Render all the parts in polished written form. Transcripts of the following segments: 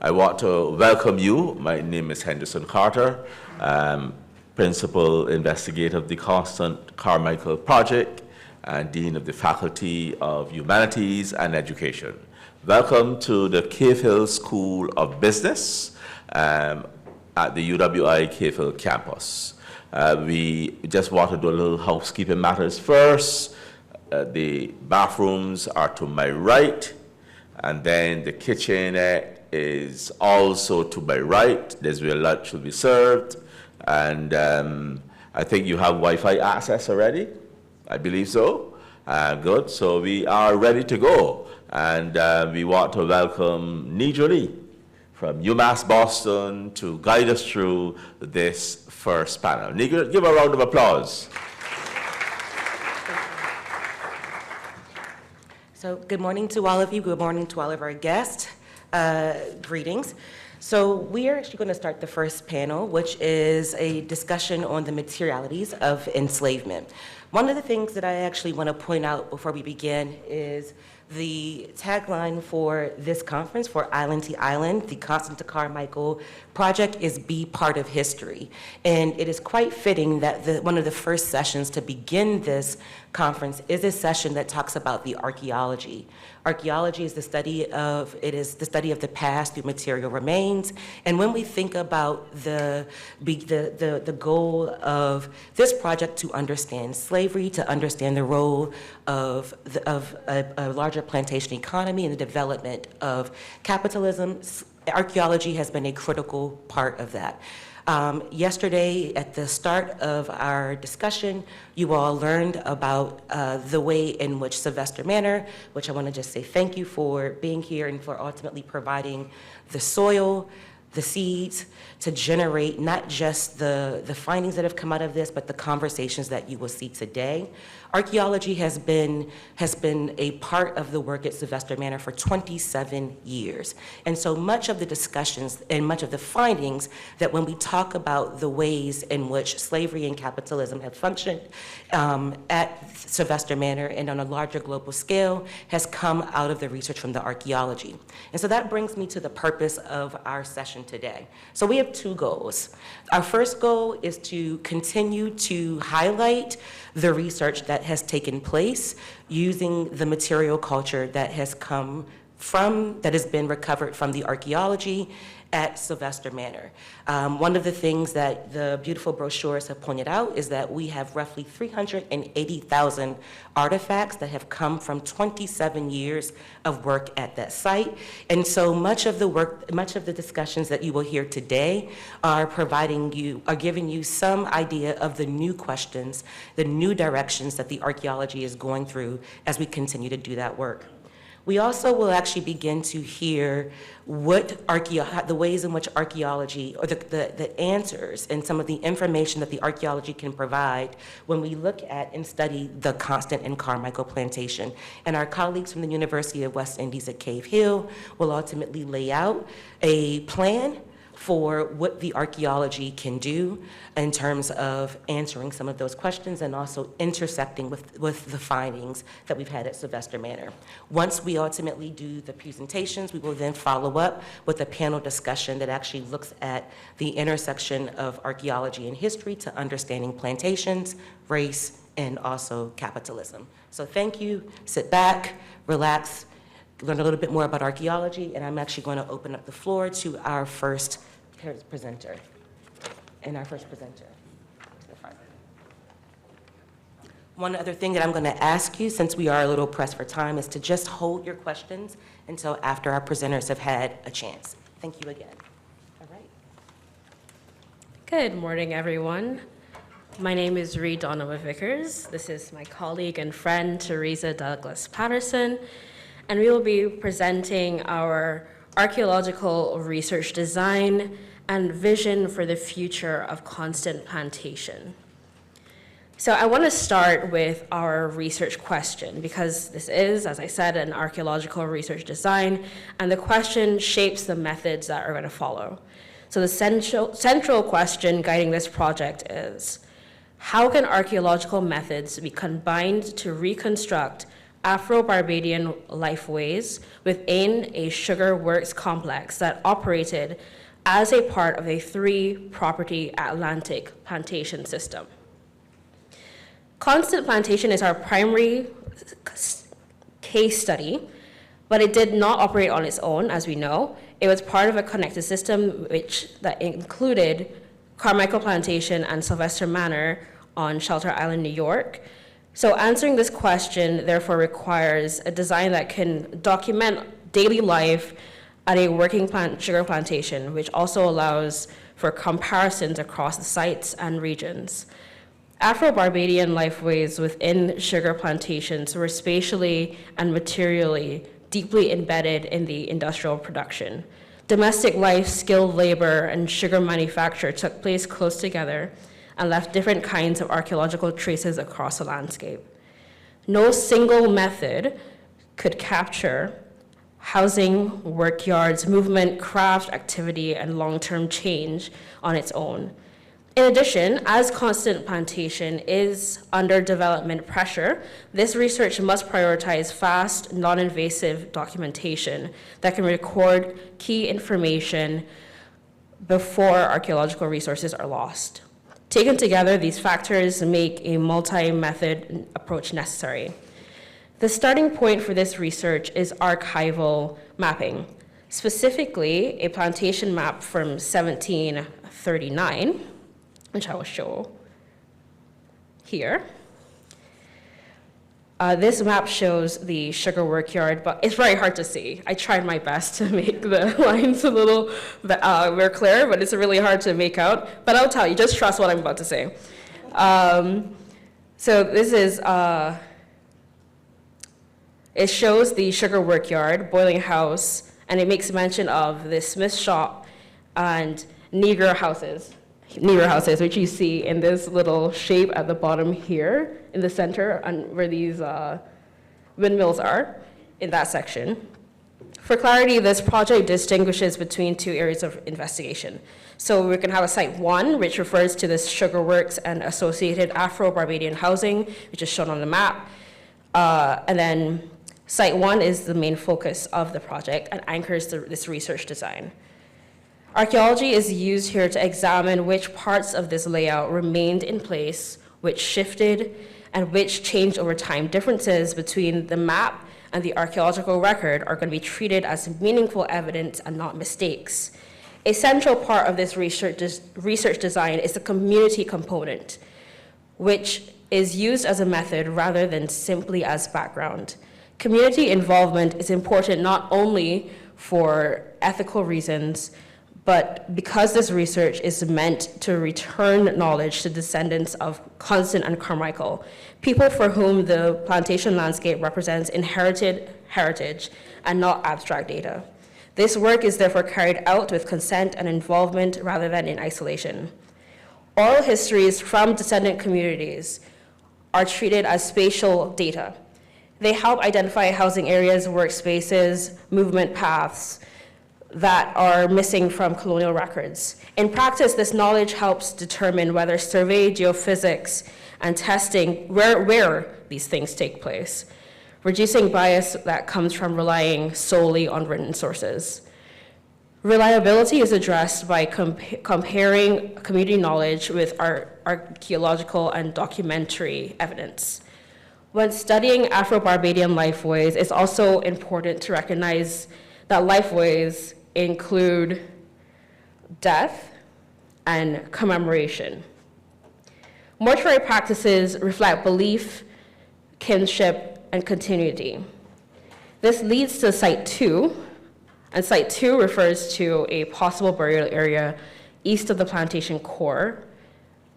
I want to welcome you. My name is Henderson Carter, Principal Investigator of the Constant Carmichael Project and Dean of the Faculty of Humanities and Education. Welcome to the Cave Hill School of Business at the UWI Cave Hill campus. We just want to do a little housekeeping matters first. The bathrooms are to my right, and then the kitchenette is also to my right. There's where lunch will be served. And I think you have Wi-Fi access already? I believe so. Good. So we are ready to go. And we want to welcome Nidra Lee from UMass Boston to guide us through this first panel. Nidra, give a round of applause. So good morning to all of you. Good morning to all of our guests. Greetings. So we are actually going to start the first panel, which is a discussion on the materialities of enslavement. One of the things that I actually want to point out before we begin is the tagline for this conference, for Island to Island, the Constant Carmichael Project, is Be Part of History. And it is quite fitting that one of the first sessions to begin this conference is a session that talks about the archaeology. Archaeology is the study of the past through material remains. And when we think about the goal of this project to understand slavery, to understand the role of a larger plantation economy and the development of capitalism, archaeology has been a critical part of that. Yesterday, at the start of our discussion, you all learned about the way in which Sylvester Manor, which I want to just say thank you for being here and for ultimately providing the soil, the seeds, to generate not just the findings that have come out of this, but the conversations that you will see today. Archaeology has been a part of the work at Sylvester Manor for 27 years. And so much of the discussions and much of the findings that when we talk about the ways in which slavery and capitalism have functioned at Sylvester Manor and on a larger global scale has come out of the research from the archaeology. And so that brings me to the purpose of our session today. So we have two goals. Our first goal is to continue to highlight the research that has taken place using the material culture that has been recovered from the archaeology at Sylvester Manor. One of the things that the beautiful brochures have pointed out is that we have roughly 380,000 artifacts that have come from 27 years of work at that site. And so much of the discussions that you will hear today are giving you some idea of the new questions, the new directions that the archaeology is going through as we continue to do that work. We also will actually begin to hear the ways in which archaeology, or the answers and some of the information that the archaeology can provide when we look at and study the Constant and Carmichael plantation. And our colleagues from the University of West Indies at Cave Hill will ultimately lay out a plan for what the archaeology can do in terms of answering some of those questions and also intersecting with the findings that we've had at Sylvester Manor. Once we ultimately do the presentations, we will then follow up with a panel discussion that actually looks at the intersection of archaeology and history to understanding plantations, race, and also capitalism. So thank you, sit back, relax, learn a little bit more about archaeology, and I'm actually going to open up the floor to our first presenter. And our first presenter, to the front. One other thing that I'm going to ask you, since we are a little pressed for time, is to just hold your questions until after our presenters have had a chance. Thank you again. All right. Good morning, everyone. My name is Ree Donovan Vickers. This is my colleague and friend, Teresa Douglas Patterson, and we will be presenting our archaeological research design and vision for the future of constant plantation. So I want to start with our research question because this is, as I said, an archaeological research design, and the question shapes the methods that are going to follow. So the central question guiding this project is, how can archaeological methods be combined to reconstruct Afro-Barbadian lifeways within a sugar works complex that operated as a part of a 3-property Atlantic plantation system. Constant Plantation is our primary case study, but it did not operate on its own, as we know. It was part of a connected system that included Carmichael Plantation and Sylvester Manor on Shelter Island, New York. So answering this question, therefore, requires a design that can document daily life at a working sugar plantation, which also allows for comparisons across the sites and regions. Afro-Barbadian lifeways within sugar plantations were spatially and materially deeply embedded in the industrial production. Domestic life, skilled labor, and sugar manufacture took place close together and left different kinds of archaeological traces across the landscape. No single method could capture housing, work yards, movement, craft activity, and long-term change on its own. In addition, as Constant Plantation is under development pressure, this research must prioritize fast, non-invasive documentation that can record key information before archaeological resources are lost. Taken together, these factors make a multi-method approach necessary. The starting point for this research is archival mapping, specifically a plantation map from 1739, which I will show here. This map shows the sugar workyard, but it's very hard to see. I tried my best to make the lines a little more clear, but it's really hard to make out. But I'll tell you, just trust what I'm about to say. So this is, it shows the sugar workyard, boiling house, and it makes mention of the smith shop and Negro houses, which you see in this little shape at the bottom here in the center and where these windmills are in that section. For clarity, this project distinguishes between 2 areas of investigation. So we can have a site 1, which refers to the sugar works and associated Afro-Barbadian housing, which is shown on the map. And then site 1 is the main focus of the project and anchors this research design. Archaeology is used here to examine which parts of this layout remained in place, which shifted, and which changed over time. Differences between the map and the archaeological record are going to be treated as meaningful evidence and not mistakes. A central part of this research design is the community component, which is used as a method rather than simply as background. Community involvement is important not only for ethical reasons, but because this research is meant to return knowledge to descendants of Constant and Carmichael, people for whom the plantation landscape represents inherited heritage and not abstract data. This work is therefore carried out with consent and involvement rather than in isolation. Oral histories from descendant communities are treated as spatial data. They help identify housing areas, workspaces, movement paths, that are missing from colonial records. In practice, this knowledge helps determine whether survey, geophysics, and testing, where these things take place, reducing bias that comes from relying solely on written sources. Reliability is addressed by comparing community knowledge with archaeological and documentary evidence. When studying Afro-Barbadian lifeways, it's also important to recognize that lifeways include death and commemoration. Mortuary practices reflect belief, kinship, and continuity. This leads to Site 2, and Site 2 refers to a possible burial area east of the plantation core,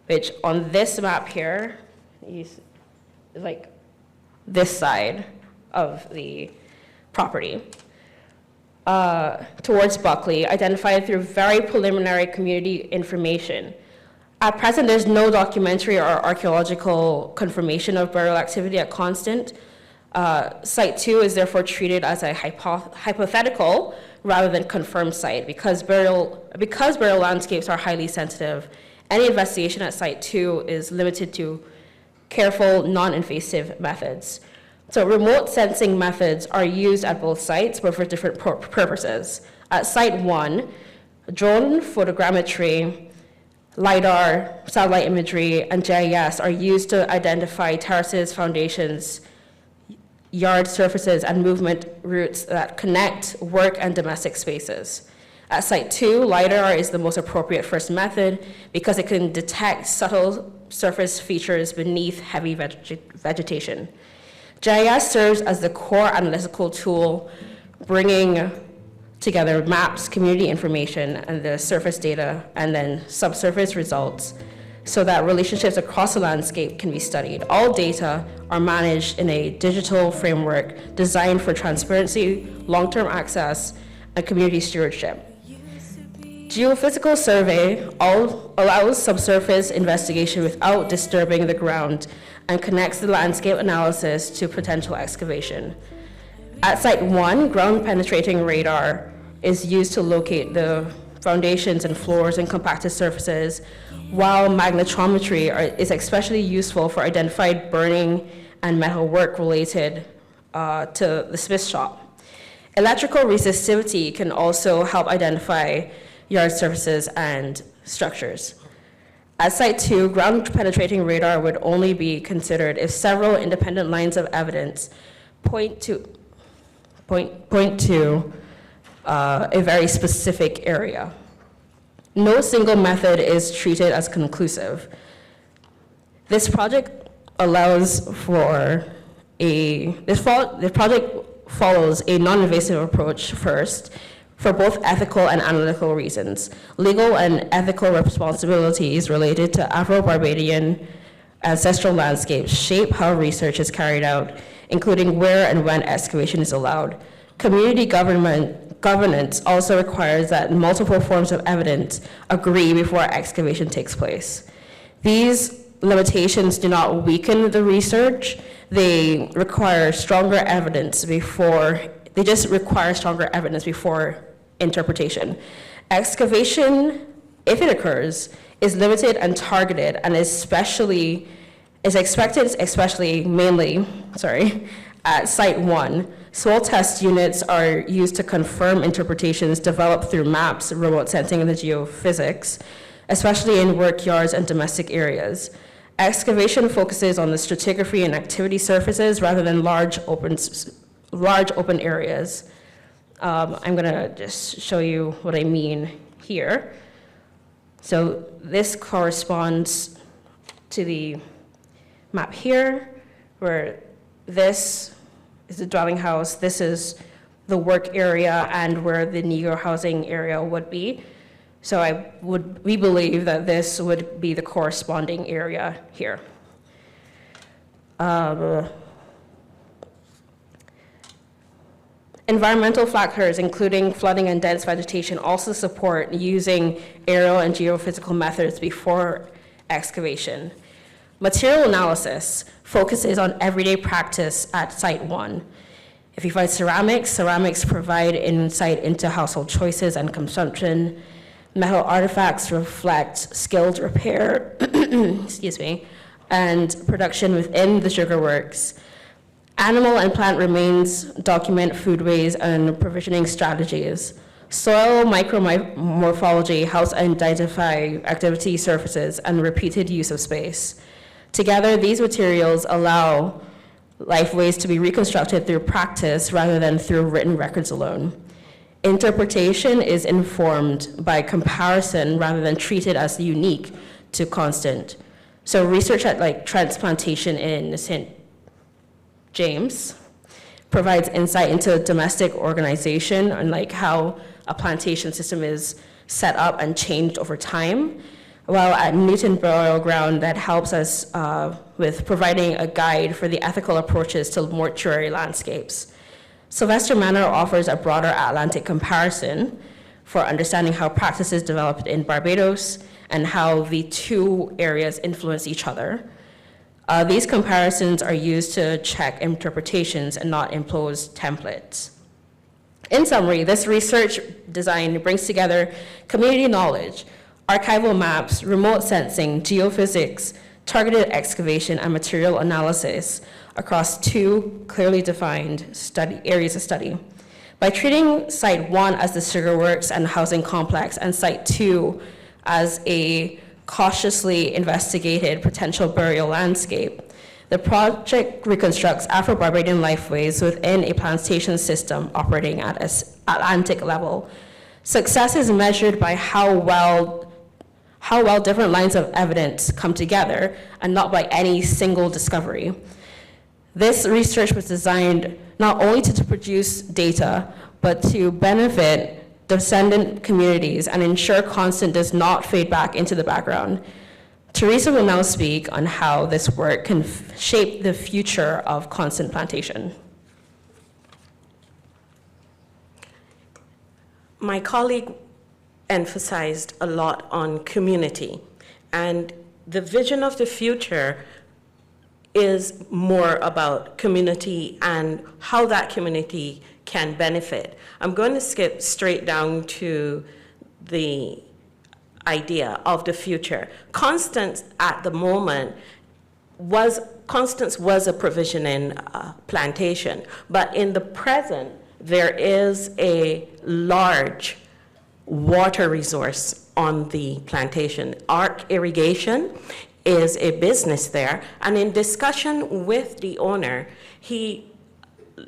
which on this map here is like this side of the property. Towards Buckley, identified through very preliminary community information. At present, there's no documentary or archaeological confirmation of burial activity at Constant. Site 2 is therefore treated as a hypothetical rather than confirmed site. Because burial landscapes are highly sensitive, any investigation at Site 2 is limited to careful, non-invasive methods. So remote sensing methods are used at both sites, but for different purposes. At Site 1, drone photogrammetry, LiDAR, satellite imagery, and GIS are used to identify terraces, foundations, yard surfaces, and movement routes that connect work and domestic spaces. At Site 2, LiDAR is the most appropriate first method because it can detect subtle surface features beneath heavy vegetation. GIS serves as the core analytical tool, bringing together maps, community information, and the surface data, and then subsurface results, so that relationships across the landscape can be studied. All data are managed in a digital framework designed for transparency, long-term access, and community stewardship. Geophysical survey allows subsurface investigation without disturbing the ground and connects the landscape analysis to potential excavation. At Site 1, ground-penetrating radar is used to locate the foundations and floors and compacted surfaces, while magnetometry is especially useful for identifying burning and metal work related to the Smith shop. Electrical resistivity can also help identify yard surfaces and structures. At Site 2, ground-penetrating radar would only be considered if several independent lines of evidence point to a very specific area. No single method is treated as conclusive. This project follows a non-invasive approach first, for both ethical and analytical reasons. Legal and ethical responsibilities related to Afro-Barbadian ancestral landscapes shape how research is carried out, including where and when excavation is allowed. Community governance also requires that multiple forms of evidence agree before excavation takes place. These limitations do not weaken the research, they just require stronger evidence before interpretation. Excavation, if it occurs, is limited and targeted and mainly at Site 1. Soil test units are used to confirm interpretations developed through maps, remote sensing, and the geophysics, especially in work yards and domestic areas. Excavation focuses on the stratigraphy and activity surfaces rather than large open areas. I'm gonna just show you what I mean here. So this corresponds to the map here, where this is the dwelling house, this is the work area, and where the Negro housing area would be. So we believe that this would be the corresponding area here. Environmental factors, including flooding and dense vegetation, also support using aerial and geophysical methods before excavation. Material analysis focuses on everyday practice at Site 1. If you find ceramics provide insight into household choices and consumption. Metal artifacts reflect skilled repair, and production within the sugar works. Animal and plant remains document foodways and provisioning strategies. Soil micromorphology helps identify activity surfaces and repeated use of space. Together, these materials allow lifeways to be reconstructed through practice rather than through written records alone. Interpretation is informed by comparison rather than treated as unique to constant. So research at transplantation in St. James provides insight into domestic organization and how a plantation system is set up and changed over time. While at Newton Burial Ground, that helps us with providing a guide for the ethical approaches to mortuary landscapes. Sylvester Manor offers a broader Atlantic comparison for understanding how practices developed in Barbados and how the two areas influence each other. These comparisons are used to check interpretations and not impose templates. In summary, this research design brings together community knowledge, archival maps, remote sensing, geophysics, targeted excavation, and material analysis, across two clearly defined areas of study. By treating Site 1 as the sugar works and housing complex and Site 2 as a cautiously investigated potential burial landscape, the project reconstructs Afro-Barbadian lifeways within a plantation system operating at an Atlantic level. Success is measured by how well different lines of evidence come together and not by any single discovery. This research was designed not only to produce data, but to benefit descendant communities and ensure Constant does not fade back into the background. Teresa will now speak on how this work can shape the future of Constant Plantation. My colleague emphasized a lot on community, and the vision of the future is more about community and how that community can benefit. I'm going to skip straight down to the idea of the future. Constance at the moment Constance was a provisioning plantation, but in the present, there is a large water resource on the plantation. Arc Irrigation is a business there, and in discussion with the owner, he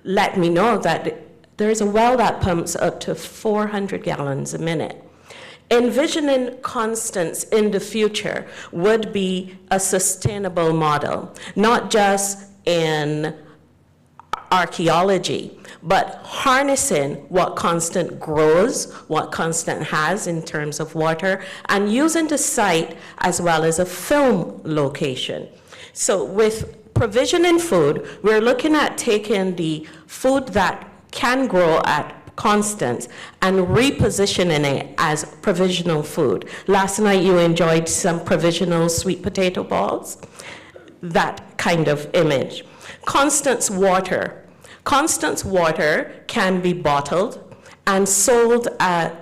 let me know that there's a well that pumps up to 400 gallons a minute. Envisioning Constance in the future would be a sustainable model, not just in archaeology, but harnessing what Constant grows, what Constant has in terms of water, and using the site as well as a film location. So with provisioning food, we're looking at taking the food that can grow at Constance and repositioning it as provisional food. Last night you enjoyed some provisional sweet potato balls, that kind of image. Constance water. Constance water can be bottled and sold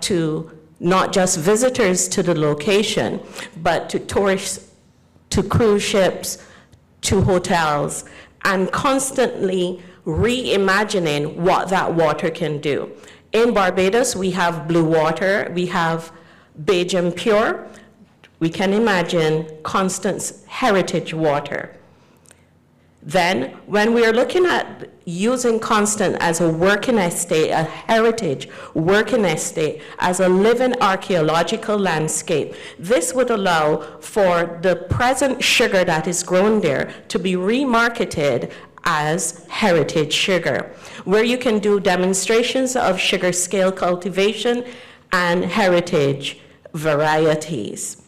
to not just visitors to the location, but to tourists, to cruise ships, to hotels, and constantly reimagining what that water can do. In Barbados, we have blue water, we have Bajan Pure. We can imagine Constance heritage water. Then, when we are looking at using Constant as a working estate, a heritage working estate, as a living archaeological landscape, this would allow for the present sugar that is grown there to be remarketed as heritage sugar, where you can do demonstrations of sugar scale cultivation and heritage varieties.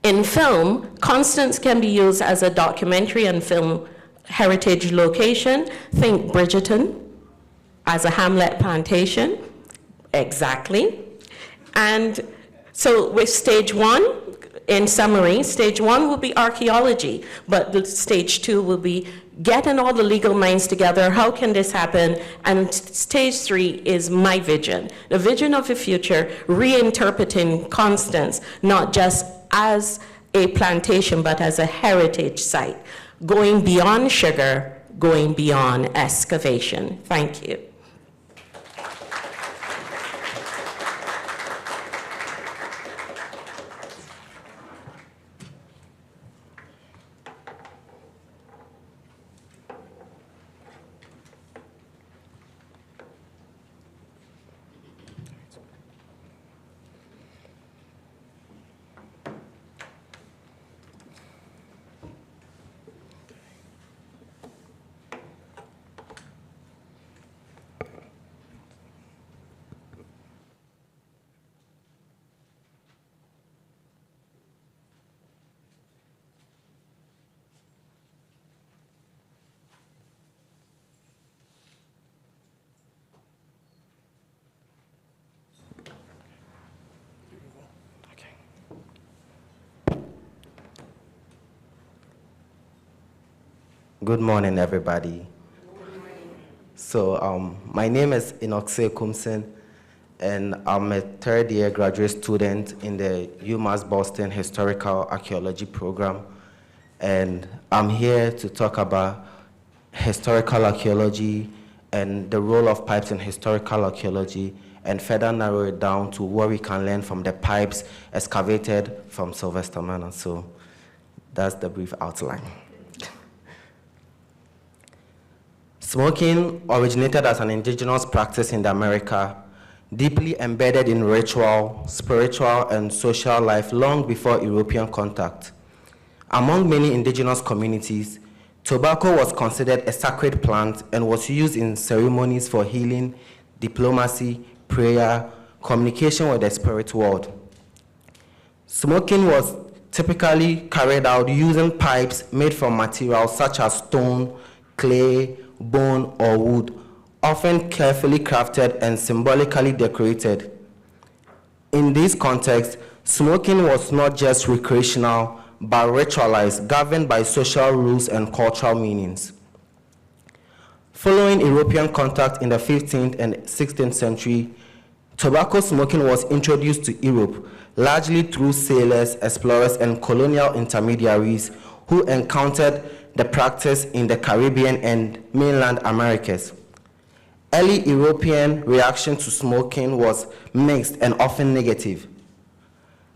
In film, Constance can be used as a documentary and film heritage location. Think Bridgerton as a Hamlet plantation, exactly. And so with stage one, in summary, stage one will be archaeology, but the stage two will be getting all the legal minds together. How can this happen? And stage three is my vision, the vision of the future, reinterpreting Constance, not just as a plantation, but as a heritage site, going beyond sugar, going beyond excavation. Thank you. Good morning, everybody. So my name is Inoxe Kumsin, and I'm a third-year graduate student in the UMass Boston Historical Archaeology program. and I'm here to talk about historical archaeology and the role of pipes in historical archaeology, and further narrow it down to what we can learn from the pipes excavated from Sylvester Manor. So that's the brief outline. Smoking originated as an indigenous practice in America, deeply embedded in ritual, spiritual, and social life long before European contact. Among many indigenous communities, tobacco was considered a sacred plant and was used in ceremonies for healing, diplomacy, prayer, communication with the spirit world. Smoking was typically carried out using pipes made from materials such as stone, clay, bone, or wood, often carefully crafted and symbolically decorated. In this context, smoking was not just recreational, but ritualized, governed by social rules and cultural meanings. Following European contact in the 15th and 16th century, tobacco smoking was introduced to Europe, largely through sailors, explorers, and colonial intermediaries who encountered the practice in the Caribbean and mainland Americas. Early European reaction to smoking was mixed and often negative.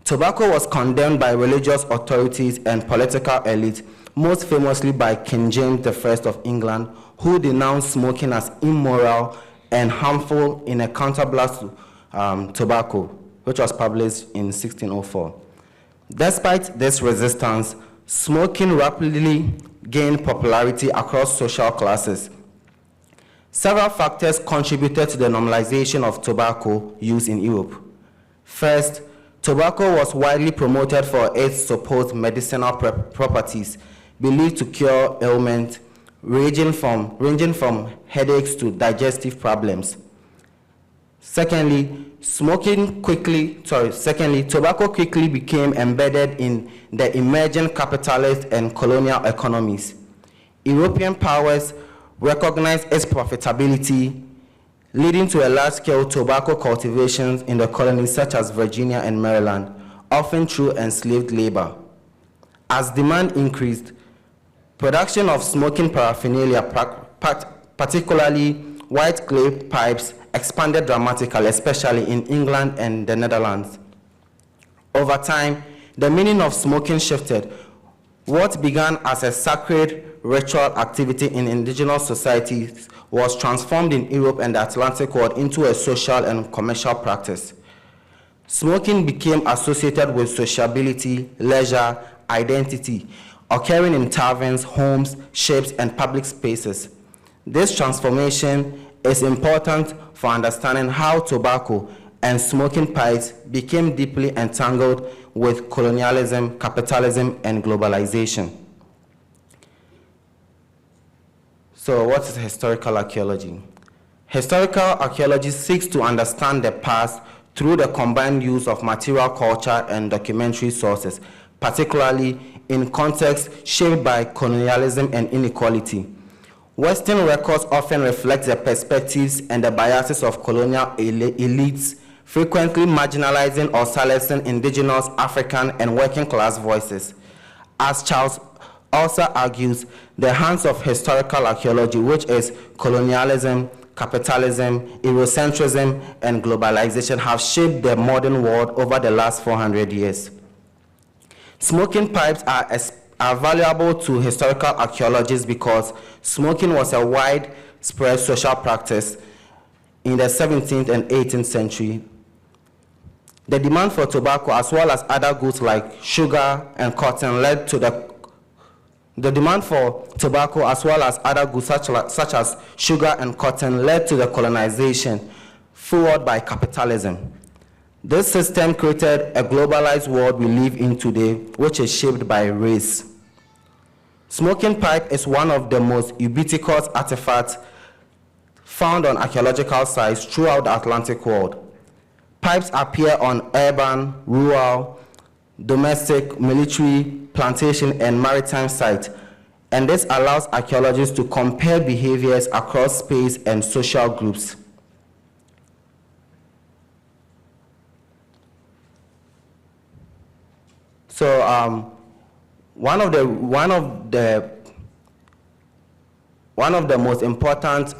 Tobacco was condemned by religious authorities and political elites, most famously by King James I of England, who denounced smoking as immoral and harmful in a counterblast to tobacco, which was published in 1604. Despite this resistance, smoking rapidly gained popularity across social classes. Several factors contributed to the normalization of tobacco use in Europe. First, tobacco was widely promoted for its supposed medicinal properties, believed to cure ailments ranging from headaches to digestive problems. Secondly, tobacco quickly became embedded in the emerging capitalist and colonial economies. European powers recognized its profitability, leading to a large-scale tobacco cultivation in the colonies such as Virginia and Maryland, often through enslaved labor. As demand increased, production of smoking paraphernalia, particularly white clay pipes, expanded dramatically, especially in England and the Netherlands. Over time, the meaning of smoking shifted. What began as a sacred ritual activity in indigenous societies was transformed in Europe and the Atlantic world into a social and commercial practice. Smoking became associated with sociability, leisure, identity, occurring in taverns, homes, ships, and public spaces. This transformation is important for understanding how tobacco and smoking pipes became deeply entangled with colonialism, capitalism, and globalization. So what is historical archaeology? Historical archaeology seeks to understand the past through the combined use of material culture and documentary sources, particularly in contexts shaped by colonialism and inequality. Western records often reflect the perspectives and the biases of colonial elites, frequently marginalizing or silencing indigenous, African, and working class voices. As Charles also argues, the hands of historical archaeology, which is colonialism, capitalism, Eurocentrism, and globalization, have shaped the modern world over the last 400 years. Smoking pipes are valuable to historical archaeologists because smoking was a widespread social practice in the 17th and 18th century. The demand for tobacco, as well as other goods like sugar and cotton, led to the demand for tobacco, as well as other goods such as sugar and cotton, led to the colonization fueled by capitalism. This system created a globalized world we live in today, which is shaped by race. Smoking pipe is one of the most ubiquitous artifacts found on archaeological sites throughout the Atlantic world. Pipes appear on urban, rural, domestic, military, plantation, and maritime sites, and this allows archaeologists to compare behaviors across space and social groups. So One of the most important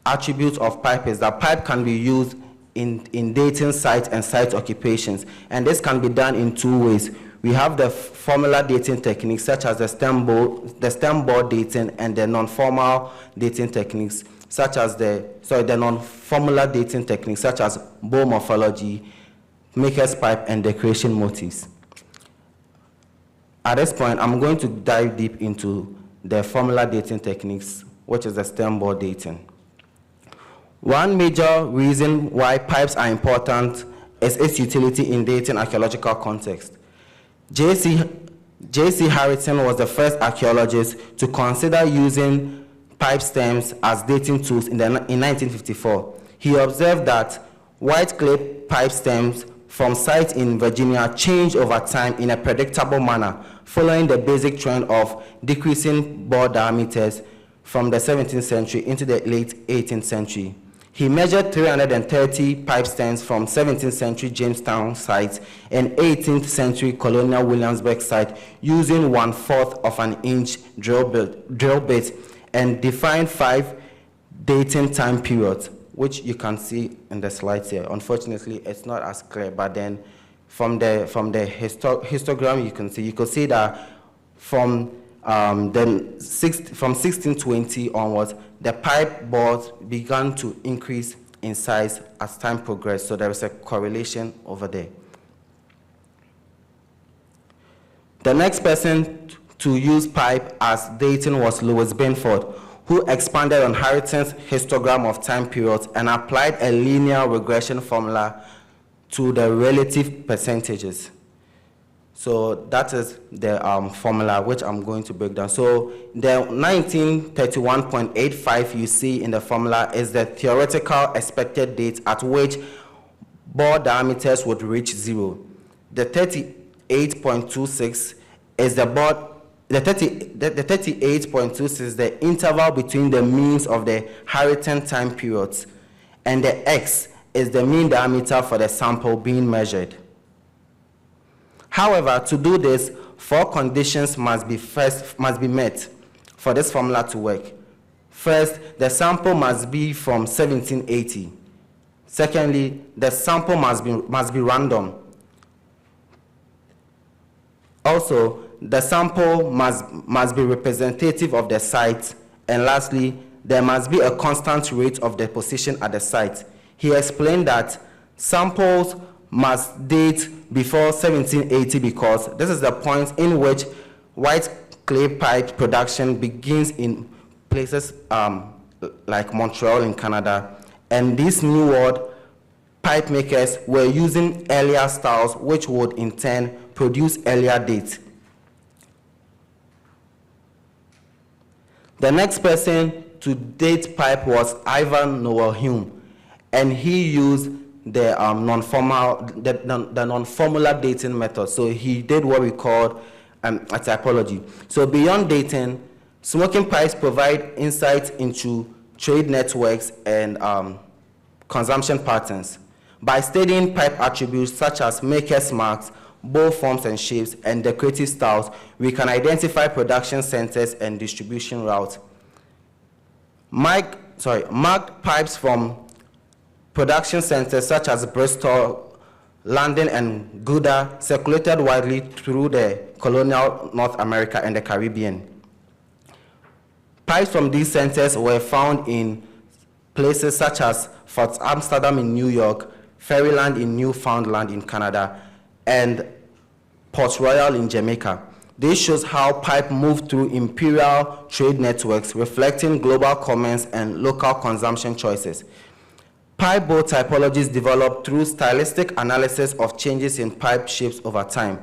attributes of pipe is that pipe can be used in dating sites and site occupations, and this can be done in two ways. We have the formal dating techniques such as the stem bore dating, and the non-formal dating techniques such as the non-formal dating techniques such as bow morphology, maker's pipe, and decoration motifs. At this point, I'm going to dive deep into the formal dating techniques, which is the stem bore dating. One major reason why pipes are important is its utility in dating archaeological context. J.C. Harrington was the first archaeologist to consider using pipe stems as dating tools in 1954. He observed that white clay pipe stems from sites in Virginia changed over time in a predictable manner, following the basic trend of decreasing bore diameters from the 17th century into the late 18th century. He measured 330 pipe stems from 17th century Jamestown sites and 18th century colonial Williamsburg site using 1/4 of an inch drill bit and defined 5 dating time periods, which you can see in the slides here. Unfortunately, it's not as clear, but then from the histogram you can see that from 1620 onwards, the pipe bores began to increase in size as time progressed, so there is a correlation over there. The next person to use pipe as dating was Louis Binford, who expanded on Harrington's histogram of time periods and applied a linear regression formula to the relative percentages. So that is the formula which I'm going to break down. So the 1931.85 you see in the formula is the theoretical expected date at which bore diameters would reach 0. The 38.26 is the 38.26 is the interval between the means of the Harrington time periods, and the X is the mean diameter for the sample being measured. However, to do this, 4 conditions must be met for this formula to work. First, the sample must be from 1780. Secondly, the sample must be random. Also, the sample must be representative of the site. And lastly, there must be a constant rate of deposition at the site. He explained that samples must date before 1780 because this is the point in which white clay pipe production begins in places like Montreal in Canada. And these New World pipe makers were using earlier styles which would in turn produce earlier dates. The next person to date pipe was Ivan Noel Hume, and he used the non-formular dating method. So he did what we called a typology. So beyond dating, smoking pipes provide insights into trade networks and consumption patterns. By studying pipe attributes such as maker's marks, bowl forms and shapes, and decorative styles, we can identify production centers and distribution routes. Marked pipes from production centers such as Bristol, London, and Gouda circulated widely through the colonial North America and the Caribbean. Pipes from these centers were found in places such as Fort Amsterdam in New York, Ferryland in Newfoundland in Canada, and Port Royal in Jamaica. This shows how pipe moved through imperial trade networks, reflecting global commerce and local consumption choices. Pipe bowl typologies developed through stylistic analysis of changes in pipe shapes over time.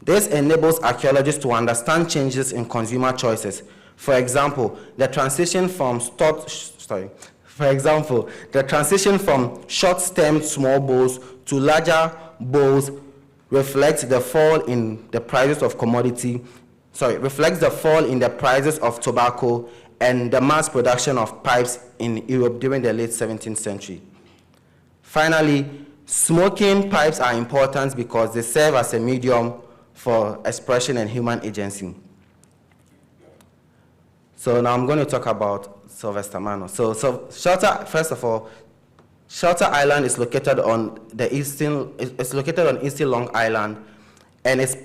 This enables archaeologists to understand changes in consumer choices. For example, the transition from short-stemmed small bowls to larger bowls reflects the fall in the prices of tobacco and the mass production of pipes in Europe during the late 17th century. Finally, smoking pipes are important because they serve as a medium for expression and human agency. So now I'm going to talk about Sylvester Manor. So Shelter, first of all, Shelter Island is located on eastern Long Island, and it's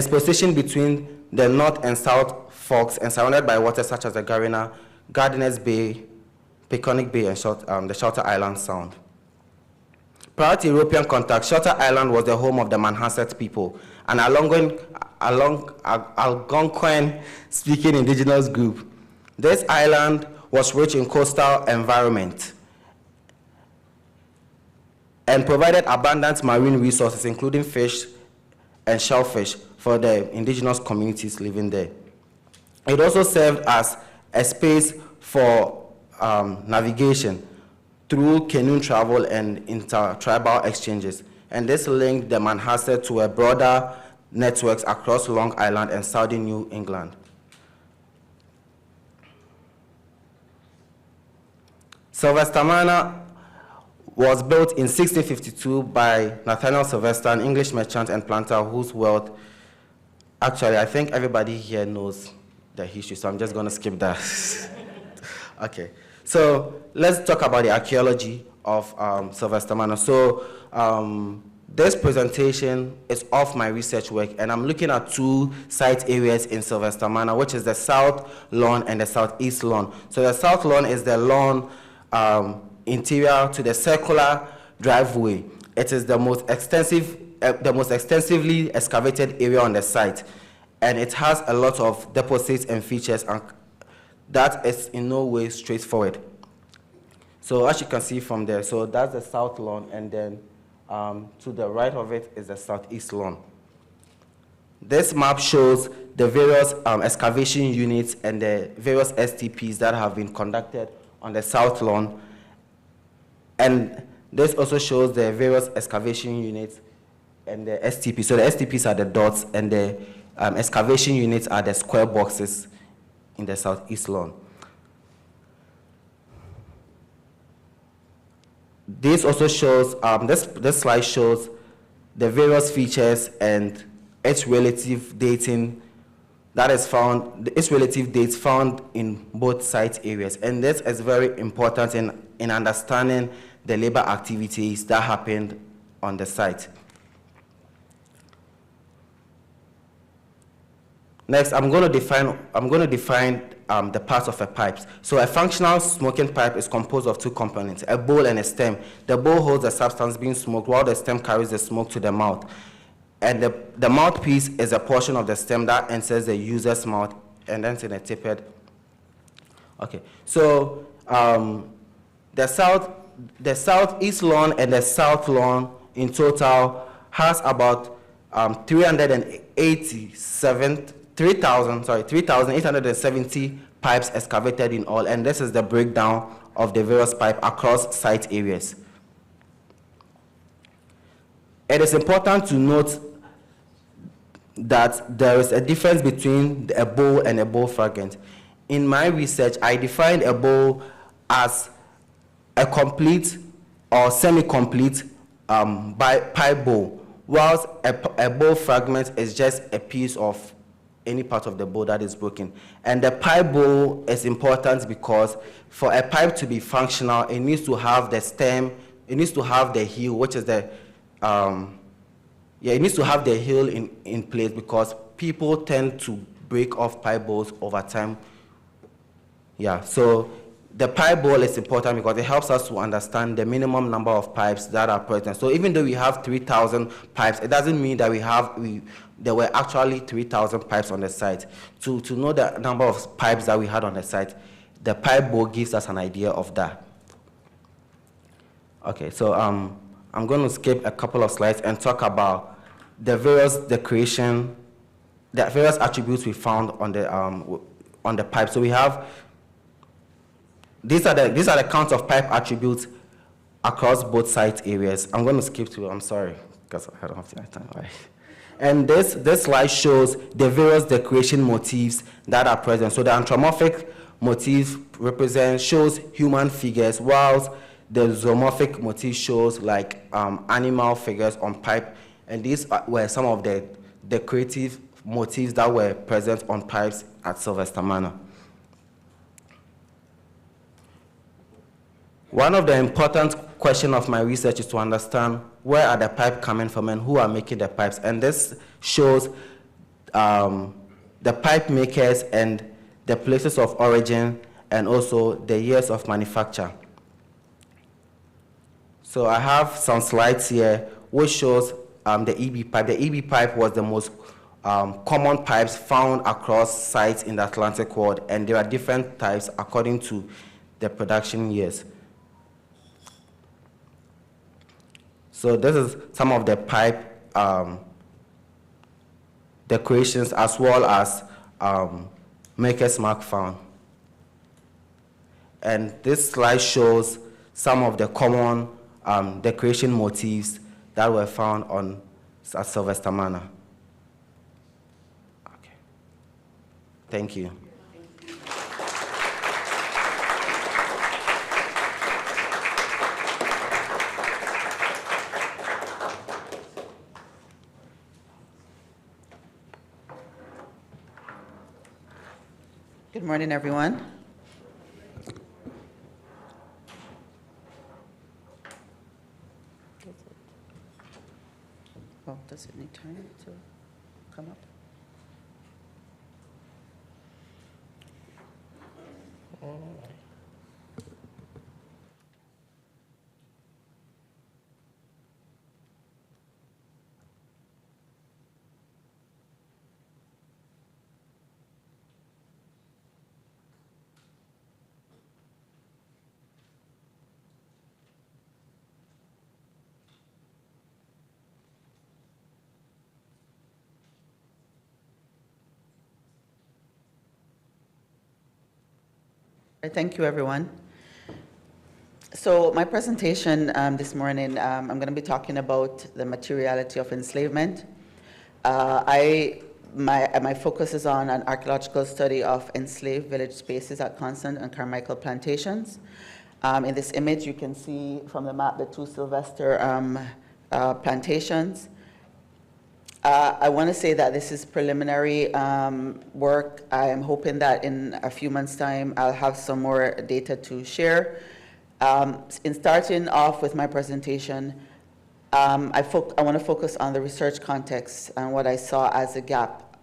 positioned between the North and South Forks and surrounded by waters such as the Gardiner's Bay, Peconic Bay, and the Shelter Island Sound. Prior to European contact, Shelter Island was the home of the Manhasset people, an Algonquin-speaking indigenous group. This island was rich in coastal environment and provided abundant marine resources, including fish and shellfish, for the indigenous communities living there. It also served as a space for navigation through canoe travel and inter-tribal exchanges. And this linked the Manhasset to a broader networks across Long Island and southern New England. Sylvester Manor was built in 1652 by Nathaniel Sylvester, an English merchant and planter whose wealth, actually, I think everybody here knows the history, so I'm just going to skip that. Okay, so let's talk about the archaeology of Sylvester Manor. So this presentation is of my research work, and I'm looking at two site areas in Sylvester Manor, which is the South Lawn and the Southeast Lawn. So the South Lawn is the lawn interior to the circular driveway. It is the most extensively excavated area on the site, and it has a lot of deposits and features, and that is in no way straightforward. So as you can see from there, so that's the South Lawn, and then to the right of it is the Southeast Lawn. This map shows the various excavation units and the various STPs that have been conducted on the South Lawn. And this also shows the various excavation units and the STPs. So the STPs are the dots, and the excavation units are the square boxes in the Southeast Lawn. This also shows, this slide shows the various features and its relative dating that is found, its relative dates found in both site areas. And this is very important in understanding the labor activities that happened on the site. Next, I'm going to define the parts of a pipe. So a functional smoking pipe is composed of two components, a bowl and a stem. The bowl holds the substance being smoked, while the stem carries the smoke to the mouth. And the mouthpiece is a portion of the stem that enters the user's mouth and ends in a tippet. Okay, so the Southeast Lawn and the South Lawn in total has about 3,870 pipes excavated in all, and this is the breakdown of the various pipes across site areas. It is important to note that there is a difference between a bowl and a bowl fragment. In my research, I defined a bowl as a complete or semi-complete pipe bowl, whilst a bowl fragment is just a piece of any part of the bowl that is broken. And the pipe bowl is important because for a pipe to be functional, it needs to have the stem, it needs to have the heel, which is the it needs to have the heel in place, because people tend to break off pipe bowls over time. Yeah, so the pipe bowl is important because it helps us to understand the minimum number of pipes that are present. So even though we have 3,000 pipes, it doesn't mean that there were actually 3,000 pipes on the site. To know the number of pipes that we had on the site, the pipe bowl gives us an idea of that. Okay, so I'm going to skip a couple of slides and talk about the various attributes we found on the pipe. So we have these are the count of pipe attributes across both site areas. I'm going to skip to, I'm sorry, because I don't have the time. Right. And this slide shows the various decoration motifs that are present. So the anthropomorphic motif shows human figures, whilst the zoomorphic motif shows like animal figures on pipe. And these were some of the the creative motifs that were present on pipes at Sylvester Manor. One of the important questions of my research is to understand where are the pipes coming from and who are making the pipes. And this shows the pipe makers and the places of origin and also the years of manufacture. So I have some slides here which shows the EB pipe. The EB pipe was the most common pipes found across sites in the Atlantic world, and there are different types according to the production years. So this is some of the pipe decorations as well as Maker's Mark found. And this slide shows some of the common decoration motifs that were found at Sylvester Manor. Okay. Thank you. Good morning, everyone. Oh, does it need time to come up? Thank you, everyone. So my presentation this morning, I'm going to be talking about the materiality of enslavement. My focus is on an archaeological study of enslaved village spaces at Constant and Carmichael plantations. In this image, you can see from the map the two Sylvester plantations. I want to say that this is preliminary work. I am hoping that in a few months' time, I'll have some more data to share. In starting off with my presentation, I want to focus on the research context and what I saw as a gap.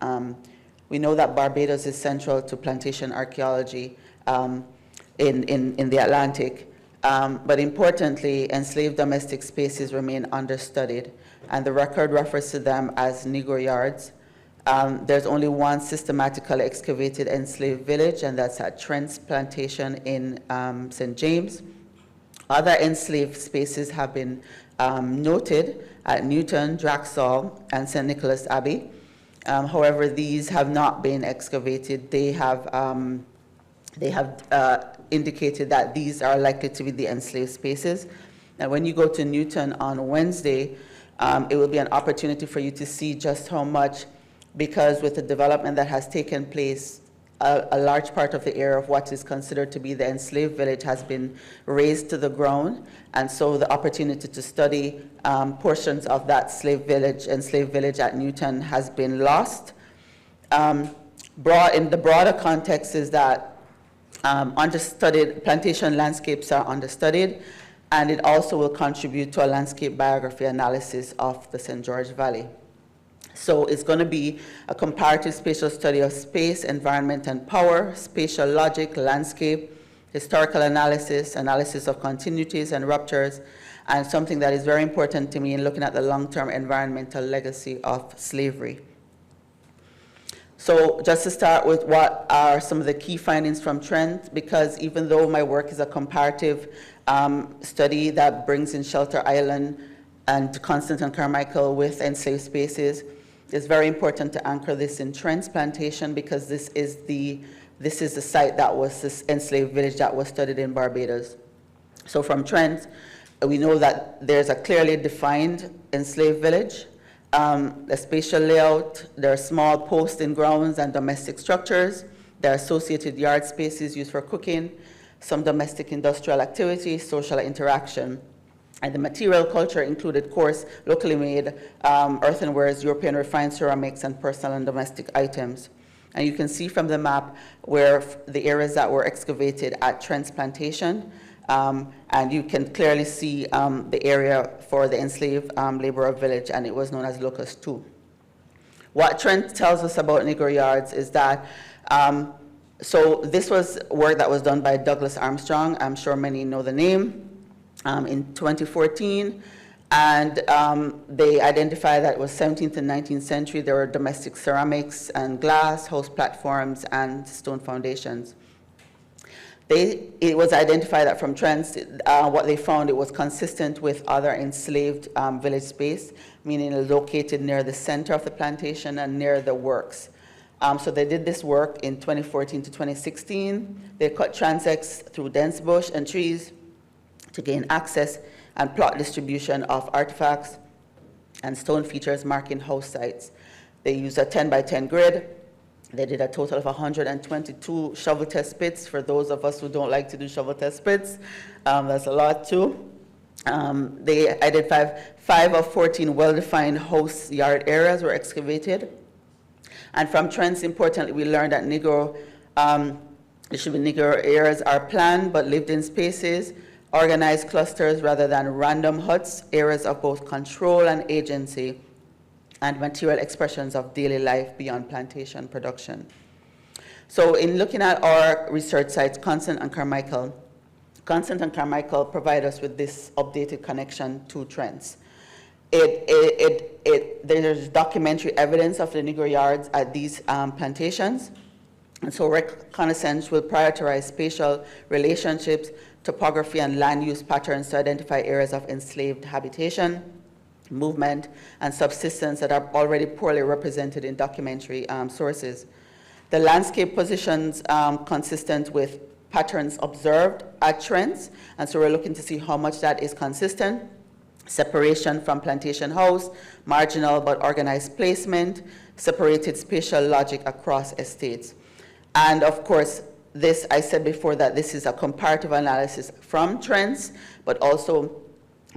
We know that Barbados is central to plantation archaeology in the Atlantic, but importantly, enslaved domestic spaces remain understudied, and the record refers to them as Negro yards. There's only one systematically excavated enslaved village, and that's at Trent's Plantation in St. James. Other enslaved spaces have been noted at Newton, Draxall, and St. Nicholas Abbey. However, these have not been excavated. They have indicated that these are likely to be the enslaved spaces. And when you go to Newton on Wednesday, it will be an opportunity for you to see just how much, because with the development that has taken place, a large part of the area of what is considered to be the enslaved village has been razed to the ground. And so the opportunity to study portions of that enslaved village at Newton has been lost. In the broader context is that understudied plantation landscapes are understudied, and it also will contribute to a landscape biography analysis of the St. George Valley. So it's going to be a comparative spatial study of space, environment, and power, spatial logic, landscape, historical analysis, analysis of continuities and ruptures, and something that is very important to me in looking at the long-term environmental legacy of slavery. So just to start with, what are some of the key findings from Trent? Because even though my work is a comparative study that brings in Shelter Island and Constant and Carmichael with enslaved spaces, it's very important to anchor this in Trent's plantation, because this is the site that was this enslaved village that was studied in Barbados. So from Trent, we know that there's a clearly defined enslaved village. The spatial layout, there are small post-in grounds and domestic structures. There are associated yard spaces used for cooking, some domestic industrial activity, social interaction. And the material culture included coarse, locally made earthenwares, European refined ceramics, and personal and domestic items. And you can see from the map where the areas that were excavated at Trent's plantation, and you can clearly see the area for the enslaved laborer village, and it was known as Locust 2. What Trent tells us about Negro Yards is that, so this was work that was done by Douglas Armstrong. I'm sure many know the name. In 2014, and they identified that it was 17th and 19th century. There were domestic ceramics and glass, house platforms, and stone foundations. It was identified that from Trent's, what they found, it was consistent with other enslaved village space, meaning located near the center of the plantation and near the works. So they did this work in 2014 to 2016. They cut transects through dense bush and trees to gain access and plot distribution of artifacts and stone features marking house sites. They used a 10 by 10 grid. They did a total of 122 shovel test pits. For those of us who don't like to do shovel test pits, that's a lot too. They identified 5 of 14 well-defined house yard areas were excavated. And from Trent's, importantly, we learned that Negro areas are planned but lived-in spaces, organized clusters rather than random huts, areas of both control and agency, and material expressions of daily life beyond plantation production. So in looking at our research sites, Constant and Carmichael provide us with this updated connection to Trent's. There's documentary evidence of the Negro Yards at these plantations, and so reconnaissance will prioritize spatial relationships, topography, and land use patterns to identify areas of enslaved habitation, movement, and subsistence that are already poorly represented in documentary sources. The landscape positions consistent with patterns observed at Trent's, and so we're looking to see how much that is consistent. Separation from plantation house, marginal but organized placement, separated spatial logic across estates. And of course, this, I said before that this is a comparative analysis from Trent's, but also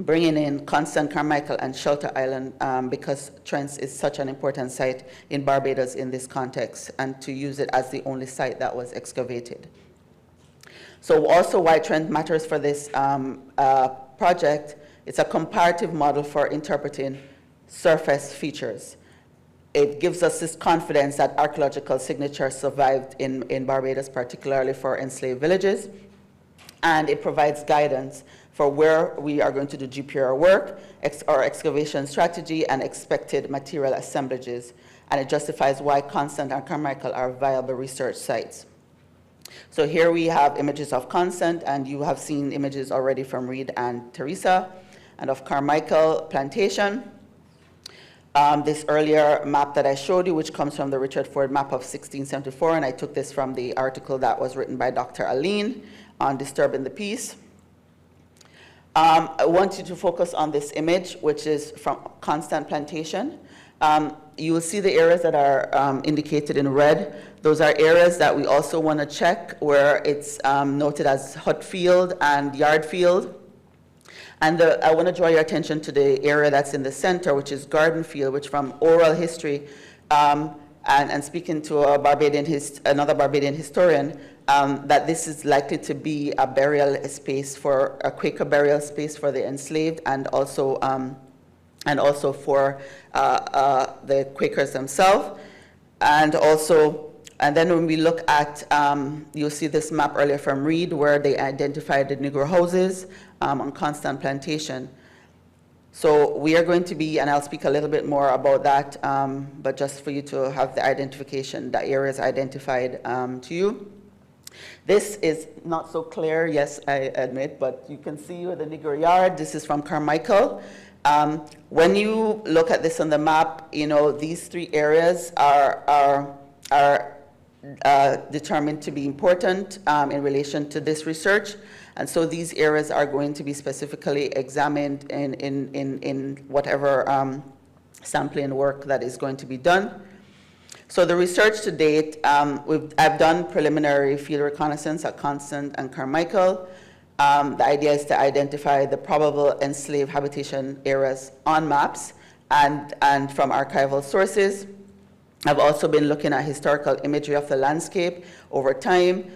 bringing in Constant, Carmichael, and Shelter Island because Trent's is such an important site in Barbados in this context, and to use it as the only site that was excavated. So also why Trent matters for this project, it's a comparative model for interpreting surface features. It gives us this confidence that archaeological signatures survived in Barbados, particularly for enslaved villages. And it provides guidance for where we are going to do GPR work, our excavation strategy, and expected material assemblages. And it justifies why Constant and Carmichael are viable research sites. So here we have images of Constant, and you have seen images already from Reed and Teresa, and of Carmichael Plantation. This earlier map that I showed you, which comes from the Richard Ford map of 1674, and I took this from the article that was written by Dr. Aline on Disturbing the Peace. I want you to focus on this image, which is from Constant Plantation. You will see the areas that are indicated in red. Those are areas that we also want to check where it's noted as hut field and yard field. And I want to draw your attention to the area that's in the center, which is Garden Field, which from oral history, and speaking to another Barbadian historian, that this is likely to be a burial space for a Quaker burial space for the enslaved, and also for the Quakers themselves, and then when we look at, you'll see this map earlier from Reed where they identified the Negro houses on Constant Plantation. So we are going to be, and I'll speak a little bit more about that, but just for you to have the identification, the areas identified to you. This is not so clear, yes, I admit, but you can see the Negro Yard. This is from Carmichael. When you look at this on the map, you know, these three areas are determined to be important in relation to this research. And so these areas are going to be specifically examined in whatever sampling work that is going to be done. So the research to date, I've done preliminary field reconnaissance at Constant and Carmichael. The idea is to identify the probable enslaved habitation areas on maps and from archival sources. I've also been looking at historical imagery of the landscape over time,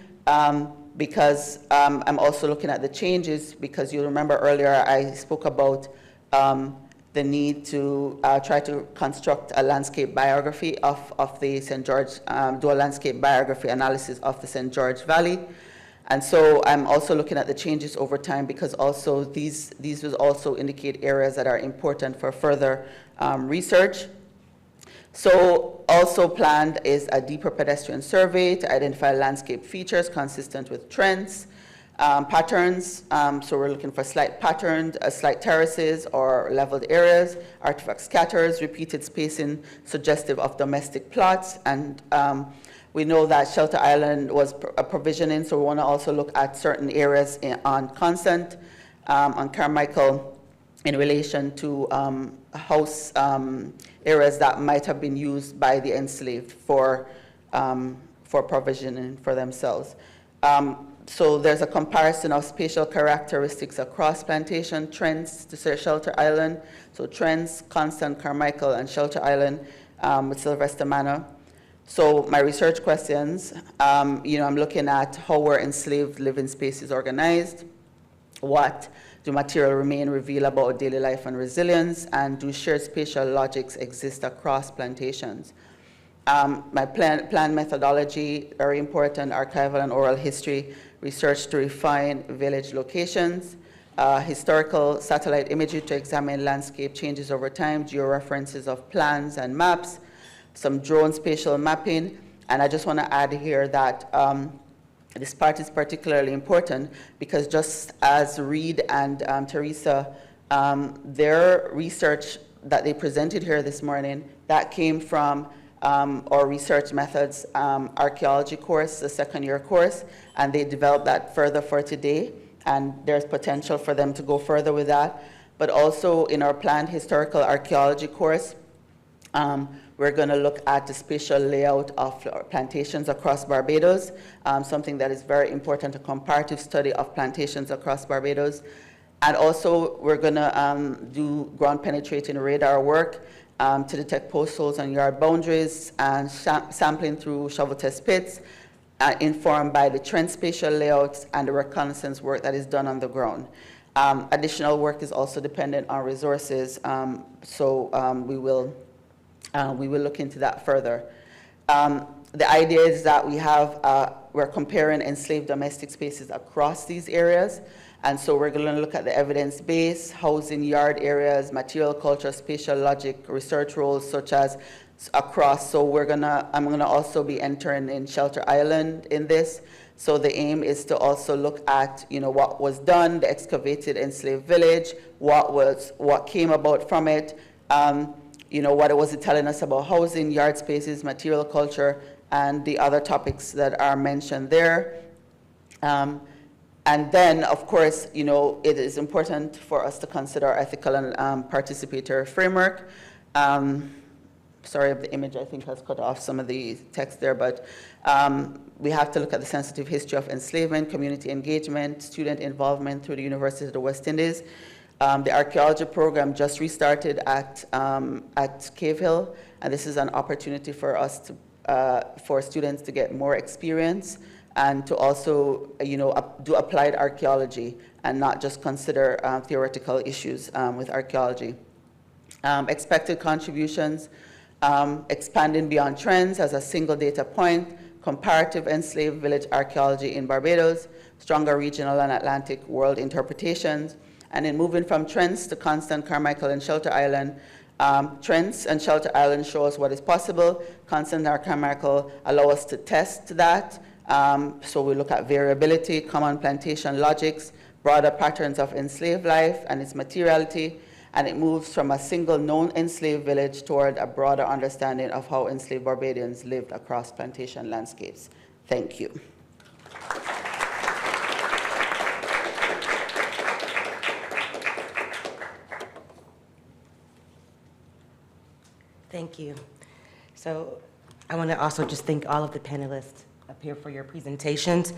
because I'm also looking at the changes, because you remember earlier I spoke about the need to try to construct a landscape biography of the St. George, do a landscape biography analysis of the St. George Valley. And so I'm also looking at the changes over time, because also these will also indicate areas that are important for further research. So also planned is a deeper pedestrian survey to identify landscape features consistent with trends, patterns. So we're looking for slight patterns, slight terraces or leveled areas, artifact scatters, repeated spacing suggestive of domestic plots. And we know that Shelter Island was a provisioning, so we want to also look at certain areas on Constant, on Carmichael, in relation to house areas that might have been used by the enslaved for provisioning for themselves. So there's a comparison of spatial characteristics across plantation trends to Shelter Island. So trends, Constant, Carmichael, and Shelter Island with Sylvester Manor. So my research questions, I'm looking at how were enslaved living spaces organized, what do material remain reveal about daily life and resilience, and do shared spatial logics exist across plantations? My plan methodology, very important, archival and oral history, research to refine village locations, historical satellite imagery to examine landscape changes over time, georeferences of plans and maps, some drone spatial mapping, and I just want to add here that this part is particularly important because just as Reed and Teresa, their research that they presented here this morning, that came from our research methods archaeology course, the second year course, and they developed that further for today, and there's potential for them to go further with that. But also in our planned historical archaeology course, we're going to look at the spatial layout of plantations across Barbados, something that is very important, a comparative study of plantations across Barbados. And also, we're going to do ground-penetrating radar work to detect post holes and yard boundaries, and sampling through shovel test pits, informed by the trend spatial layouts and the reconnaissance work that is done on the ground. Additional work is also dependent on resources, so we will look into that further. The idea is that we're comparing enslaved domestic spaces across these areas. And so we're going to look at the evidence base, housing, yard areas, material culture, spatial logic, research roles such as across. So I'm going to also be entering in Shelter Island in this. So the aim is to also look at, what was done, the excavated enslaved village, what came about from it, what was it telling us about housing, yard spaces, material culture, and the other topics that are mentioned there. And then, of course, it is important for us to consider our ethical and participatory framework. Sorry if the image, I think, has cut off some of the text there, but we have to look at the sensitive history of enslavement, community engagement, student involvement through the University of the West Indies. The archaeology program just restarted at Cave Hill, and this is an opportunity for us for students to get more experience and to also, do applied archaeology and not just consider theoretical issues with archaeology. Expected contributions, expanding beyond trends as a single data point, comparative enslaved village archaeology in Barbados, stronger regional and Atlantic world interpretations, and then moving from trends to Constant, Carmichael, and Shelter Island. Trends and Shelter Island show us what is possible. Constant and Carmichael allow us to test that. So we look at variability, common plantation logics, broader patterns of enslaved life and its materiality, and it moves from a single known enslaved village toward a broader understanding of how enslaved Barbadians lived across plantation landscapes. Thank you. Thank you. So I want to also just thank all of the panelists up here for your presentations.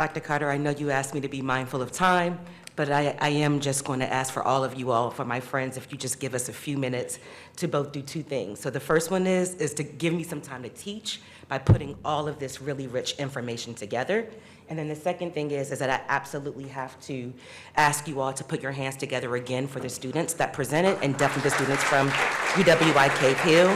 Dr. Carter, I know you asked me to be mindful of time, but I am just going to ask for all of you all, for my friends, if you just give us a few minutes to both do two things. So the first one is to give me some time to teach by putting all of this really rich information together. And then the second thing is that I absolutely have to ask you all to put your hands together again for the students that presented, and definitely the students from UWI Cave Hill.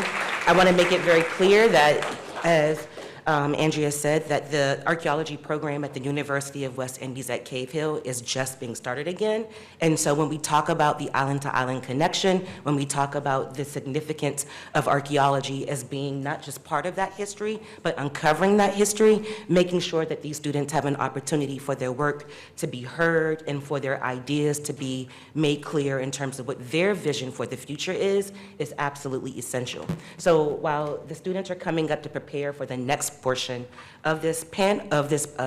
I want to make it very clear that, as Andrea said, that the archaeology program at the University of West Indies at Cave Hill is just being started again. And so when we talk about the island-to-island connection, when we talk about the significance of archaeology as being not just part of that history, but uncovering that history, making sure that these students have an opportunity for their work to be heard and for their ideas to be made clear in terms of what their vision for the future is absolutely essential. So while the students are coming up to prepare for the next portion of this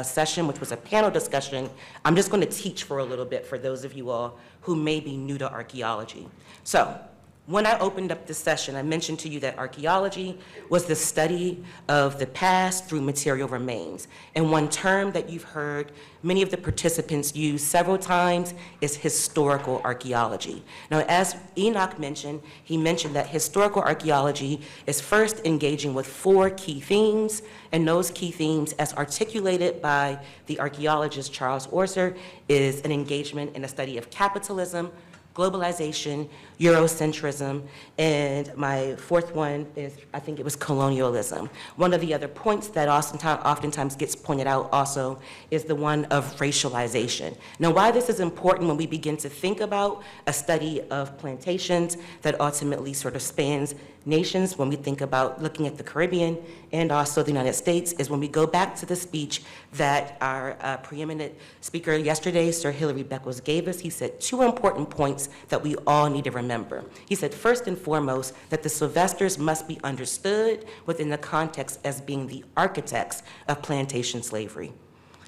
session, which was a panel discussion, I'm just going to teach for a little bit for those of you all who may be new to archaeology. So when I opened up this session, I mentioned to you that archaeology was the study of the past through material remains. And one term that you've heard many of the participants use several times is historical archaeology. Now, as Enoch mentioned, he mentioned that historical archaeology is first engaging with 4 key themes, and those key themes, as articulated by the archaeologist Charles Orser, is an engagement in a study of capitalism, globalization, Eurocentrism, and my 4th one is, I think it was colonialism. One of the other points that oftentimes gets pointed out also is the one of racialization. Now, why this is important when we begin to think about a study of plantations that ultimately sort of spans nations, when we think about looking at the Caribbean and also the United States, is when we go back to the speech that our preeminent speaker yesterday, Sir Hilary Beckles, gave us. He said 2 important points that we all need to remember. He said, first and foremost, that the Sylvesters must be understood within the context as being the architects of plantation slavery.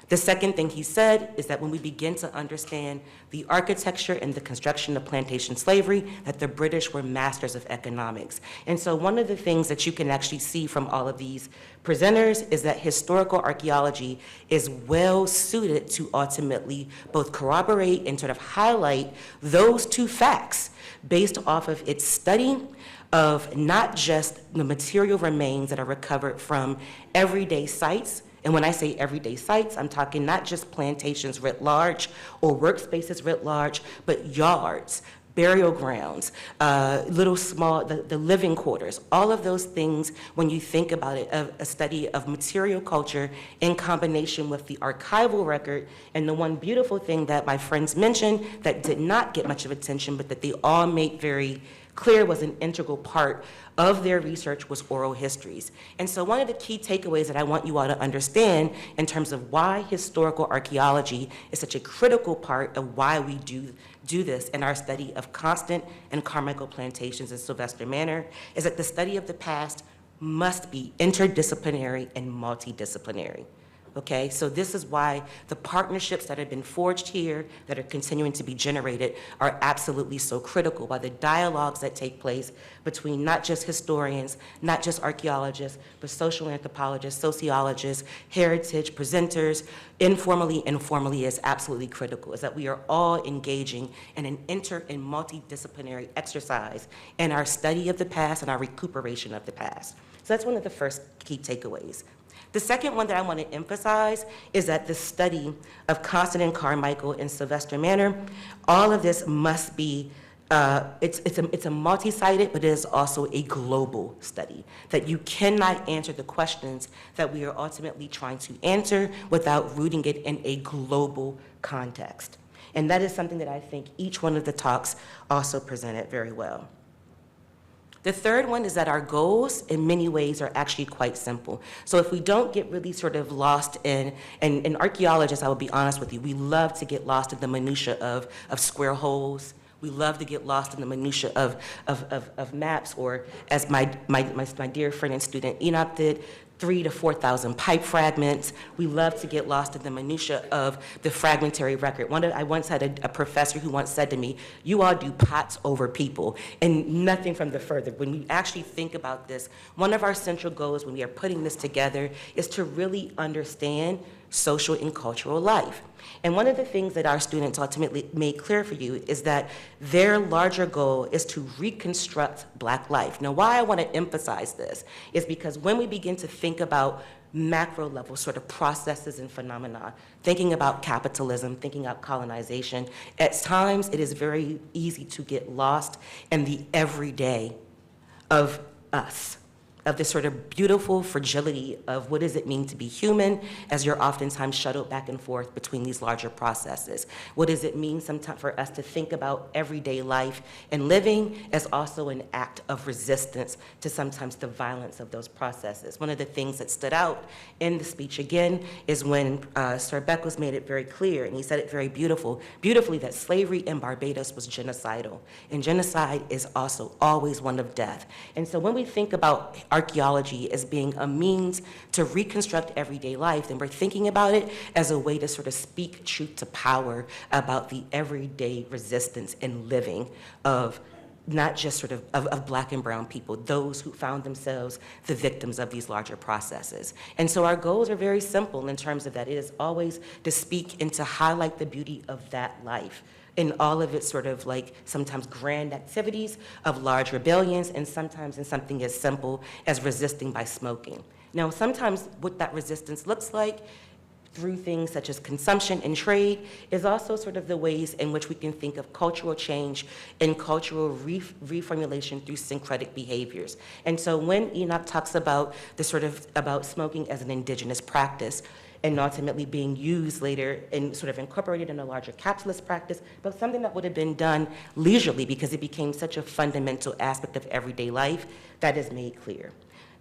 The second thing he said is that when we begin to understand the architecture and the construction of plantation slavery, that the British were masters of economics. And so one of the things that you can actually see from all of these presenters is that historical archaeology is well suited to ultimately both corroborate and sort of highlight those 2 facts based off of its study of not just the material remains that are recovered from everyday sites. And when I say everyday sites, I'm talking not just plantations writ large or workspaces writ large, but yards, burial grounds, the living quarters, all of those things, when you think about it, of a study of material culture in combination with the archival record. And the one beautiful thing that my friends mentioned that did not get much of attention, but that they all made very clear was an integral part of their research, was oral histories. And so one of the key takeaways that I want you all to understand in terms of why historical archaeology is such a critical part of why we do this in our study of Constant and Carmichael plantations in Sylvester Manor is that the study of the past must be interdisciplinary and multidisciplinary. Okay, so this is why the partnerships that have been forged here, that are continuing to be generated, are absolutely so critical, why the dialogues that take place between not just historians, not just archaeologists, but social anthropologists, sociologists, heritage presenters, informally and formally, is absolutely critical, is that we are all engaging in an inter and multidisciplinary exercise in our study of the past and our recuperation of the past. So that's one of the first key takeaways. The second one that I want to emphasize is that the study of Constant and Carmichael in Sylvester Manor, all of this must be, it's a multi-sided, but it is also a global study, that you cannot answer the questions that we are ultimately trying to answer without rooting it in a global context. And that is something that I think each one of the talks also presented very well. The third one is that our goals, in many ways, are actually quite simple. So if we don't get really sort of lost in, and archaeologists, I will be honest with you, we love to get lost in the minutia of square holes. We love to get lost in the minutia of maps, or as my dear friend and student Enoch did, 3 to 4,000 pipe fragments. We love to get lost in the minutia of the fragmentary record. I once had a professor who once said to me, "You all do pots over people," and nothing from the further. When we actually think about this, one of our central goals when we are putting this together is to really understand social and cultural life. And one of the things that our students ultimately made clear for you is that their larger goal is to reconstruct Black life. Now, why I want to emphasize this is because when we begin to think about macro level sort of processes and phenomena, thinking about capitalism, thinking about colonization, at times it is very easy to get lost in the everyday of us, of this sort of beautiful fragility of what does it mean to be human as you're oftentimes shuttled back and forth between these larger processes. What does it mean sometimes for us to think about everyday life and living as also an act of resistance to sometimes the violence of those processes. One of the things that stood out in the speech again is when Sir Beckles made it very clear, and he said it very beautifully, that slavery in Barbados was genocidal. And genocide is also always one of death. And so when we think about archaeology as being a means to reconstruct everyday life, then we're thinking about it as a way to sort of speak truth to power about the everyday resistance and living of not just sort of Black and brown people, those who found themselves the victims of these larger processes. And so our goals are very simple in terms of that. It is always to speak and to highlight the beauty of that life in all of its sort of like sometimes grand activities of large rebellions, and sometimes in something as simple as resisting by smoking. Now, sometimes what that resistance looks like through things such as consumption and trade is also sort of the ways in which we can think of cultural change and cultural reformulation through syncretic behaviors. And so when Enoch talks about the sort of about smoking as an indigenous practice, and ultimately being used later and sort of incorporated in a larger capitalist practice, but something that would have been done leisurely because it became such a fundamental aspect of everyday life, that is made clear.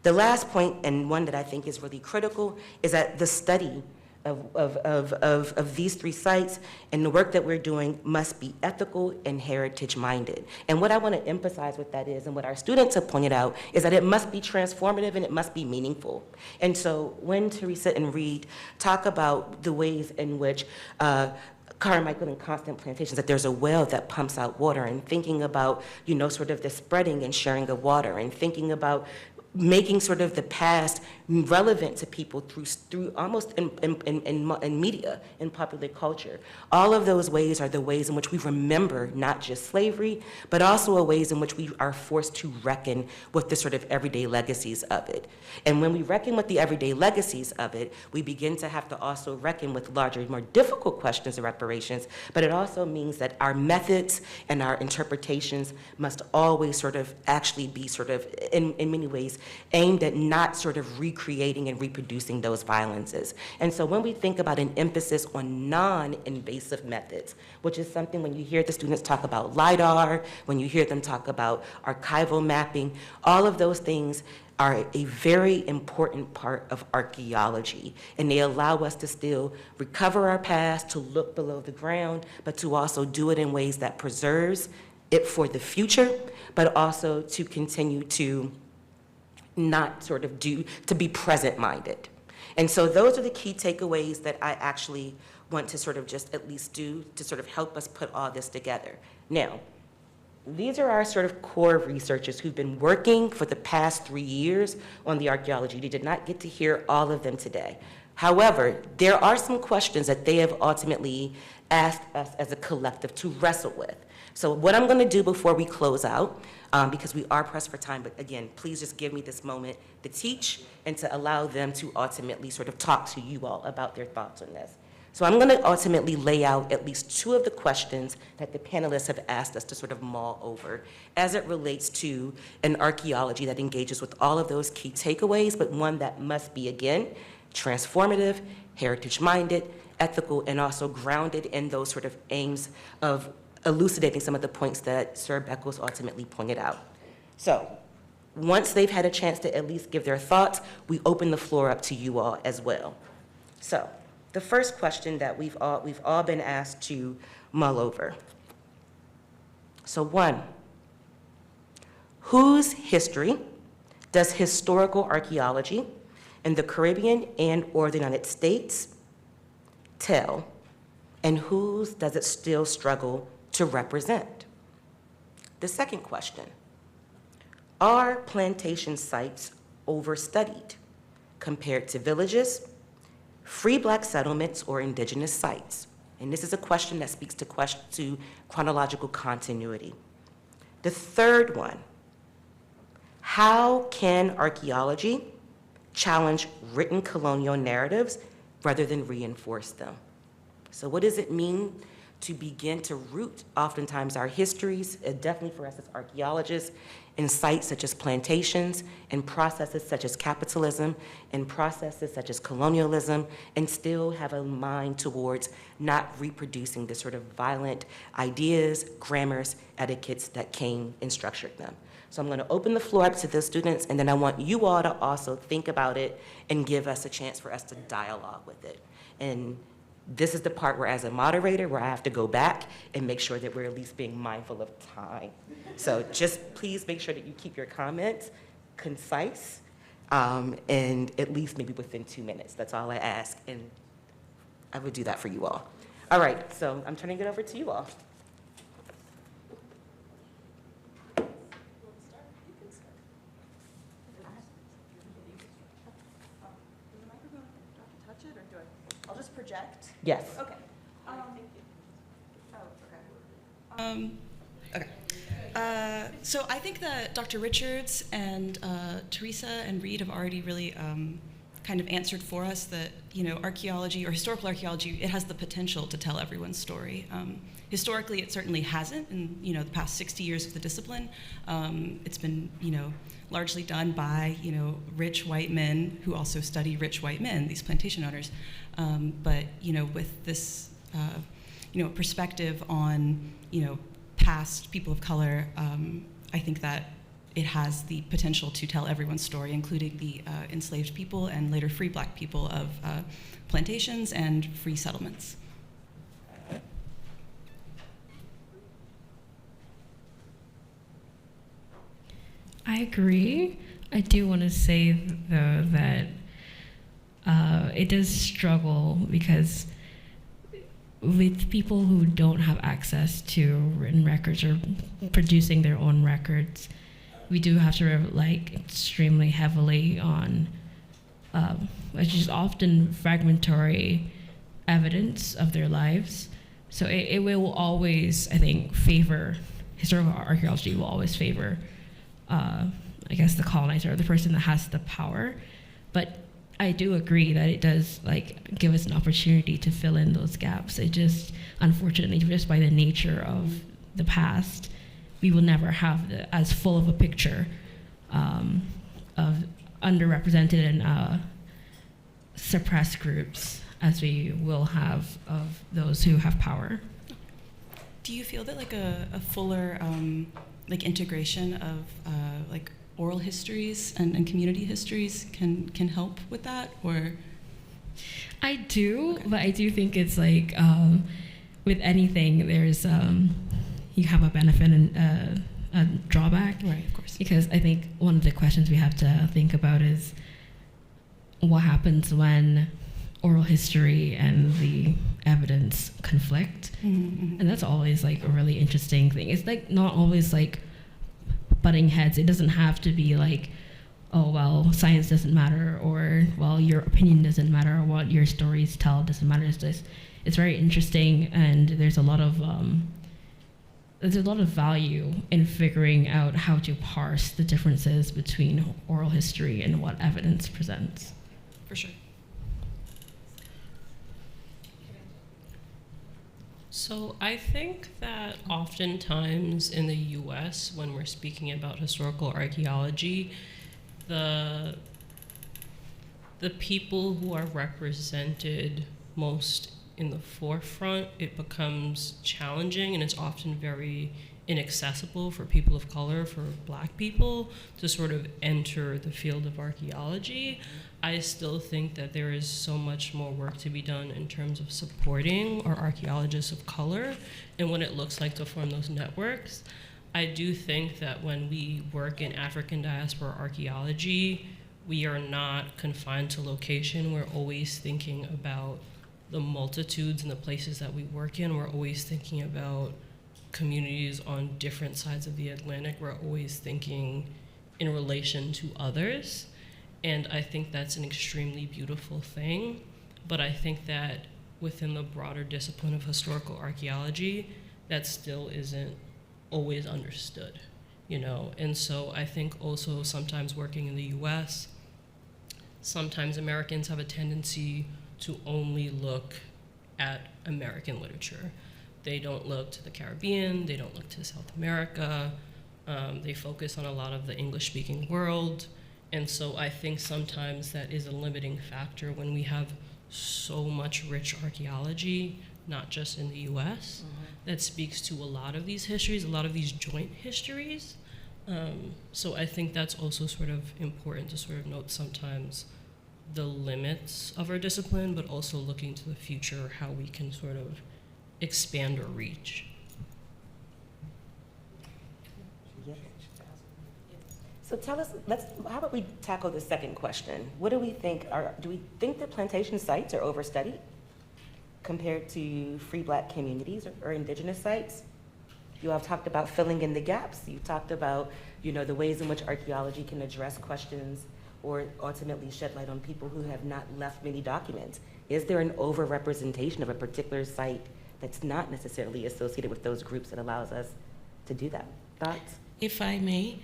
The last point, and one that I think is really critical, is that the study of these three sites and the work that we're doing must be ethical and heritage-minded. And what I want to emphasize with that is, and what our students have pointed out, is that it must be transformative and it must be meaningful. And so when Teresa and Reed talk about the ways in which Carmichael and Constant Plantations, that there's a well that pumps out water, and thinking about, you know, sort of the spreading and sharing of water, and thinking about making sort of the past relevant to people through almost in media, in popular culture. All of those ways are the ways in which we remember not just slavery, but also a ways in which we are forced to reckon with the sort of everyday legacies of it. And when we reckon with the everyday legacies of it, we begin to have to also reckon with larger, more difficult questions of reparations, but it also means that our methods and our interpretations must always sort of actually be sort of, in many ways, aimed at not sort of recreating and reproducing those violences. And so when we think about an emphasis on non-invasive methods, which is something when you hear the students talk about LIDAR, when you hear them talk about archival mapping, all of those things are a very important part of archaeology, and they allow us to still recover our past, to look below the ground, but to also do it in ways that preserves it for the future, but also to continue to not sort of to be present-minded. And so those are the key takeaways that I actually want to sort of just at least do to sort of help us put all this together. Now, these are our sort of core researchers who've been working for the past 3 years on the archaeology. You did not get to hear all of them today. However, there are some questions that they have ultimately asked us as a collective to wrestle with. So what I'm going to do before we close out, because we are pressed for time, but again, please just give me this moment to teach and to allow them to ultimately sort of talk to you all about their thoughts on this. So I'm going to ultimately lay out at least 2 of the questions that the panelists have asked us to sort of mull over as it relates to an archaeology that engages with all of those key takeaways, but one that must be, again, transformative, heritage-minded, ethical, and also grounded in those sort of aims of elucidating some of the points that Sir Beckles ultimately pointed out. So once they've had a chance to at least give their thoughts, we open the floor up to you all as well. So the first question that we've all been asked to mull over. So 1, whose history does historical archaeology in the Caribbean and or the United States tell, and whose does it still struggle to represent? The second question, are plantation sites overstudied compared to villages, free Black settlements, or indigenous sites? And this is a question that speaks to chronological continuity. The third one, how can archaeology challenge written colonial narratives rather than reinforce them? So what does it mean to begin to root oftentimes our histories, definitely for us as archaeologists, in sites such as plantations, and processes such as capitalism, and processes such as colonialism, and still have a mind towards not reproducing the sort of violent ideas, grammars, etiquettes that came and structured them. So I'm going to open the floor up to the students, and then I want you all to also think about it and give us a chance for us to dialogue with it. And this is the part where, as a moderator, where I have to go back and make sure that we're at least being mindful of time. So just please make sure that you keep your comments concise and at least maybe within 2 minutes. That's all I ask, and I would do that for you all. All right, so I'm turning it over to you all. I'll just project. Yes. Okay. So I think that Dr. Richards and Teresa and Reed have already really kind of answered for us that, you know, archaeology or historical archaeology, it has the potential to tell everyone's story. Historically, it certainly hasn't in, you know, the past 60 years of the discipline. It's been, you know, largely done by, you know, rich white men who also study rich white men, these plantation owners. But, you know, with this, you know, perspective on, you know, past people of color, I think that it has the potential to tell everyone's story, including the enslaved people and later free Black people of plantations and free settlements. I agree. I do want to say, though, that it does struggle because with people who don't have access to written records or producing their own records, we do have to rely extremely heavily on, which is often fragmentary evidence of their lives. So it will always, I think, favor, historical archaeology will always favor, I guess, the colonizer or the person that has the power. But I do agree that it does give us an opportunity to fill in those gaps. It just, unfortunately, just by the nature of the past, we will never have as full of a picture of underrepresented and suppressed groups as we will have of those who have power. Do you feel that a fuller integration of oral histories and community histories can help with that, or? I do, okay. But I do think it's with anything, there's you have a benefit and a drawback. Right, of course. Because I think one of the questions we have to think about is what happens when oral history and the evidence conflict. Mm-hmm. And that's always a really interesting thing. It's not always butting heads. It doesn't have to be oh, well, science doesn't matter, or, well, your opinion doesn't matter, or what your stories tell doesn't matter. It's very interesting, and there's a lot of value in figuring out how to parse the differences between oral history and what evidence presents. For sure. So I think that oftentimes in the US, when we're speaking about historical archaeology, the people who are represented most in the forefront, it becomes challenging, and it's often very inaccessible for people of color, for Black people, to sort of enter the field of archaeology. I still think that there is so much more work to be done in terms of supporting our archaeologists of color and what it looks like to form those networks. I do think that when we work in African diaspora archaeology, we are not confined to location. We're always thinking about the multitudes and the places that we work in. We're always thinking about communities on different sides of the Atlantic. We're always thinking in relation to others. And I think that's an extremely beautiful thing. But I think that within the broader discipline of historical archaeology, that still isn't always understood, you know? And so I think also sometimes working in the US, sometimes Americans have a tendency to only look at American literature. They don't look to the Caribbean, they don't look to South America, they focus on a lot of the English-speaking world. And so I think sometimes that is a limiting factor when we have so much rich archaeology, not just in the US, that speaks to a lot of these histories, a lot of these joint histories. So I think that's also sort of important to sort of note sometimes the limits of our discipline, but also looking to the future, how we can sort of expand our reach. So tell us, how about we tackle the second question? What do we think do we think that plantation sites are overstudied compared to free Black communities or indigenous sites? You all have talked about filling in the gaps. You talked about, you know, the ways in which archaeology can address questions or ultimately shed light on people who have not left many documents. Is there an overrepresentation of a particular site that's not necessarily associated with those groups that allows us to do that? Thoughts? If I may,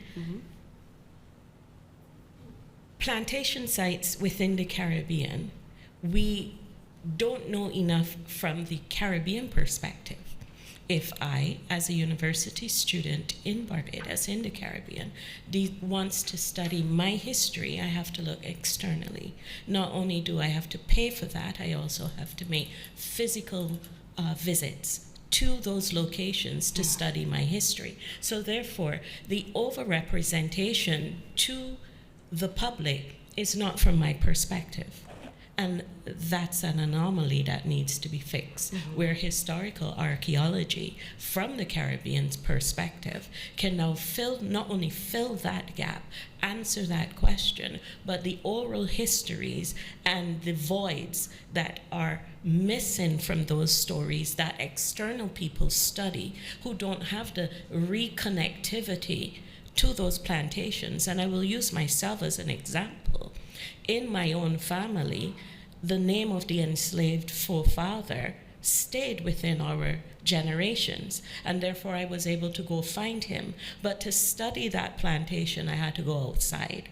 plantation sites within the Caribbean, we don't know enough from the Caribbean perspective. If I, as a university student in Barbados, in the Caribbean, wants to study my history, I have to look externally. Not only do I have to pay for that, I also have to make physical visits to those locations to study my history. So therefore, the overrepresentation to the public is not from my perspective. And that's an anomaly that needs to be fixed, where historical archaeology from the Caribbean's perspective can now not only fill that gap, answer that question, but the oral histories and the voids that are missing from those stories that external people study who don't have the reconnectivity to those plantations. And I will use myself as an example. In my own family, the name of the enslaved forefather stayed within our generations, and therefore I was able to go find him. But to study that plantation, I had to go outside.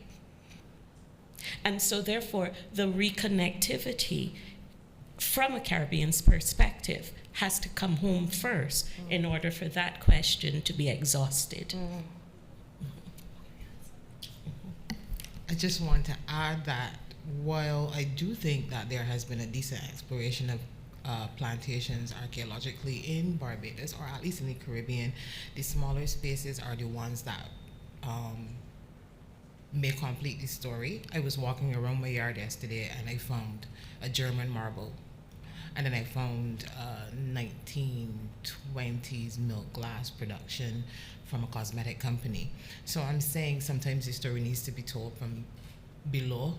And so therefore, the reconnectivity from a Caribbean's perspective has to come home first in order for that question to be exhausted. I just want to add that while I do think that there has been a decent exploration of plantations archaeologically in Barbados, or at least in the Caribbean, the smaller spaces are the ones that may complete the story. I was walking around my yard yesterday and I found a German marble. And then I found a 1920s milk glass production from a cosmetic company. So I'm saying sometimes the story needs to be told from below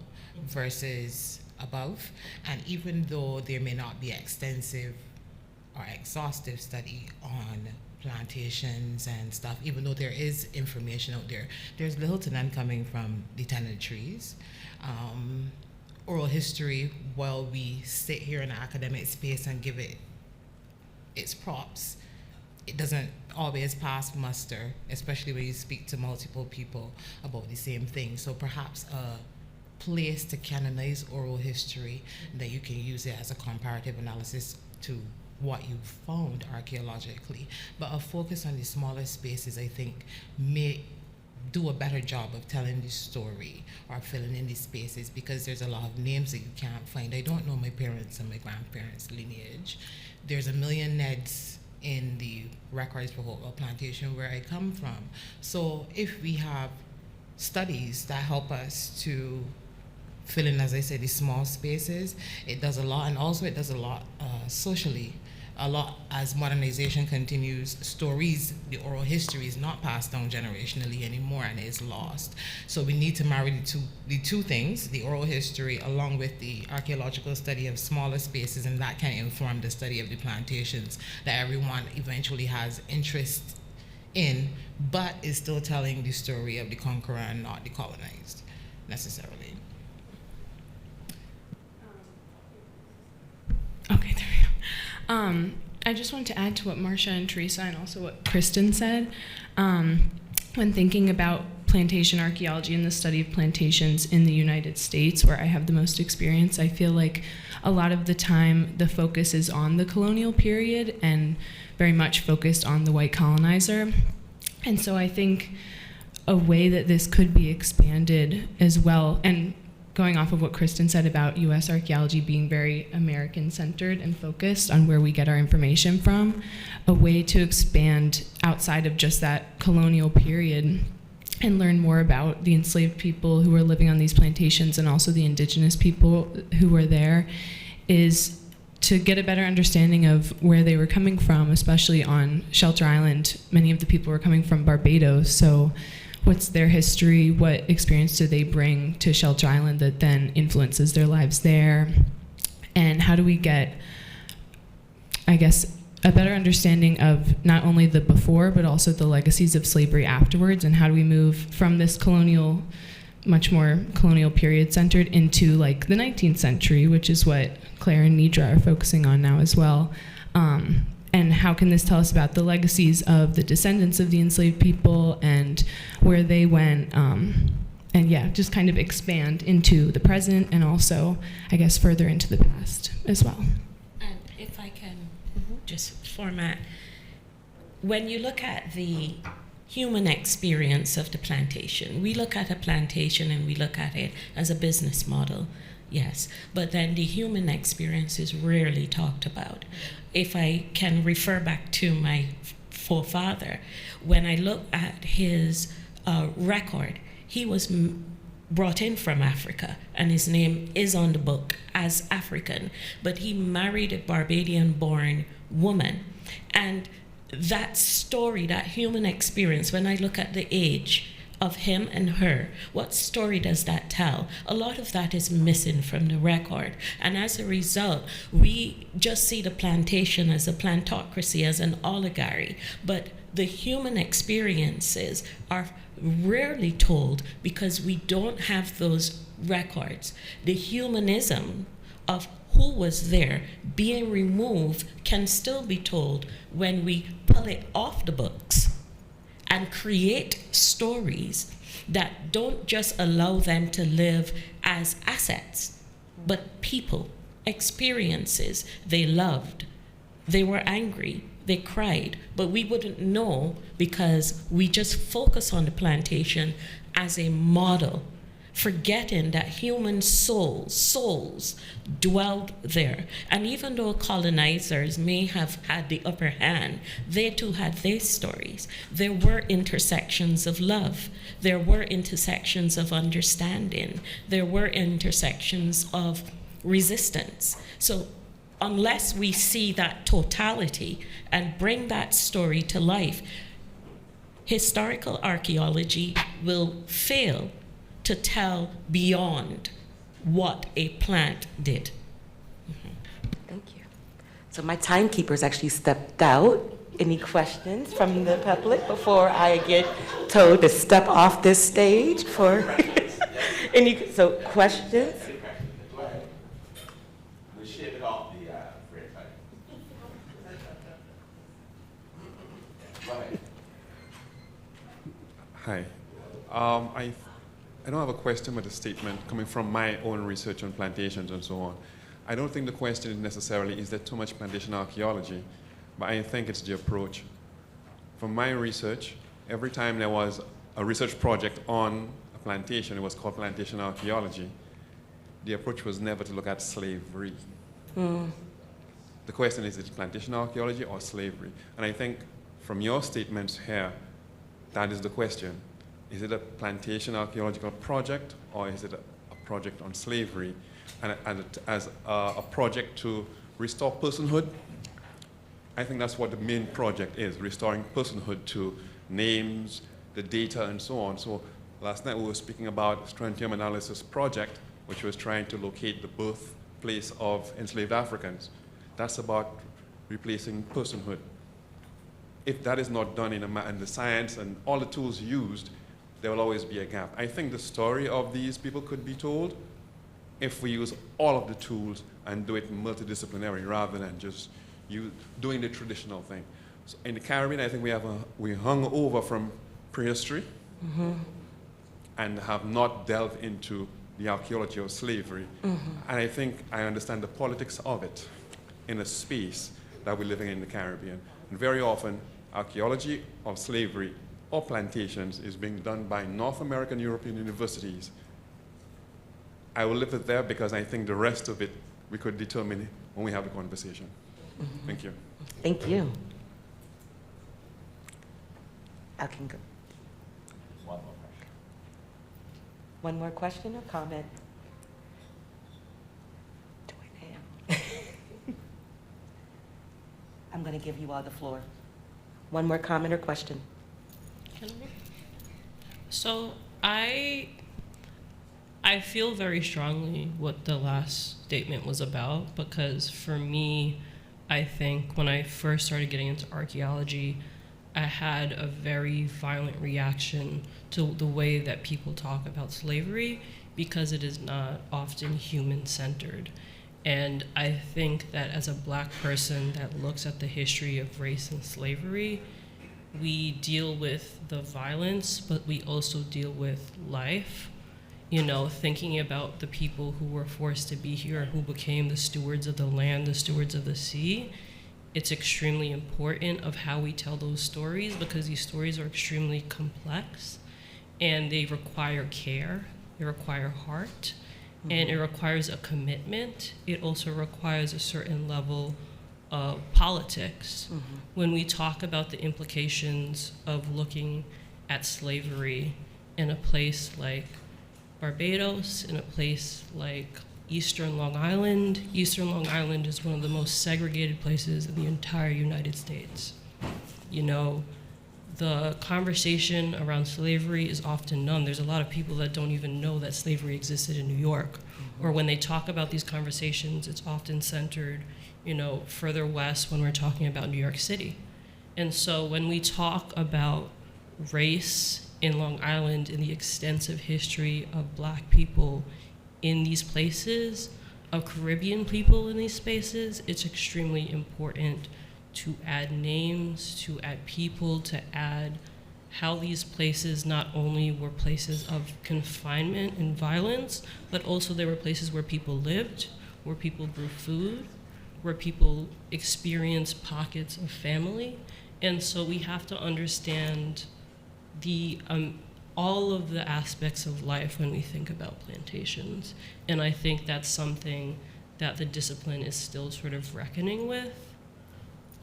versus above. And even though there may not be extensive or exhaustive study on plantations and stuff, even though there is information out there, there's little to none coming from the tenantries. Oral history, while we sit here in an academic space and give it its props, it doesn't always pass muster, especially when you speak to multiple people about the same thing. So perhaps a place to canonize oral history, that you can use it as a comparative analysis to what you found archaeologically. But a focus on the smaller spaces, I think, may do a better job of telling the story or filling in these spaces, because there's a lot of names that you can't find. I don't know my parents and my grandparents' lineage. There's a million Neds in the records for Hopewell Plantation where I come from. So if we have studies that help us to fill in, as I said, these small spaces, it does a lot. And also it does a lot socially. a lot, as modernization continues, stories, the oral history is not passed down generationally anymore and is lost. So we need to marry the two things, the oral history along with the archaeological study of smaller spaces, and that can inform the study of the plantations that everyone eventually has interest in, but is still telling the story of the conqueror and not the colonized necessarily. Okay, there we go. I just wanted to add to what Marcia and Teresa and also what Kristen said. When thinking about plantation archaeology and the study of plantations in the United States, where I have the most experience, I feel like a lot of the time the focus is on the colonial period and very much focused on the white colonizer. And so I think a way that this could be expanded as well, and going off of what Kristen said about U.S. archaeology being very American-centered and focused on where we get our information from, a way to expand outside of just that colonial period and learn more about the enslaved people who were living on these plantations and also the indigenous people who were there is to get a better understanding of where they were coming from, especially on Shelter Island. Many of the people were coming from Barbados, so what's their history? What experience do they bring to Shelter Island that then influences their lives there? And how do we get, I guess, a better understanding of not only the before, but also the legacies of slavery afterwards? And how do we move from this colonial, much more colonial period centered into like the 19th century, which is what Claire and Nidra are focusing on now as well. And how can this tell us about the legacies of the descendants of the enslaved people and where they went, and yeah, just kind of expand into the present and also, I guess, further into the past as well. And if I can just format, when you look at the human experience of the plantation, we look at a plantation and we look at it as a business model. Yes, but then the human experience is rarely talked about. If I can refer back to my forefather, when I look at his record, he was brought in from Africa, and his name is on the book as African, but he married a Barbadian-born woman. And that story, that human experience, when I look at the age of him and her, what story does that tell? A lot of that is missing from the record. And as a result, we just see the plantation as a plantocracy, as an oligarchy. But the human experiences are rarely told because we don't have those records. The humanism of who was there being removed can still be told when we pull it off the books and create stories that don't just allow them to live as assets, but people, experiences they loved. They were angry, they cried, but we wouldn't know because we just focus on the plantation as a model, forgetting that human souls dwelled there. And even though colonizers may have had the upper hand, they too had their stories. There were intersections of love. There were intersections of understanding. There were intersections of resistance. So unless we see that totality and bring that story to life, historical archaeology will fail to tell beyond what a plant did. Thank you. So my timekeeper's actually stepped out. Any questions from the public before I get told to step off this stage for any, so questions? Hi. I don't have a question, but a statement coming from my own research on plantations and so on. I don't think the question is necessarily, is there too much plantation archaeology? But I think it's the approach. From my research, every time there was a research project on a plantation, it was called plantation archaeology, the approach was never to look at slavery. The question is it plantation archaeology or slavery? And I think from your statements here, that is the question. Is it a plantation archaeological project, or is it a project on slavery, and as a project to restore personhood I think that's what the main project is, restoring personhood to names, the data, and so on. So last night we were speaking about Strontium Analysis Project, which was trying to locate the birthplace of enslaved Africans. That's about replacing personhood. If that is not done in the science and all the tools used, there will always be a gap. I think the story of these people could be told if we use all of the tools and do it multidisciplinary rather than just doing the traditional thing. So in the Caribbean, I think we hung over from prehistory and have not delved into the archaeology of slavery. And I think I understand the politics of it in a space that we're living in the Caribbean. And very often, archaeology of slavery or plantations is being done by North American European universities. I will leave it there because I think the rest of it we could determine when we have the conversation. Thank you. Thank you. I can go. One more question or comment? Do it now. I'm going to give you all the floor. One more comment or question? So I feel very strongly what the last statement was about, because for me, I think when I first started getting into archaeology, I had a very violent reaction to the way that people talk about slavery, because it is not often human-centered. And I think that as a Black person that looks at the history of race and slavery, we deal with the violence, but we also deal with life. You know, thinking about the people who were forced to be here, who became the stewards of the land, the stewards of the sea. It's extremely important of how we tell those stories, because these stories are extremely complex and they require care, they require heart, and it requires a commitment. It also requires a certain level of politics. When we talk about the implications of looking at slavery in a place like Barbados, in a place like Eastern Long Island. Eastern Long Island is one of the most segregated places in the entire United States. You know, the conversation around slavery is often none. There's a lot of people that don't even know that slavery existed in New York. Or when they talk about these conversations, it's often centered, you know, further west when we're talking about New York City. And so when we talk about race in Long Island and the extensive history of Black people in these places, of Caribbean people in these spaces, it's extremely important to add names, to add people, to add how these places not only were places of confinement and violence, but also they were places where people lived, where people grew food, where people experienced pockets of family. And so we have to understand the all of the aspects of life when we think about plantations. And I think that's something that the discipline is still sort of reckoning with.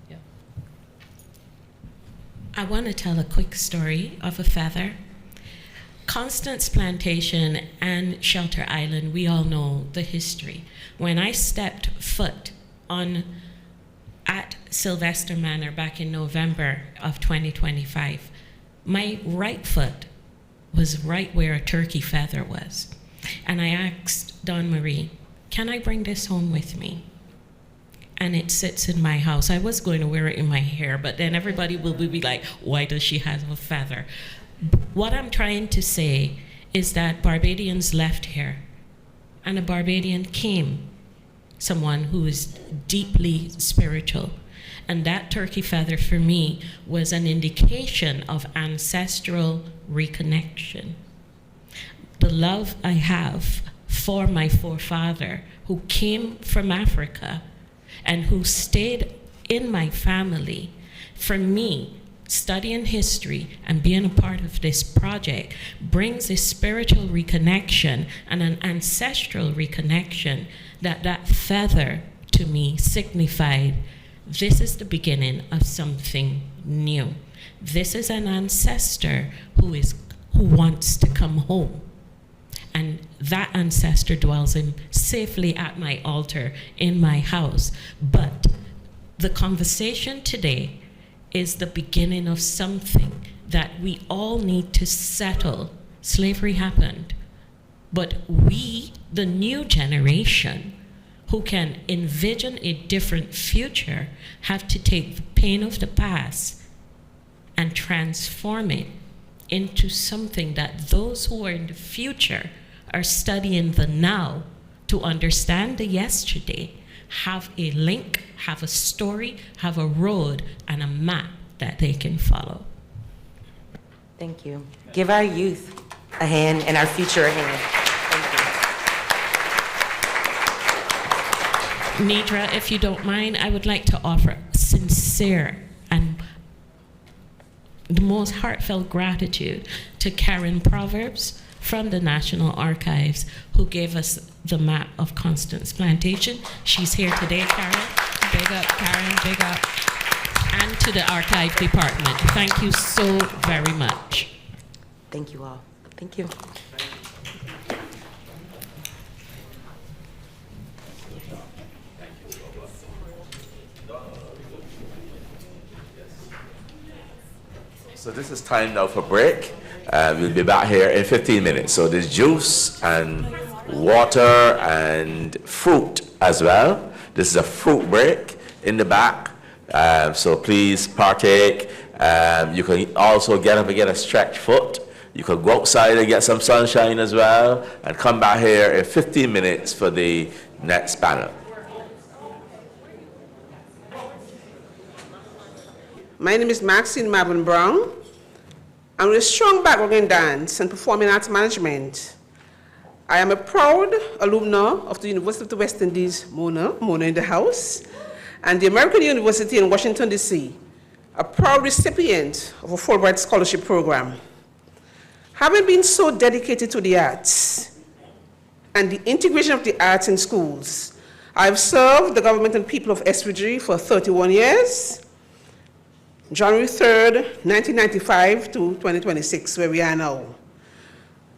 Yeah. I want to tell a quick story of a feather. Constance Plantation and Shelter Island, we all know the history. When I stepped foot at Sylvester Manor back in November of 2025, my right foot was right where a turkey feather was. And I asked Dawn Marie, can I bring this home with me? And it sits in my house. I was going to wear it in my hair, but then everybody will be like, why does she have a feather? What I'm trying to say is that Barbadians left here, and a Barbadian came, someone who is deeply spiritual. And that turkey feather for me was an indication of ancestral reconnection. The love I have for my forefather who came from Africa and who stayed in my family, for me, studying history and being a part of this project brings a spiritual reconnection and an ancestral reconnection that feather to me signified. This is the beginning of something new. This is an ancestor who wants to come home. And that ancestor dwells safely at my altar in my house. But the conversation today is the beginning of something that we all need to settle. Slavery happened, but we, the new generation, who can envision a different future, have to take the pain of the past and transform it into something that those who are in the future are studying the now to understand the yesterday, have a link, have a story, have a road, and a map that they can follow. Thank you. Give our youth a hand and our future a hand. Nidra, if you don't mind, I would like to offer sincere and the most heartfelt gratitude to Karen Proverbs from the National Archives, who gave us the map of Constance Plantation. She's here today, Karen. Big up, Karen, big up. And to the Archive Department. Thank you so very much. Thank you all. Thank you. So this is time now for break. We'll be back here in 15 minutes. So there's juice and water and fruit as well. This is a fruit break in the back. So please partake. You can also get up and get a stretch foot. You can go outside and get some sunshine as well, and come back here in 15 minutes for the next panel. My name is Maxine Marvin Brown. I'm with a strong background in dance and performing arts management. I am a proud alumna of the University of the West Indies, Mona in the house, and the American University in Washington, D.C., a proud recipient of a Fulbright Scholarship Program. Having been so dedicated to the arts and the integration of the arts in schools, I've served the government and people of SVG for 31 years, January 3rd, 1995 to 2026, where we are now.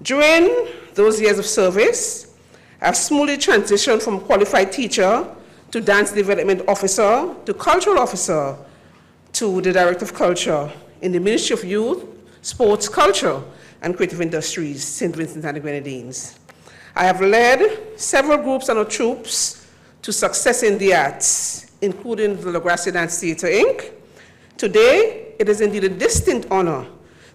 During those years of service, I've smoothly transitioned from qualified teacher to dance development officer to cultural officer to the director of culture in the Ministry of Youth, Sports, Culture, and Creative Industries, St. Vincent and the Grenadines. I have led several groups and troops to success in the arts, including the LaGracia Dance Theatre, Inc. Today, it is indeed a distinct honor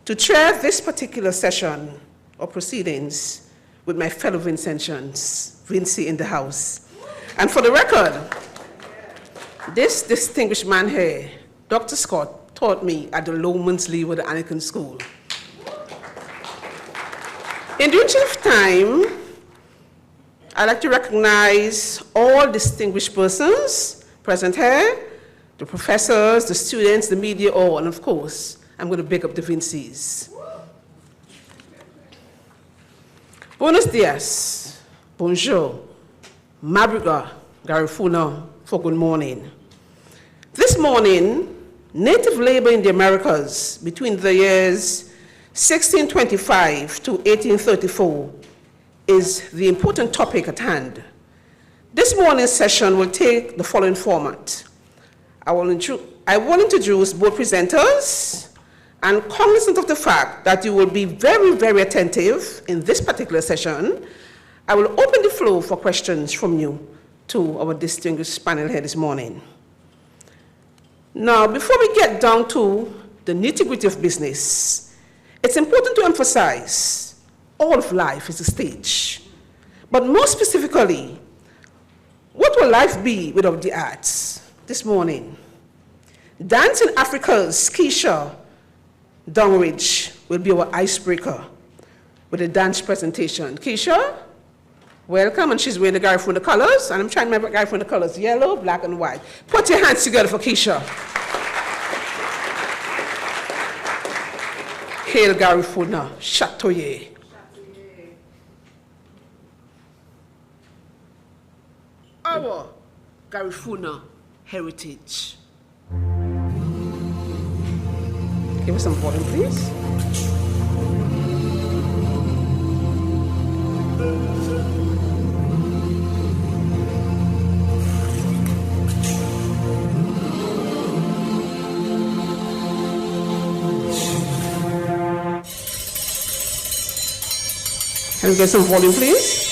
to chair this particular session or proceedings with my fellow Vincentians, Vincy in the house. And for the record, this distinguished man here, Dr. Scott, taught me at the Lowman's Lee with the Anglican School. In the interest of time, I'd like to recognize all distinguished persons present here, the professors, the students, the media, all, and of course, I'm going to big up the Vincies. Buenos dias, bonjour, mabriga, garifuna, for good morning. This morning, native labor in the Americas between the years 1625 to 1834 is the important topic at hand. This morning's session will take the following format. I will introduce both presenters and cognizant of the fact that you will be very, very attentive in this particular session. I will open the floor for questions from you to our distinguished panel here this morning. Now, before we get down to the nitty-gritty of business, it's important to emphasize all of life is a stage. But more specifically, what will life be without the arts? This morning, Dance in Africa's Keisha Dongridge will be our icebreaker with a dance presentation. Keisha, welcome, and she's wearing the Garifuna colors, and I'm trying to remember Garifuna colors, yellow, black, and white. Put your hands together for Keisha. Hail Garifuna, Chatoye. Our Garifuna heritage. Give us some volume, please. Can we get some volume, please?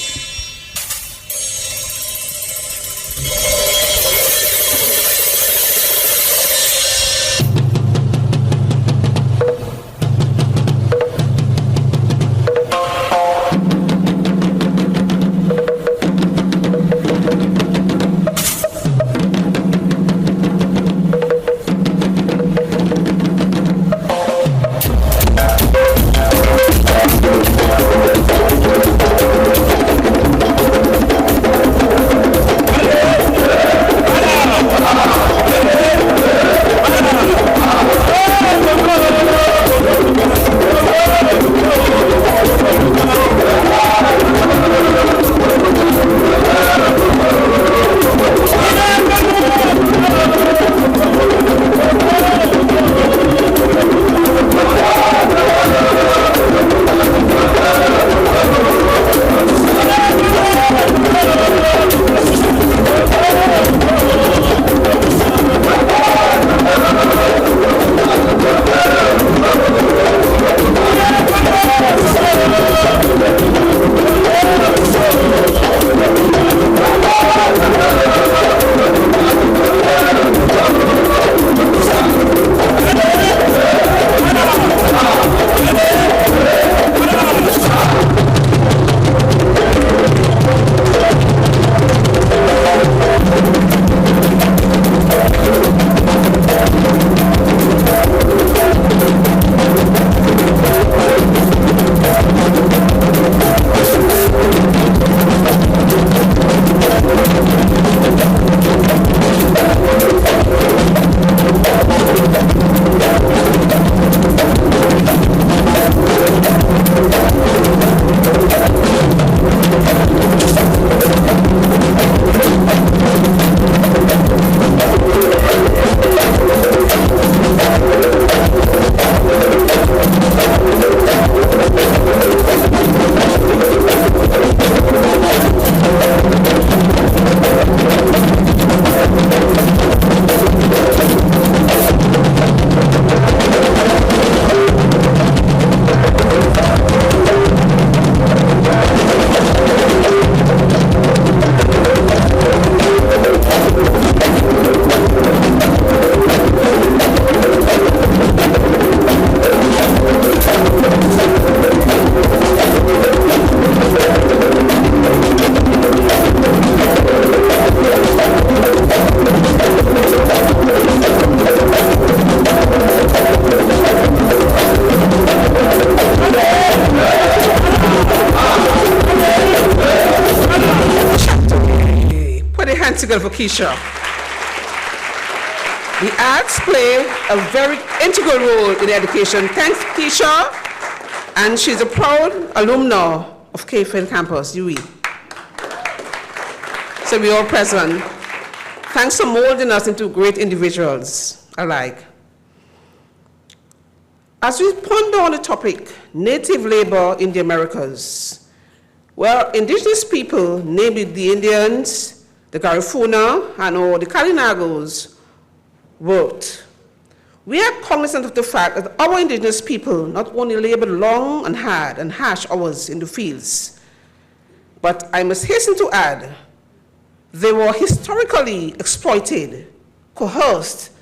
Together for Keisha. The arts play a very integral role in education. Thanks, Keisha. And she's a proud alumna of K-Field campus, UE. So we all present. Thanks for molding us into great individuals alike. As we ponder on the topic, native labor in the Americas, well, indigenous people, namely the Indians, the Garifuna, and all the Kalinagos worked. We are cognizant of the fact that our indigenous people not only labored long and hard and harsh hours in the fields, but I must hasten to add, they were historically exploited, coerced,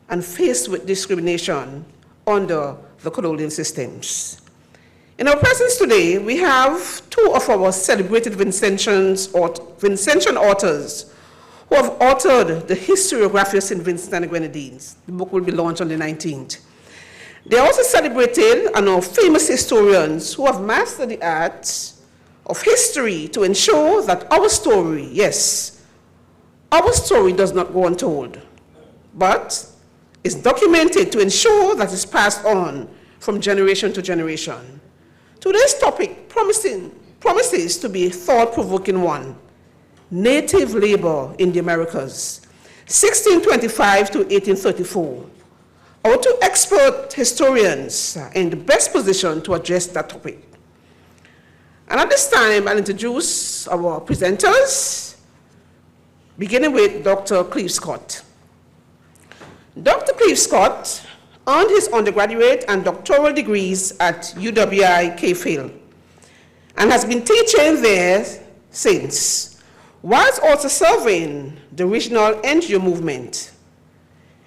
and faced with discrimination under the colonial systems. In our presence today, we have two of our celebrated Vincentian authors who have authored the historiography of St. Vincent and the Grenadines. The book will be launched on the 19th. They are also celebrated and are famous historians who have mastered the art of history to ensure that our story, yes, our story does not go untold, but is documented to ensure that it's passed on from generation to generation. Today's topic promises to be a thought-provoking one. Native labor in the Americas, 1625 to 1834. Our two expert historians are in the best position to address that topic. And at this time, I'll introduce our presenters, beginning with Dr. Cleve Scott. Dr. Cleve Scott earned his undergraduate and doctoral degrees at UWI K-Field and has been teaching there since, whilst also serving the regional NGO movement.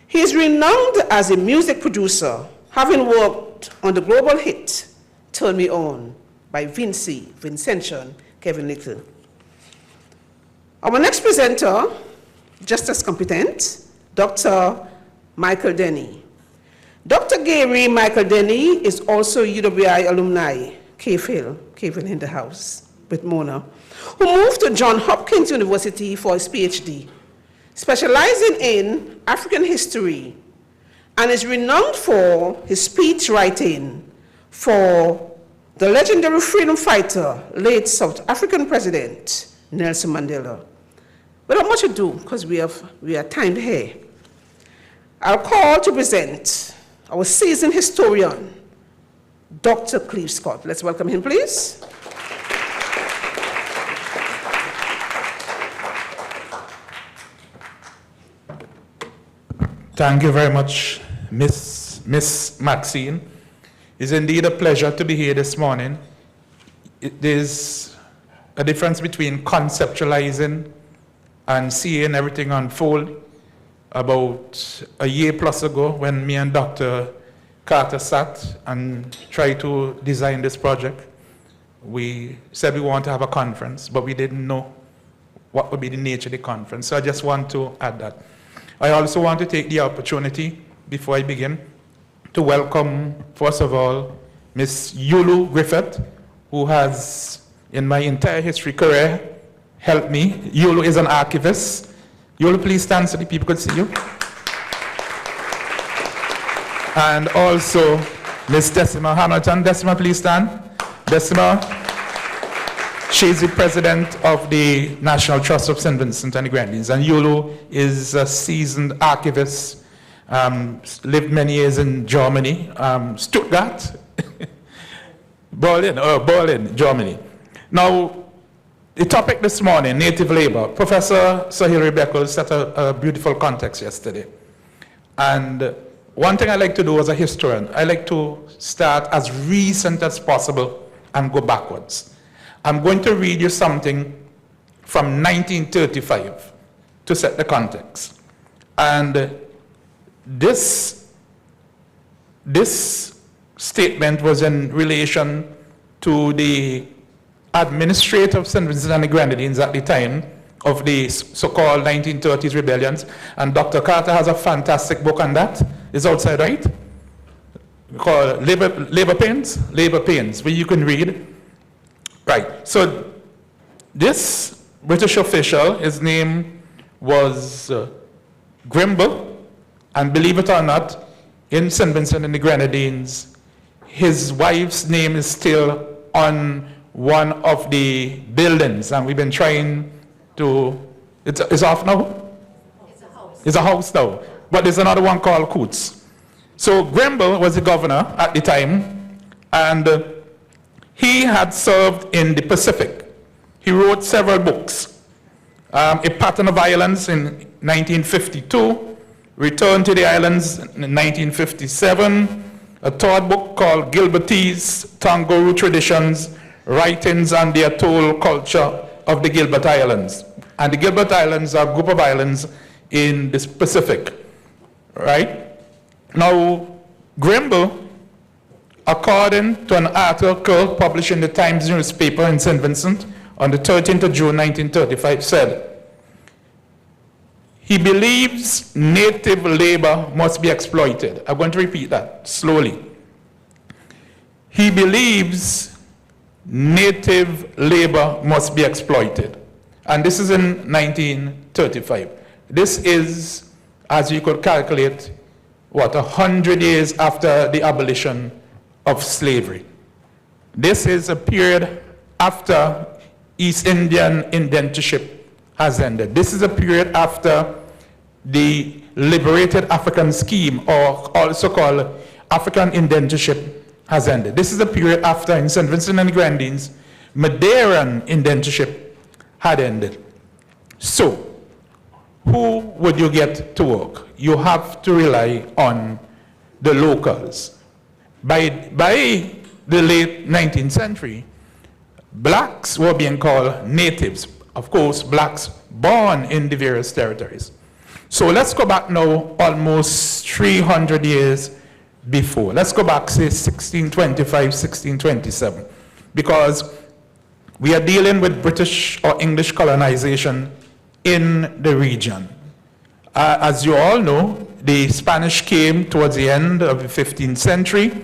He is renowned as a music producer, having worked on the global hit Turn Me On by Vincentian Kevin Little. Our next presenter, just as competent, Dr. Michael Denny. Dr. Gary Michael Denny is also UWI alumni, Cave Hill in the house with Mona, who moved to Johns Hopkins University for his PhD, specializing in African history, and is renowned for his speech writing for the legendary freedom fighter, late South African President Nelson Mandela. Without much ado, because we are timed here, I'll call to present our seasoned historian, Dr. Cleve Scott. Let's welcome him, please. Thank you very much, Miss Maxine. It's indeed a pleasure to be here this morning. There's a difference between conceptualizing and seeing everything unfold. About a year plus ago, when me and Dr. Carter sat and tried to design this project, we said we want to have a conference, but we didn't know what would be the nature of the conference. So I just want to add that. I also want to take the opportunity, before I begin, to welcome, first of all, Miss Yulu Griffith, who has, in my entire history career, helped me. Yulu is an archivist. Yulu, please stand so the people could see you. And also, Miss Decima Hamilton. Decima, please stand. Decima, she's the president of the National Trust of St. Vincent and the Grenadines. And Yulu is a seasoned archivist, lived many years in Germany, Stuttgart, Berlin, Germany. Now, the topic this morning, native labor. Professor Sir Hilary Beckles set a beautiful context yesterday. And one thing I like to do as a historian, I like to start as recent as possible and go backwards. I'm going to read you something from 1935 to set the context. And this statement was in relation to the administrator of St. Vincent and the Grenadines at the time of the so-called 1930s rebellions. And Dr. Carter has a fantastic book on that. It's outside, right? Called Labor Pains, where you can read. Right, so this British official, his name was Grimble, and believe it or not, in St. Vincent and the Grenadines, his wife's name is still on one of the buildings, and we've been trying to, it's off now? It's a house now, but there's another one called Coots. So Grimble was the governor at the time, and he had served in the Pacific. He wrote several books. A Pattern of Islands in 1952, returned to the islands in 1957, a third book called Gilbertese Tangoro Traditions, Writings on the Atoll Culture of the Gilbert Islands. And the Gilbert Islands are a group of islands in the Pacific, right? Now, Grimble, according to an article published in the Times newspaper in St. Vincent on the 13th of June 1935, said, he believes native labor must be exploited. I'm going to repeat that slowly. He believes native labor must be exploited. And this is in 1935. This is, as you could calculate, 100 years after the abolition of slavery. This is a period after East Indian indentureship has ended. This is a period after the Liberated African Scheme, or also called African indentureship, has ended. This is a period after, in St. Vincent and the Grenadines, Madeiran indentureship had ended. So, who would you get to work? You have to rely on the locals. By the late 19th century, blacks were being called natives. Of course, blacks born in the various territories. So let's go back now almost 300 years before. Let's go back, say, 1625, 1627, because we are dealing with British or English colonization in the region. As you all know, the Spanish came towards the end of the 15th century.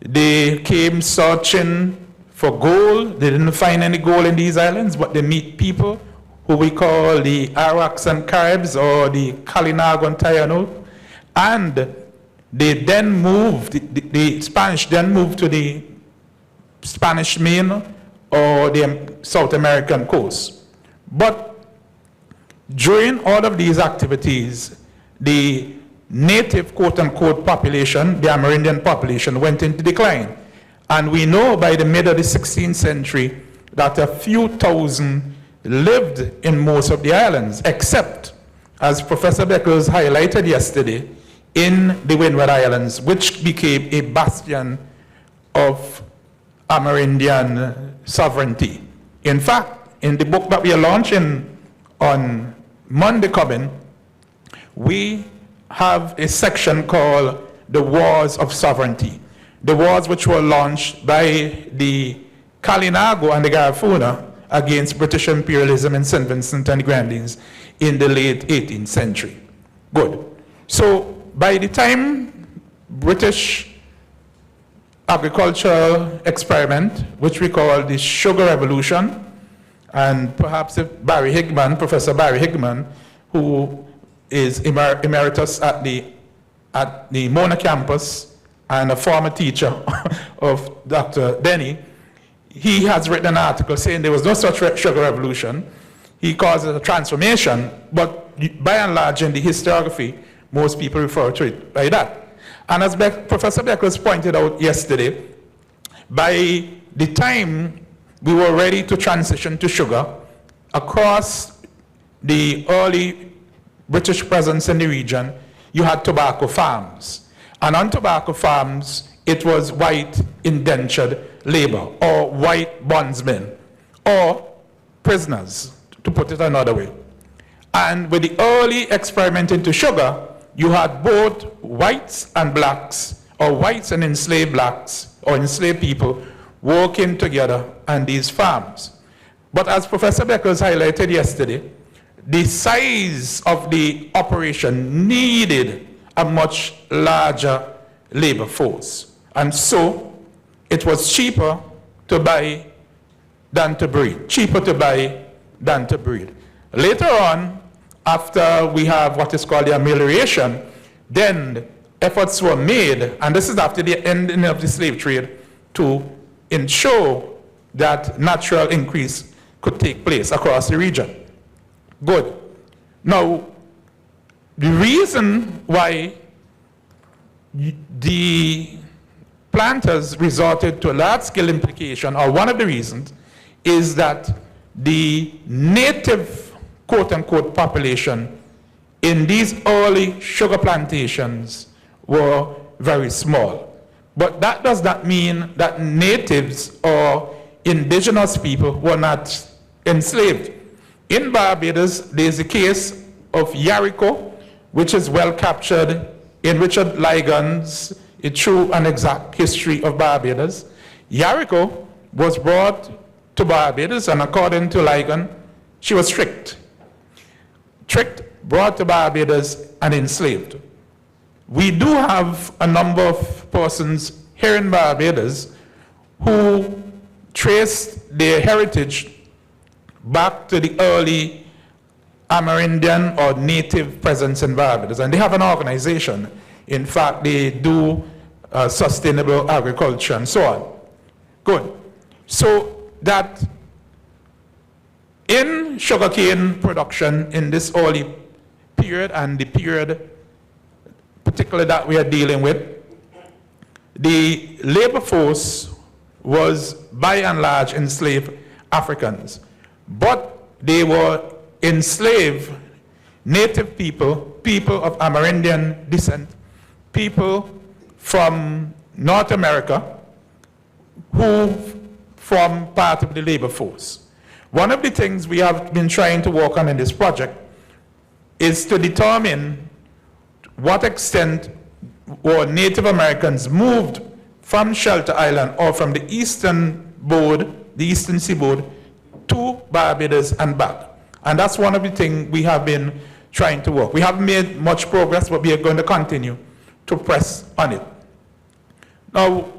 They came searching for gold. They didn't find any gold in these islands, but they meet people who we call the Arawaks and Caribs, or the Kalinago and Taino, and they then moved, the Spanish then moved to the Spanish Main or the South American coast. But during all of these activities, the native quote-unquote population, the Amerindian population, went into decline. And we know by the mid of the 16th century that a few thousand lived in most of the islands, except, as Professor Beckles highlighted yesterday, in the Windward Islands, which became a bastion of Amerindian sovereignty. In fact, in the book that we are launching on Monday coming, we have a section called The Wars of Sovereignty. The wars which were launched by the Kalinago and the Garifuna against British imperialism in St. Vincent and the Grenadines in the late 18th century. Good. So by the time British agricultural experiment, which we call the Sugar Revolution, and perhaps if Barry Higman, Professor Barry Higman, who is emeritus at the Mona campus and a former teacher of Dr. Denny, he has written an article saying there was no such sugar revolution. He calls it a transformation, but by and large in the historiography, most people refer to it by that. And as Professor Beckles pointed out yesterday, by the time we were ready to transition to sugar, across the early British presence in the region, you had tobacco farms. And on tobacco farms, it was white indentured labor, or white bondsmen, or prisoners, to put it another way. And with the early experiment into sugar, you had both whites and blacks, or whites and enslaved blacks, or enslaved people, working together on these farms. But as Professor Beckles highlighted yesterday, the size of the operation needed a much larger labor force. And so it was cheaper to buy than to breed. Cheaper to buy than to breed. Later on, after we have what is called the amelioration, then efforts were made, and this is after the ending of the slave trade, to ensure that natural increase could take place across the region. Good. Now, the reason why the planters resorted to a large-scale implication, or one of the reasons, is that the native quote-unquote population in these early sugar plantations were very small. But that does not mean that natives or indigenous people were not enslaved. In Barbados, there's a case of Yarico, which is well captured in Richard Ligon's A True and Exact History of Barbados. Yarico was brought to Barbados, and according to Ligon, she was tricked, brought to Barbados, and enslaved. We do have a number of persons here in Barbados who traced their heritage back to the early Amerindian or native presence in Barbados, and they have an organization. In fact, they do sustainable agriculture and so on. Good. So that in sugarcane production in this early period, and the period particularly that we are dealing with, the labor force was by and large enslaved Africans, but they were enslaved native people, people of Amerindian descent, people from North America who form part of the labor force. One of the things we have been trying to work on in this project is to determine what extent were Native Americans moved from Shelter Island or from the eastern seaboard, to Barbados and back. And that's one of the things we have been trying to work. We haven't made much progress, but we are going to continue to press on it. Now,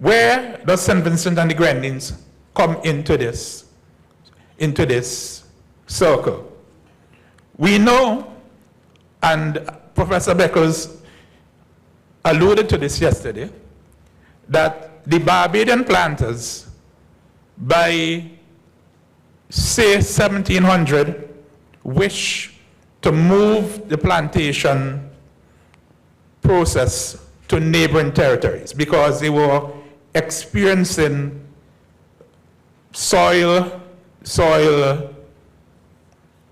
where does St. Vincent and the Grenadines come into this circle? We know, and Professor Beckles alluded to this yesterday, that the Barbadian planters, by say 1700, wish to move the plantation process to neighboring territories because they were experiencing soil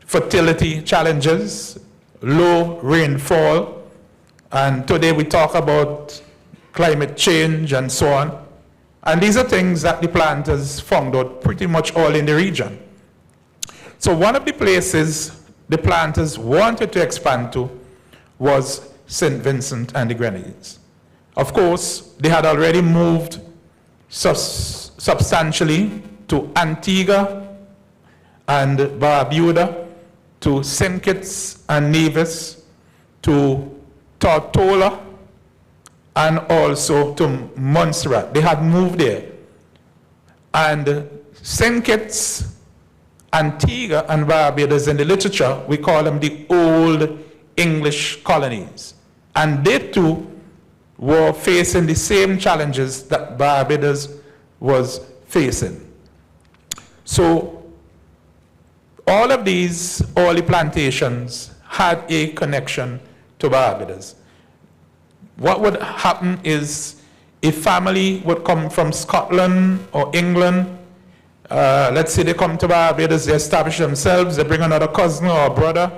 fertility challenges, low rainfall, and today we talk about climate change and so on. And these are things that the planters found out pretty much all in the region. So one of the places the planters wanted to expand to was St. Vincent and the Grenadines. Of course, they had already moved substantially to Antigua and Barbuda, to St. Kitts and Nevis, to Tortola, and also to Montserrat. They had moved there. And St. Kitts, Antigua, and Barbados, in the literature, we call them the old English colonies. And they too were facing the same challenges that Barbados was facing. So all of these early plantations had a connection to Barbados. What would happen is a family would come from Scotland or England. Let's say they come to Barbados, they establish themselves, they bring another cousin or a brother,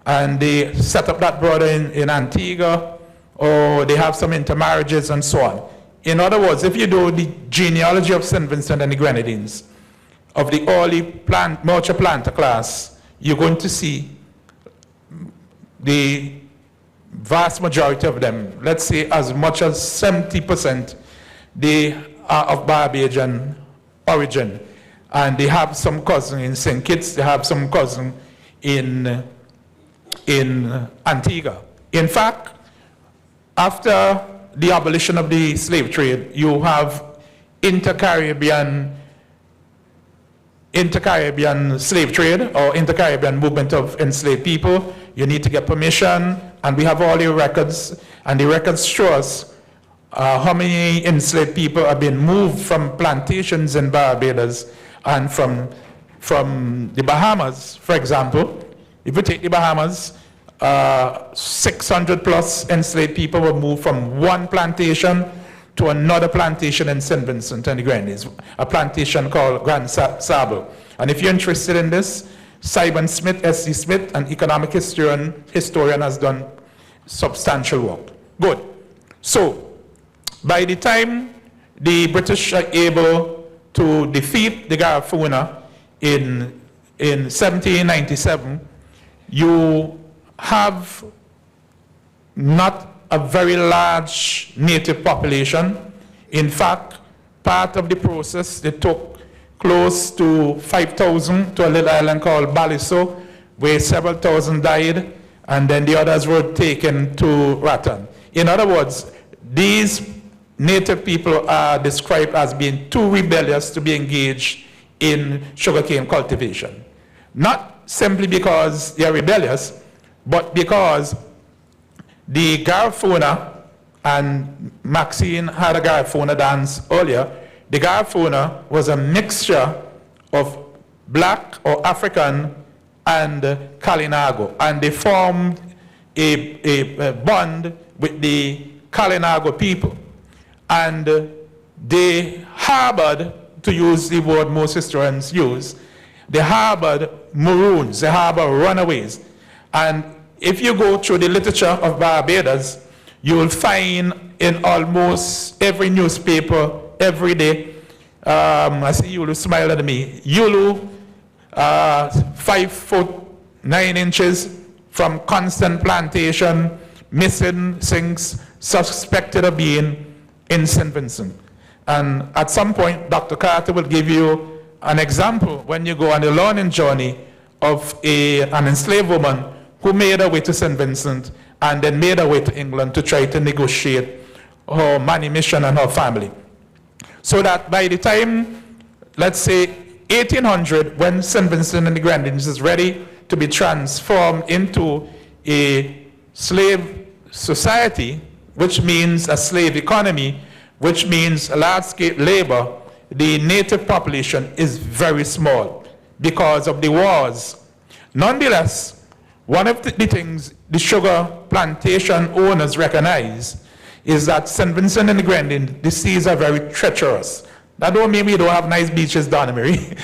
and they set up that brother in Antigua, or they have some intermarriages and so on. In other words, if you do the genealogy of St. Vincent and the Grenadines, of the early merchant planter class, you're going to see the vast majority of them, let's say as much as 70%, they are of Barbadian origin. And they have some cousin in St. Kitts, they have some cousin in Antigua. In fact, after the abolition of the slave trade, you have inter-Caribbean slave trade or inter-Caribbean movement of enslaved people. You need to get permission, and we have all the records, and the records show us how many enslaved people have been moved from plantations in Barbados and from the Bahamas, for example. If you take the Bahamas, 600 plus enslaved people were moved from one plantation to another plantation in St. Vincent and the Grenadines, a plantation called Grand Sable. And if you're interested in this, Simon Smith, S.C. Smith, an economic historian, has done substantial work. Good. So, by the time the British are able to defeat the Garifuna in 1797, you have not a very large native population. In fact, part of the process, they took close to 5,000 to a little island called Baliso, where several thousand died, and then the others were taken to Rattan. In other words, these native people are described as being too rebellious to be engaged in sugarcane cultivation. Not simply because they are rebellious, but because the Garifuna, and Maxine had a Garifuna dance earlier, the Garifuna was a mixture of black or African and Kalinago, and they formed a bond with the Kalinago people. And they harbored, to use the word most historians use, they harbored maroons, they harbored runaways. And if you go through the literature of Barbados, you will find in almost every newspaper every day I see Yulu smile at me. Yulu, 5'9" from constant plantation, missing since suspected of being in St. Vincent. And at some point, Dr. Carter will give you an example when you go on the learning journey of an enslaved woman who made her way to St. Vincent and then made her way to England to try to negotiate her manumission and her family. So that by the time, let's say 1800, when St. Vincent and the Grenadines is ready to be transformed into a slave society, which means a slave economy, which means large-scale labor, the native population is very small because of the wars. Nonetheless, one of the things the sugar plantation owners recognize is that St. Vincent and the Grenadines, the seas are very treacherous. That don't mean we don't have nice beaches, Donna Marie.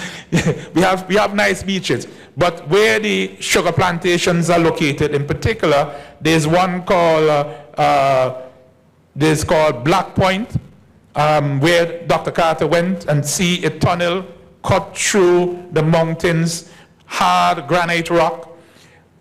we have nice beaches. But where the sugar plantations are located, in particular, there's one called Black Point, where Dr. Carter went and see a tunnel cut through the mountains, hard granite rock,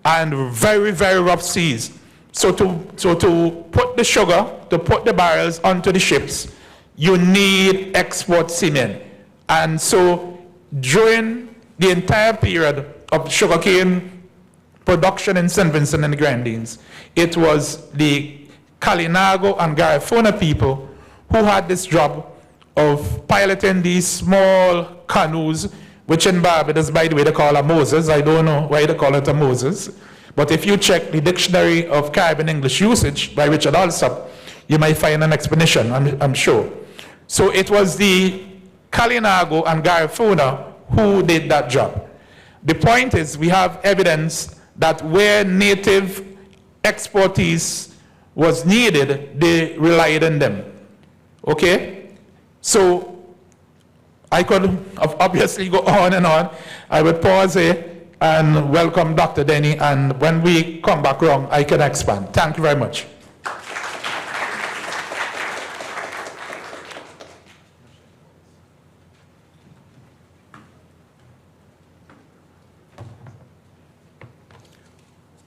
and very, very rough seas. So to put the sugar, to put the barrels onto the ships, you need export seamen. And so during the entire period of sugarcane production in St. Vincent and the Grenadines, it was the Kalinago and Garifuna people who had this job of piloting these small canoes, which in Barbados, by the way, they call a Moses. I don't know why they call it a Moses. But if you check the Dictionary of Caribbean English Usage by Richard Alsop, you might find an explanation, I'm sure. So it was the Kalinago and Garifuna who did that job. The point is, we have evidence that where native expertise was needed, they relied on them. Okay? So I could obviously go on and on. I would pause here and welcome Dr. Denny, and when we come back around, I can expand. Thank you very much.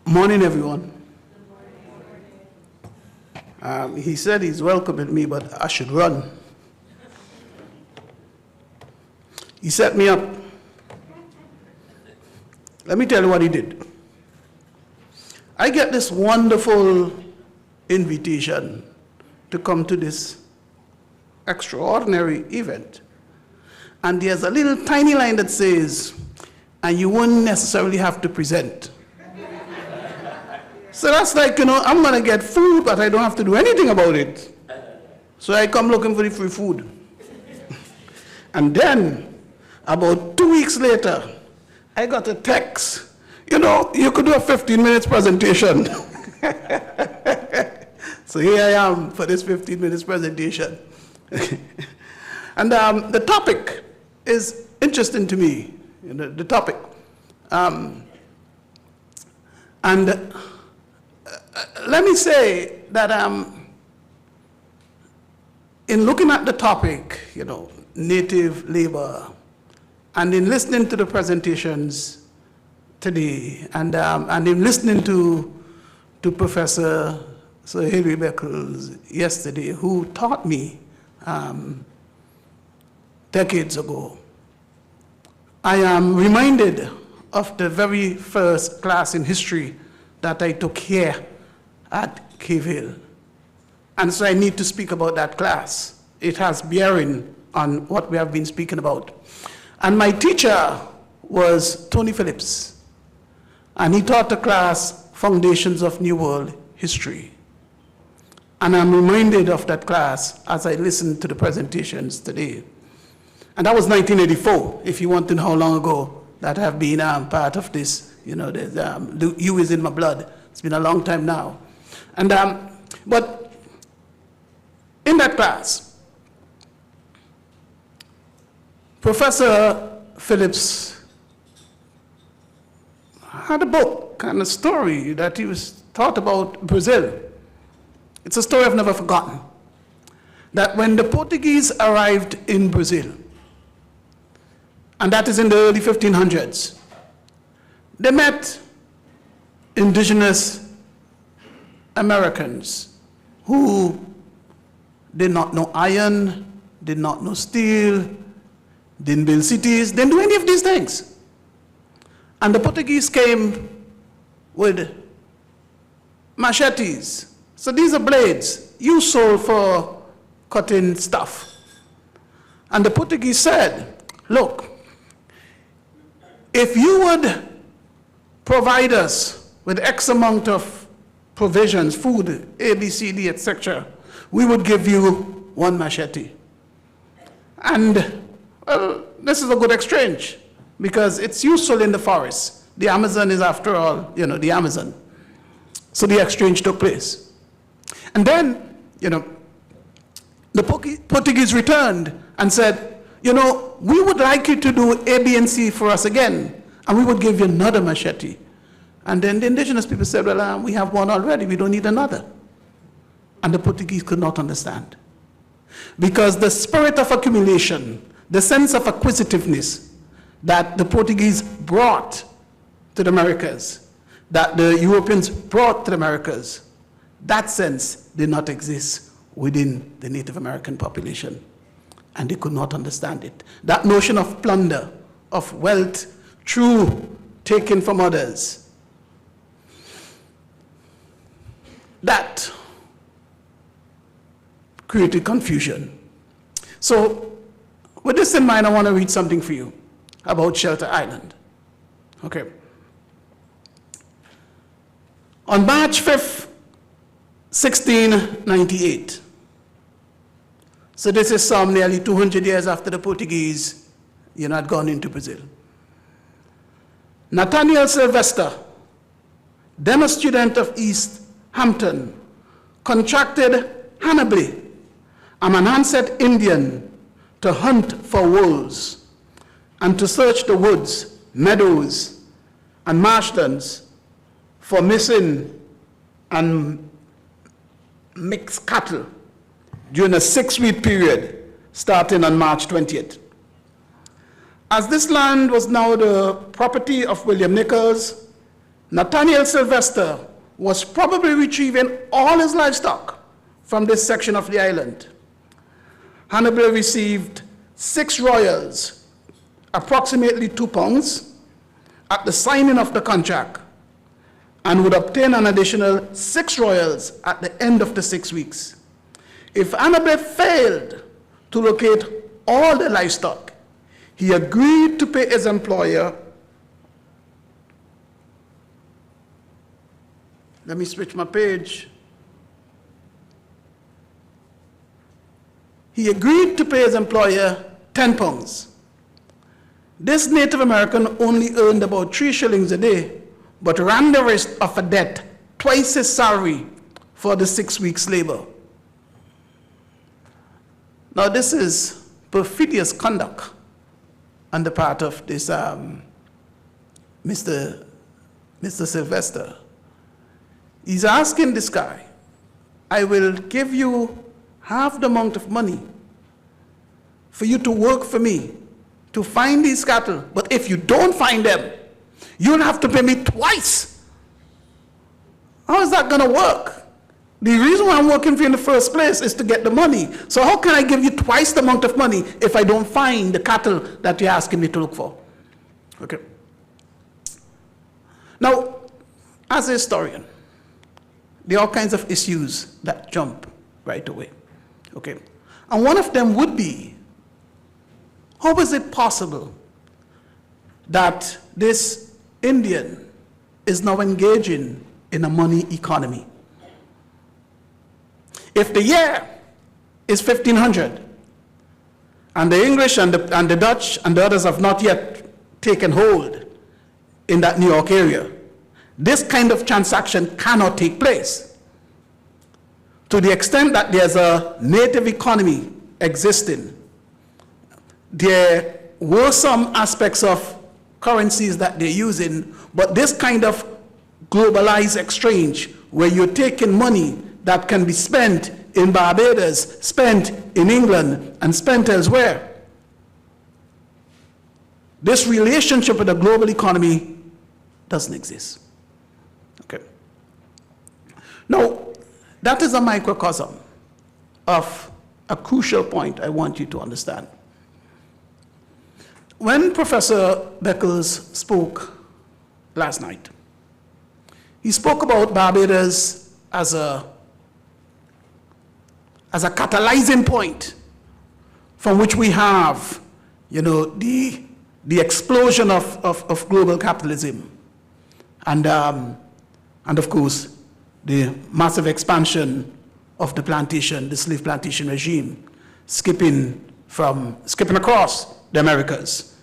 Morning, everyone. He said he's welcoming me, but I should run. He set me up. Let me tell you what he did. I get this wonderful invitation to come to this extraordinary event. And there's a little tiny line that says, and you wouldn't necessarily have to present. So that's like, I'm going to get food, but I don't have to do anything about it. So I come looking for the free food. And then, about 2 weeks later, I got a text. You could do a 15-minute presentation. So here I am for this 15-minute presentation. And the topic is interesting to me, the topic. Let me say that in looking at the topic, native labor, and in listening to the presentations today, and in listening to Professor Sir Hilary Beckles yesterday, who taught me decades ago, I am reminded of the very first class in history that I took here at Cave Hill. And so I need to speak about that class. It has bearing on what we have been speaking about. And my teacher was Tony Phillips, and he taught the class Foundations of New World History. And I'm reminded of that class as I listened to the presentations today. And that was 1984, if you want to know how long ago that I have been part of this. The U is in my blood. It's been a long time now. And but in that class, Professor Phillips had a book and a story that he was taught about Brazil. It's a story I've never forgotten. That when the Portuguese arrived in Brazil, and that is in the early 1500s. They met indigenous Americans who did not know iron, did not know steel, didn't build cities, didn't do any of these things. And the Portuguese came with machetes. So these are blades useful for cutting stuff. And the Portuguese said, look, if you would provide us with X amount of provisions, food, A, B, C, D, etc., we would give you one machete. And, well, this is a good exchange because it's useful in the forest. The Amazon is, after all, the Amazon. So the exchange took place. And then, the Portuguese returned and said, we would like you to do A, B, and C for us again, and we would give you another machete. And then the indigenous people said, well, we have one already, we don't need another. And the Portuguese could not understand. Because the spirit of accumulation, the sense of acquisitiveness that the Portuguese brought to the Americas, that the Europeans brought to the Americas, that sense did not exist within the Native American population. And they could not understand it. That notion of plunder, of wealth through taking from others, that created confusion. So with this in mind, I want to read something for you about Shelter Island. Okay. On March 5th, 1698, so this is some nearly 200 years after the Portuguese, had gone into Brazil. Nathaniel Sylvester, then a student of East Hampton, contracted Hannibal, a Manassas Indian, to hunt for wolves and to search the woods, meadows, and marshlands for missing and mixed cattle during a 6-week period starting on March 20th. As this land was now the property of William Nichols, Nathaniel Sylvester was probably retrieving all his livestock from this section of the island. Hannibal received 6 royals, approximately £2, at the signing of the contract, and would obtain an additional 6 royals at the end of the 6 weeks. If Hannibal failed to locate all the livestock, he agreed to pay his employer, let me switch my page. He agreed to pay his employer £10. This Native American only earned about 3 shillings a day, but ran the risk of a debt twice his salary for the 6 weeks' labor. Now, this is perfidious conduct on the part of this Mr. Sylvester. He's asking this guy, I will give you half the amount of money for you to work for me to find these cattle, but if you don't find them, you'll have to pay me twice. How is that going to work? The reason why I'm working for you in the first place is to get the money. So how can I give you twice the amount of money if I don't find the cattle that you're asking me to look for? Okay. Now, as a historian, there are all kinds of issues that jump right away. Okay. And one of them would be, how is it possible that this Indian is now engaging in a money economy? If the year is 1500, and the English and the Dutch and the others have not yet taken hold in that New York area, this kind of transaction cannot take place. To the extent that there's a native economy existing, there were some aspects of currencies that they're using, but this kind of globalized exchange where you're taking money that can be spent in Barbados, spent in England, and spent elsewhere, This relationship with the global economy doesn't exist. Okay. Now, that is a microcosm of a crucial point I want you to understand. When Professor Beckles spoke last night, he spoke about Barbados as a catalyzing point from which we have, the explosion of global capitalism, and of course, the massive expansion of the slave plantation regime, skipping across the Americas,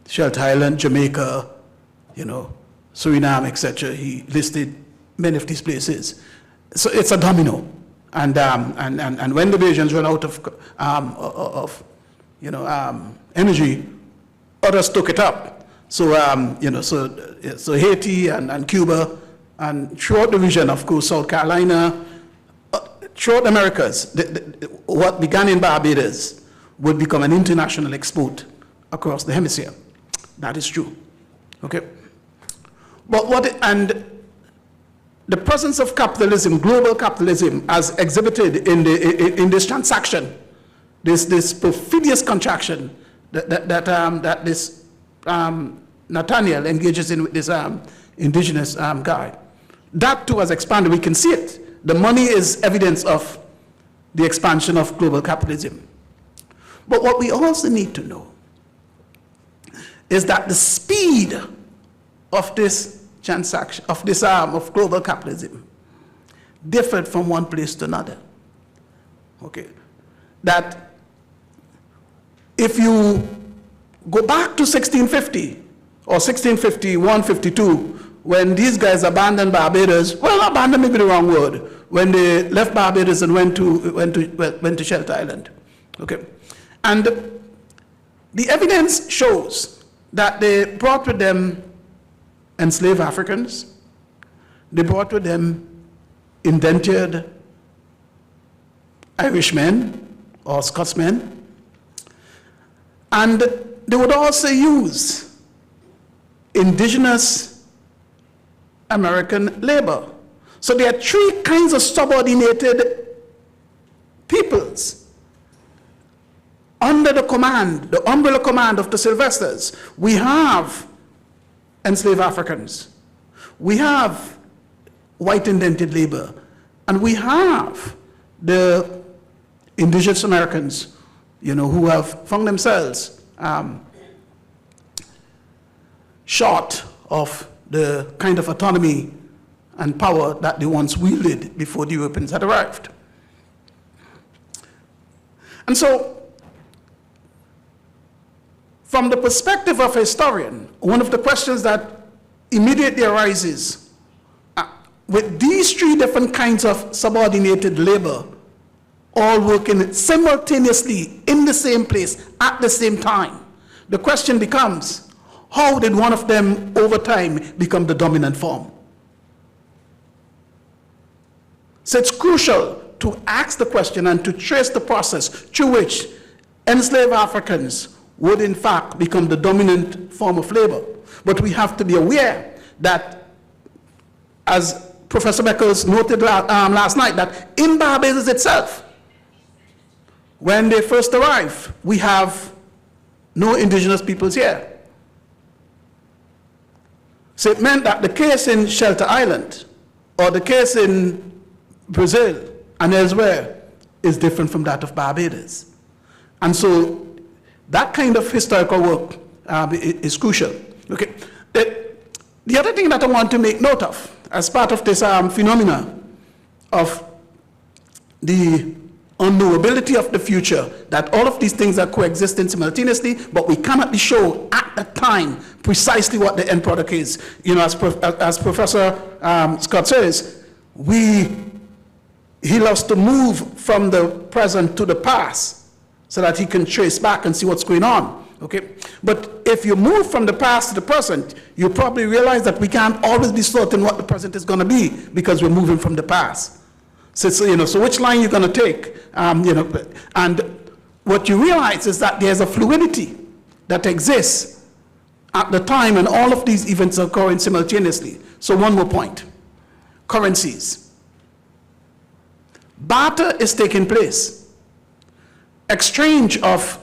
Shelter Island, Jamaica, Suriname, etc. He listed many of these places. So it's a domino, and when the Bajans run out of energy, others took it up. So so Haiti and Cuba, and throughout the region, of course, South Carolina, throughout the Americas, what began in Barbados would become an international export across the hemisphere. That is true. Okay. But the presence of capitalism, global capitalism, as exhibited in this transaction, this perfidious contraction that this Nathaniel engages in with this indigenous guy, that too has expanded. We can see it. The money is evidence of the expansion of global capitalism. But what we also need to know is that the speed of this transaction, of this arm of global capitalism, differed from one place to another. Okay, that if you go back to 1650 or 1651, 52, when these guys abandoned Barbados, well, abandoned may be the wrong word, when they left Barbados and went to Shelter Island. Okay, and the evidence shows that they brought with them enslaved Africans, they brought with them indentured Irishmen or Scotsmen, and they would also use indigenous American labor. So there are three kinds of subordinated peoples under the umbrella command of the Sylvesters. We have enslaved Africans, we have white indented labor, and we have the indigenous Americans, who have found themselves short of the kind of autonomy and power that they once wielded before the Europeans had arrived. And so, from the perspective of a historian, one of the questions that immediately arises, with these three different kinds of subordinated labor all working simultaneously in the same place at the same time, the question becomes, how did one of them over time become the dominant form? So it's crucial to ask the question and to trace the process through which enslaved Africans would in fact become the dominant form of labor. But we have to be aware that, as Professor Beckles noted last night, that in Barbados itself, when they first arrive, we have no indigenous peoples here. So it meant that the case in Shelter Island or the case in Brazil and elsewhere is different from that of Barbados. And so that kind of historical work is crucial. Okay. The other thing that I want to make note of as part of this phenomena of the unknowability of the future, that all of these things are coexisting simultaneously, but we cannot be sure at the time precisely what the end product is. As Professor Scott says, he loves to move from the present to the past so that he can trace back and see what's going on. Okay, but if you move from the past to the present, you probably realize that we can't always be certain what the present is going to be because we're moving from the past. So which line you're going to take, and what you realize is that there's a fluidity that exists at the time when all of these events are occurring simultaneously. So one more point, currencies. Barter is taking place. Exchange of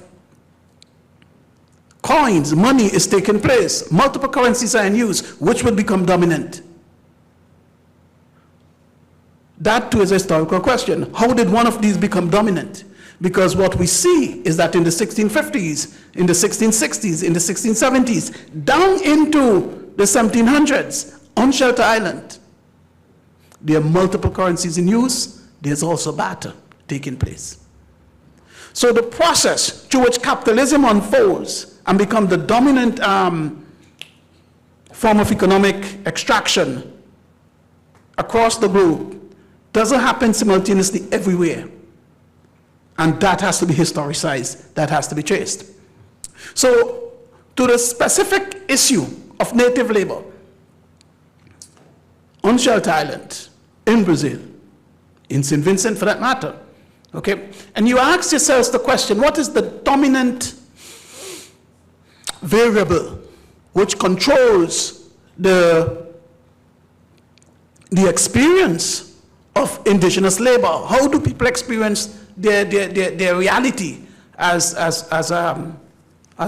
coins, money is taking place. Multiple currencies are in use. Which will become dominant? That too is a historical question. How did one of these become dominant? Because what we see is that in the 1650s, in the 1660s, in the 1670s, down into the 1700s, on Shelter Island, there are multiple currencies in use. There's also barter taking place. So the process through which capitalism unfolds and becomes the dominant form of economic extraction across the globe doesn't happen simultaneously everywhere. And that has to be historicized, that has to be traced. So, to the specific issue of native labor on Shelter Island, in Brazil, in St. Vincent for that matter, okay? And you ask yourselves the question, what is the dominant variable which controls the experience of indigenous labor? How do people experience their reality as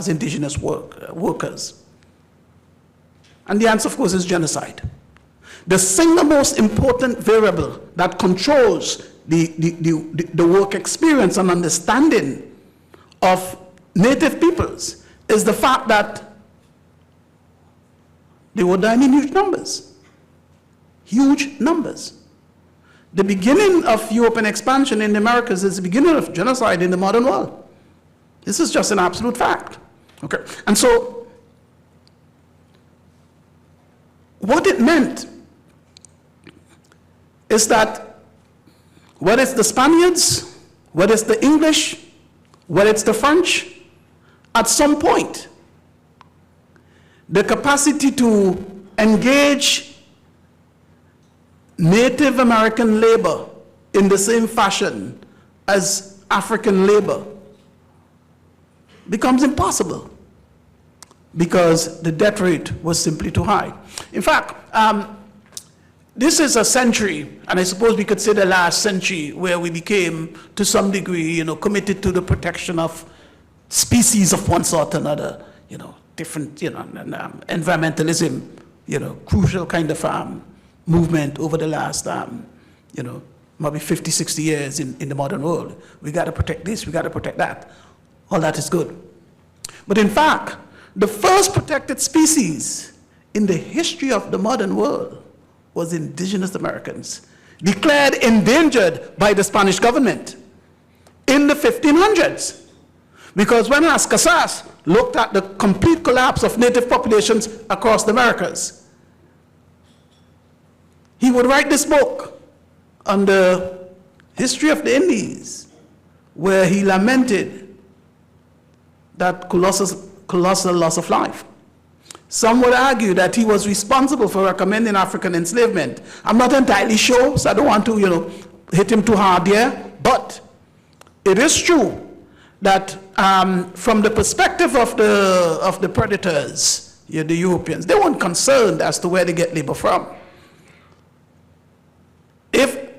indigenous workers? And the answer, of course, is genocide. The single most important variable that controls the work experience and understanding of native peoples is the fact that they were dying in huge numbers. Huge numbers. The beginning of European expansion in the Americas is the beginning of genocide in the modern world. This is just an absolute fact. Okay. And so, what it meant is that whether it's the Spaniards, whether it's the English, whether it's the French, at some point, the capacity to engage Native American labor in the same fashion as African labor becomes impossible because the death rate was simply too high. In fact, this is a century, and I suppose we could say the last century, where we became, to some degree, committed to the protection of species of one sort or another, different, environmentalism, crucial kind of movement over the last, maybe 50, 60 years in the modern world. We got to protect this, we got to protect that. All that is good. But in fact, the first protected species in the history of the modern world was indigenous Americans, declared endangered by the Spanish government in the 1500s. Because when Las Casas looked at the complete collapse of native populations across the Americas, he would write this book on the history of the Indies, where he lamented that colossal loss of life. Some would argue that he was responsible for recommending African enslavement. I'm not entirely sure, so I don't want to, hit him too hard there, but it is true that from the perspective of the predators, the Europeans, they weren't concerned as to where they get labor from. If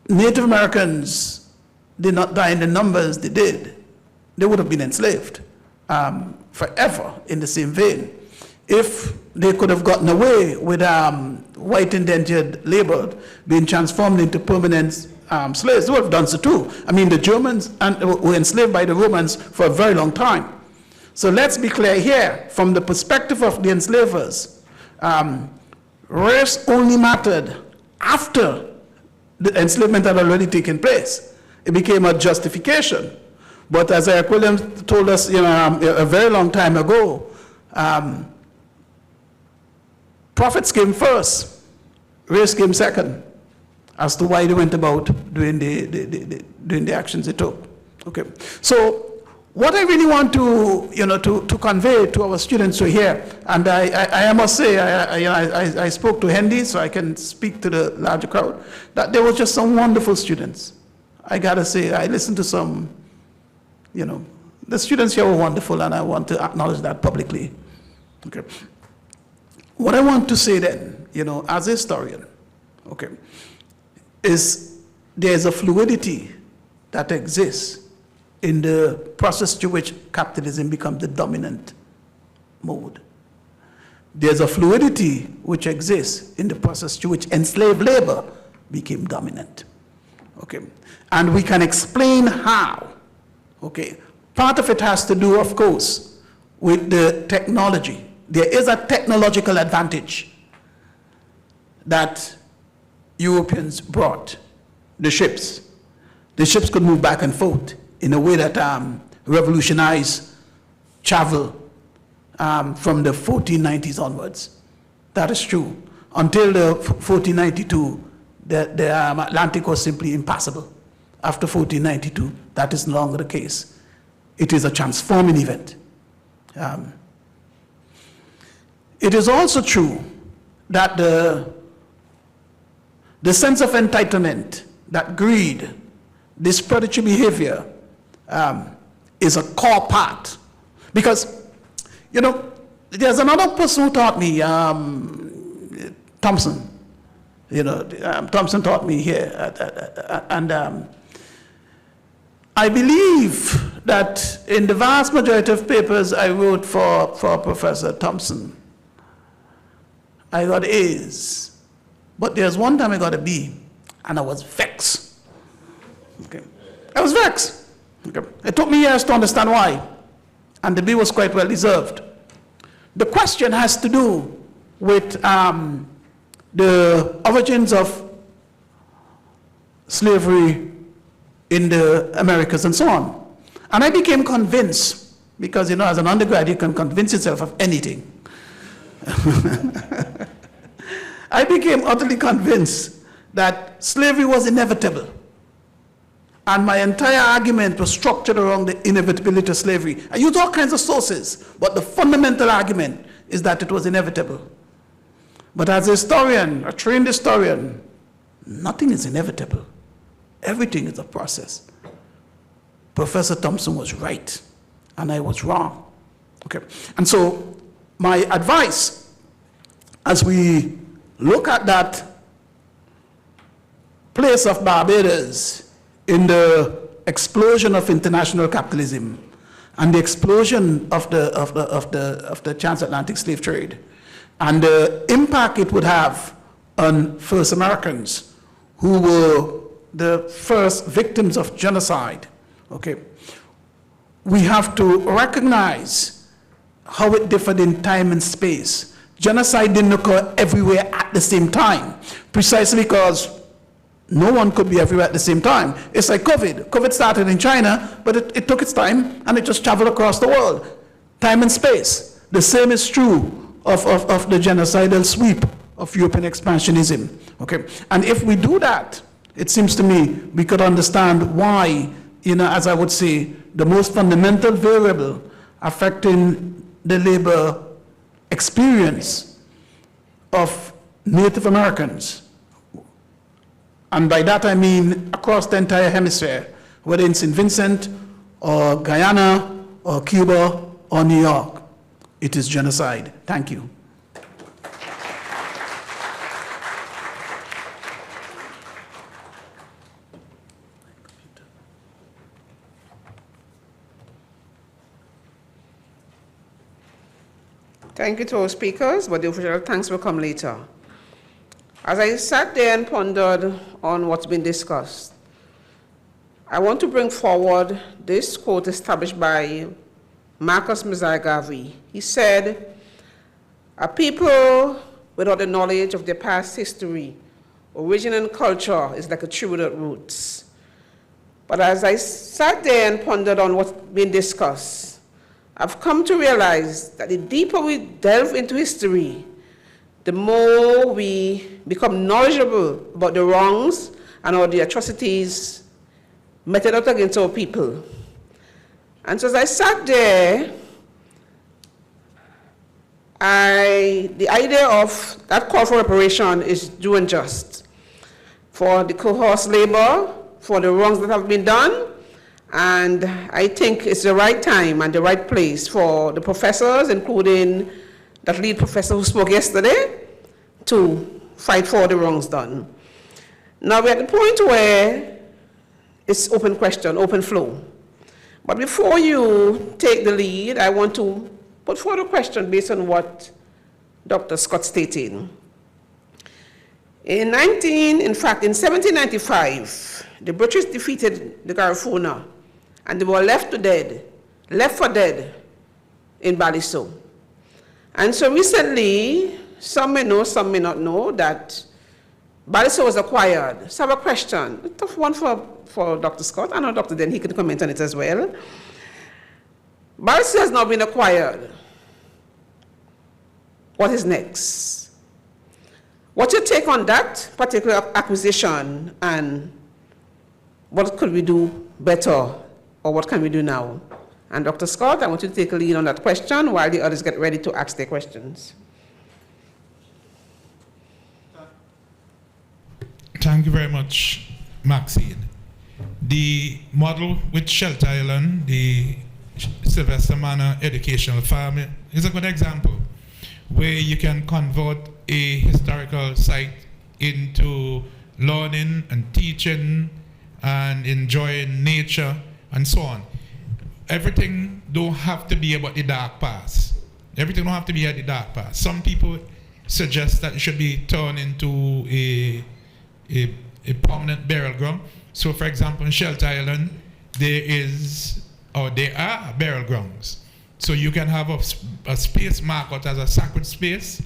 Native Americans did not die in the numbers they did, they would have been enslaved forever in the same vein. If they could have gotten away with white indentured labor being transformed into permanent slaves, they would have done so too. I mean, the Germans were enslaved by the Romans for a very long time. So let's be clear here, from the perspective of the enslavers, race only mattered after the enslavement had already taken place. It became a justification. But as Eric Williams told us a very long time ago, profits came first, race came second, as to why they went about doing the actions they took. Okay, so what I really want to to convey to our students who are here, and I must say I spoke to Hendy, so I can speak to the larger crowd, that there were just some wonderful students. I gotta say, I listened to some The students here were wonderful, and I want to acknowledge that publicly. Okay. What I want to say then, as a historian, okay, is there's a fluidity that exists in the process to which capitalism becomes the dominant mode. There's a fluidity which exists in the process to which enslaved labor became dominant. Okay. And we can explain how. Okay. Part of it has to do, of course, with the technology. There is a technological advantage that Europeans brought. The ships. The ships could move back and forth in a way that revolutionized travel from the 1490s onwards. That is true. Until the 1492, the Atlantic was simply impassable. After 1492, that is no longer the case. It is a transforming event. It is also true that the sense of entitlement, that greed, this predatory behavior is a core part. Because, there's another person who taught me, Thompson. Thompson taught me here. And I believe that in the vast majority of papers I wrote for Professor Thompson, I got A's. But there's one time I got a B, and I was vexed. Okay. I was vexed. Okay. It took me years to understand why, and the B was quite well deserved. The question has to do with the origins of slavery in the Americas and so on. And I became convinced, because as an undergrad you can convince yourself of anything. I became utterly convinced that slavery was inevitable. And my entire argument was structured around the inevitability of slavery. I used all kinds of sources, but the fundamental argument is that it was inevitable. But as a historian, a trained historian, nothing is inevitable. Everything is a process. Professor Thompson was right, and I was wrong. Okay. And so my advice, as we look at that place of Barbados in the explosion of international capitalism and the explosion of the transatlantic slave trade, and the impact it would have on first Americans who were the first victims of genocide, okay, we have to recognize how it differed in time and space. Genocide didn't occur everywhere at the same time, precisely because no one could be everywhere at the same time. It's like COVID. COVID started in China, but it took its time, and it just traveled across the world. Time and space. The same is true of the genocidal sweep of European expansionism. Okay? And if we do that, it seems to me we could understand why, as I would say, the most fundamental variable affecting the labor experience of Native Americans, and by that I mean across the entire hemisphere, whether in St. Vincent or Guyana or Cuba or New York, it is genocide. Thank you. Thank you to our speakers, but the official thanks will come later. As I sat there and pondered on what's been discussed, I want to bring forward this quote established by Marcus Messiah Garvey. He said, "A people without the knowledge of their past history, origin, and culture is like a tree without roots." But as I sat there and pondered on what's been discussed, I've come to realize that the deeper we delve into history, the more we become knowledgeable about the wrongs and all the atrocities meted out against our people. And so as I sat there, the idea of that call for reparation is due and just for the coerced labor, for the wrongs that have been done, And I think it's the right time and the right place for the professors, including that lead professor who spoke yesterday, to fight for the wrongs done. Now we're at the point where it's open question, open flow. But before you take the lead, I want to put forward a question based on what Dr. Scott stated. In 1795, the British defeated the Garifuna, and they were left for dead in Baliso. And so recently, some may know, some may not know, that Baliso was acquired. So I have a question, a tough one for Dr. Scott. I know Dr. Den, he can comment on it as well. Baliso has now been acquired. What is next? What's your take on that particular acquisition, and what could we do better, or what can we do now? And Dr. Scott, I want you to take a lead on that question while the others get ready to ask their questions. Thank you very much, Maxine. The model with Shelter Island, the Sylvester Manor Educational Farm, is a good example where you can convert a historical site into learning and teaching and enjoying nature and so on. Everything don't have to be about the dark past. Everything don't have to be at the dark past. Some people suggest that it should be turned into a permanent burial ground. So for example, in Shelter Island, there are burial grounds. So you can have a space marked out as a sacred space.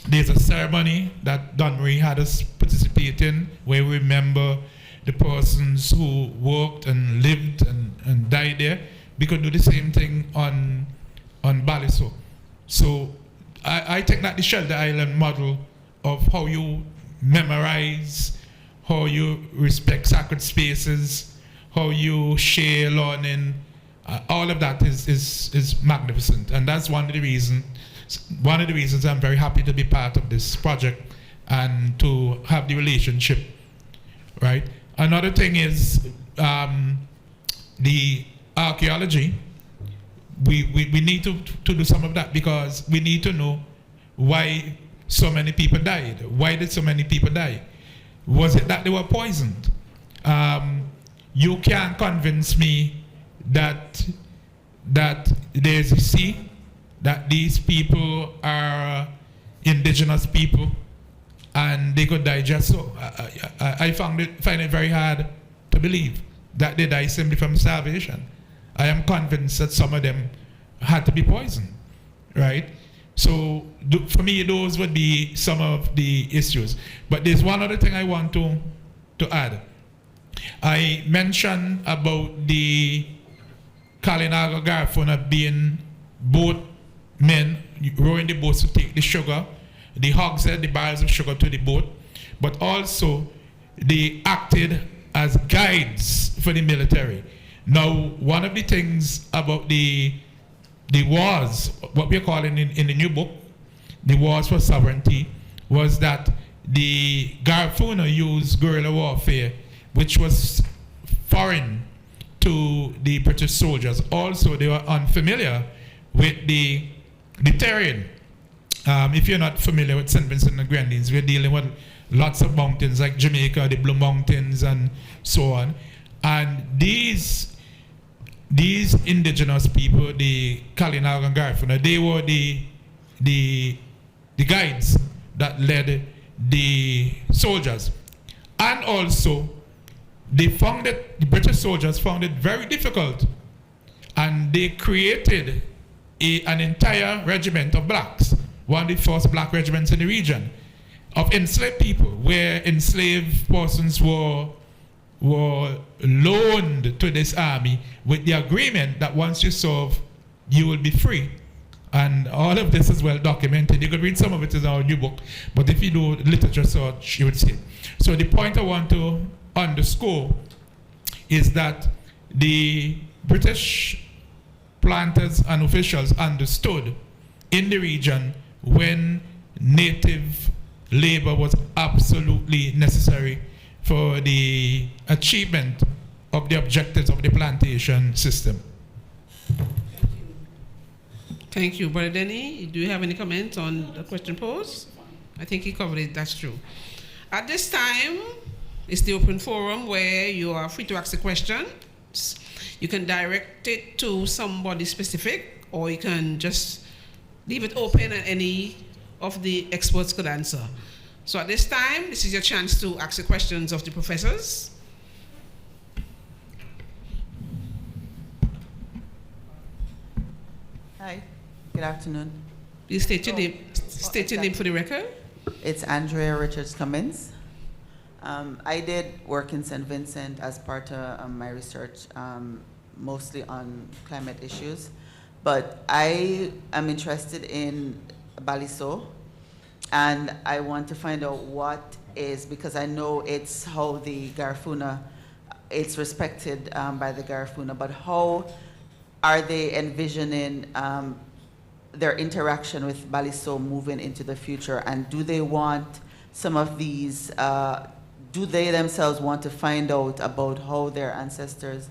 There's a ceremony that Dunbury had us participate in where we remember the persons who worked and lived and died there. We could do the same thing on Baliso. So I think that the Shelter Island model of how you memorize, how you respect sacred spaces, how you share learning, all of that is magnificent. And that's one of the reasons I'm very happy to be part of this project and to have the relationship, right? Another thing is the archaeology. We need to do some of that because we need to know why so many people died. Why did so many people die? Was it that they were poisoned? You can't convince me that there's a sea, that these people are indigenous people and they could die just so. I find it very hard to believe that they die simply from starvation. I am convinced that some of them had to be poisoned, right? So for me, those would be some of the issues. But there's one other thing I want to add. I mentioned about the Kalinaga Garifuna being both men rowing the boats to take the sugar, the hogshead, the barrels of sugar to the boat, but also they acted as guides for the military. Now, one of the things about the wars, what we're calling in the new book, the wars for sovereignty, was that the Garifuna used guerrilla warfare, which was foreign to the British soldiers. Also, they were unfamiliar with the terrain. If you're not familiar with St. Vincent and the Grenadines, we're dealing with lots of mountains like Jamaica, the Blue Mountains, and so on. And these indigenous people, the Kalinaga and Garifuna, they were the guides that led the soldiers. And also, the British soldiers found it very difficult, and they created an entire regiment of blacks, one of the first black regiments in the region, of enslaved people, where enslaved persons were loaned to this army with the agreement that once you serve, you will be free. And all of this is well documented. You could read some of it in our new book, but if you do literature search, you would see it. So the point I want to underscore is that the British planters and officials understood in the region when native labor was absolutely necessary for the achievement of the objectives of the plantation system. Thank you. Brother Denny, do you have any comments on the question posed? I think he covered it, that's true. At this time, it's the open forum where you are free to ask the questions. You can direct it to somebody specific, or you can just leave it open and any of the experts could answer. So at this time, this is your chance to ask the questions of the professors. Hi, good afternoon. Please state your name for the record. It's Andrea Richards Cummins. I did work in St. Vincent as part of my research, mostly on climate issues. But I am interested in Baliso, and I want to find out what is, because I know it's how the Garifuna, it's respected by the Garifuna, but how are they envisioning their interaction with Baliso moving into the future? And do they want some of these, do they themselves want to find out about how their ancestors,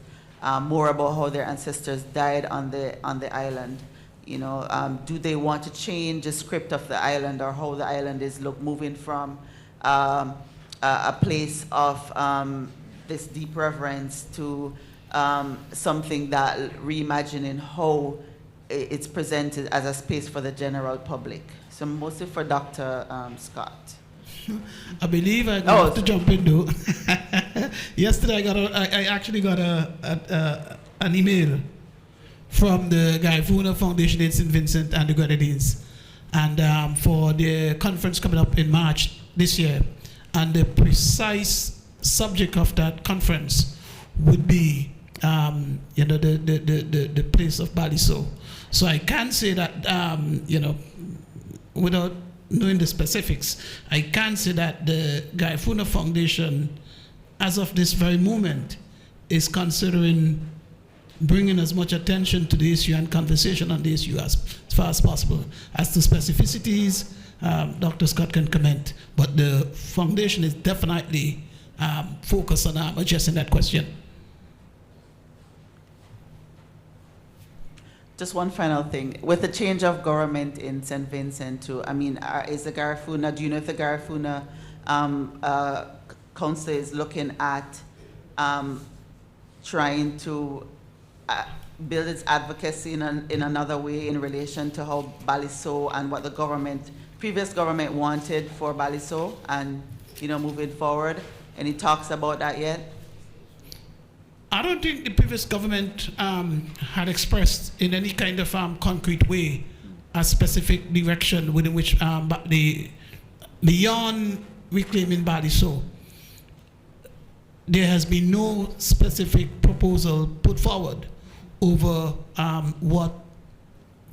more about how their ancestors died on the island? You know, do they want to change the script of the island, or how the island is moving from a place of this deep reverence to something that reimagining how it's presented as a space for the general public? So mostly for Dr. Scott. I believe I have to jump in though. Yesterday I actually got an email from the Garifuna Foundation in St. Vincent and the Grenadines, and for the conference coming up in March this year, and the precise subject of that conference would be you know, the place of Baliso. So I can say that you know, without knowing the specifics, I can say that the Garifuna Foundation, as of this very moment, is considering bringing as much attention to the issue and conversation on the issue as far as possible. As to specificities, Dr. Scott can comment, but the foundation is definitely focused on addressing that question. Just one final thing. With the change of government in St. Vincent too, I mean, is the Garifuna, do you know if the Garifuna Council is looking at trying to build its advocacy in another way in relation to how Baliso and what the previous government wanted for Baliso, and, you know, moving forward? Any talks about that yet? I don't think the previous government had expressed in any kind of concrete way a specific direction within which beyond reclaiming Baliso, there has been no specific proposal put forward over what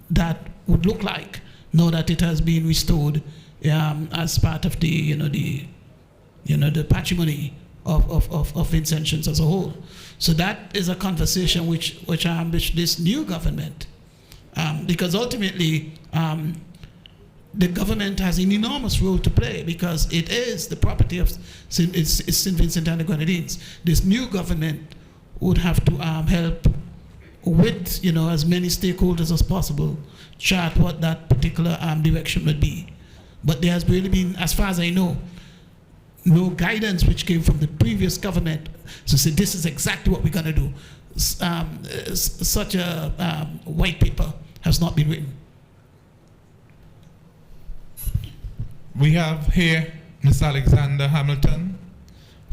that would look like, now that it has been restored as part of the the patrimony of Vincentians as a whole. So that is a conversation which this new government, because ultimately the government has an enormous role to play, because it is the property of St. Vincent and the Grenadines. This new government would have to help with, you know, as many stakeholders as possible, chart what that particular direction would be. But there has really been, as far as I know, no guidance which came from the previous government to say this is exactly what we're going to do. Such a white paper has not been written. We have here Mr. Alexander Hamilton,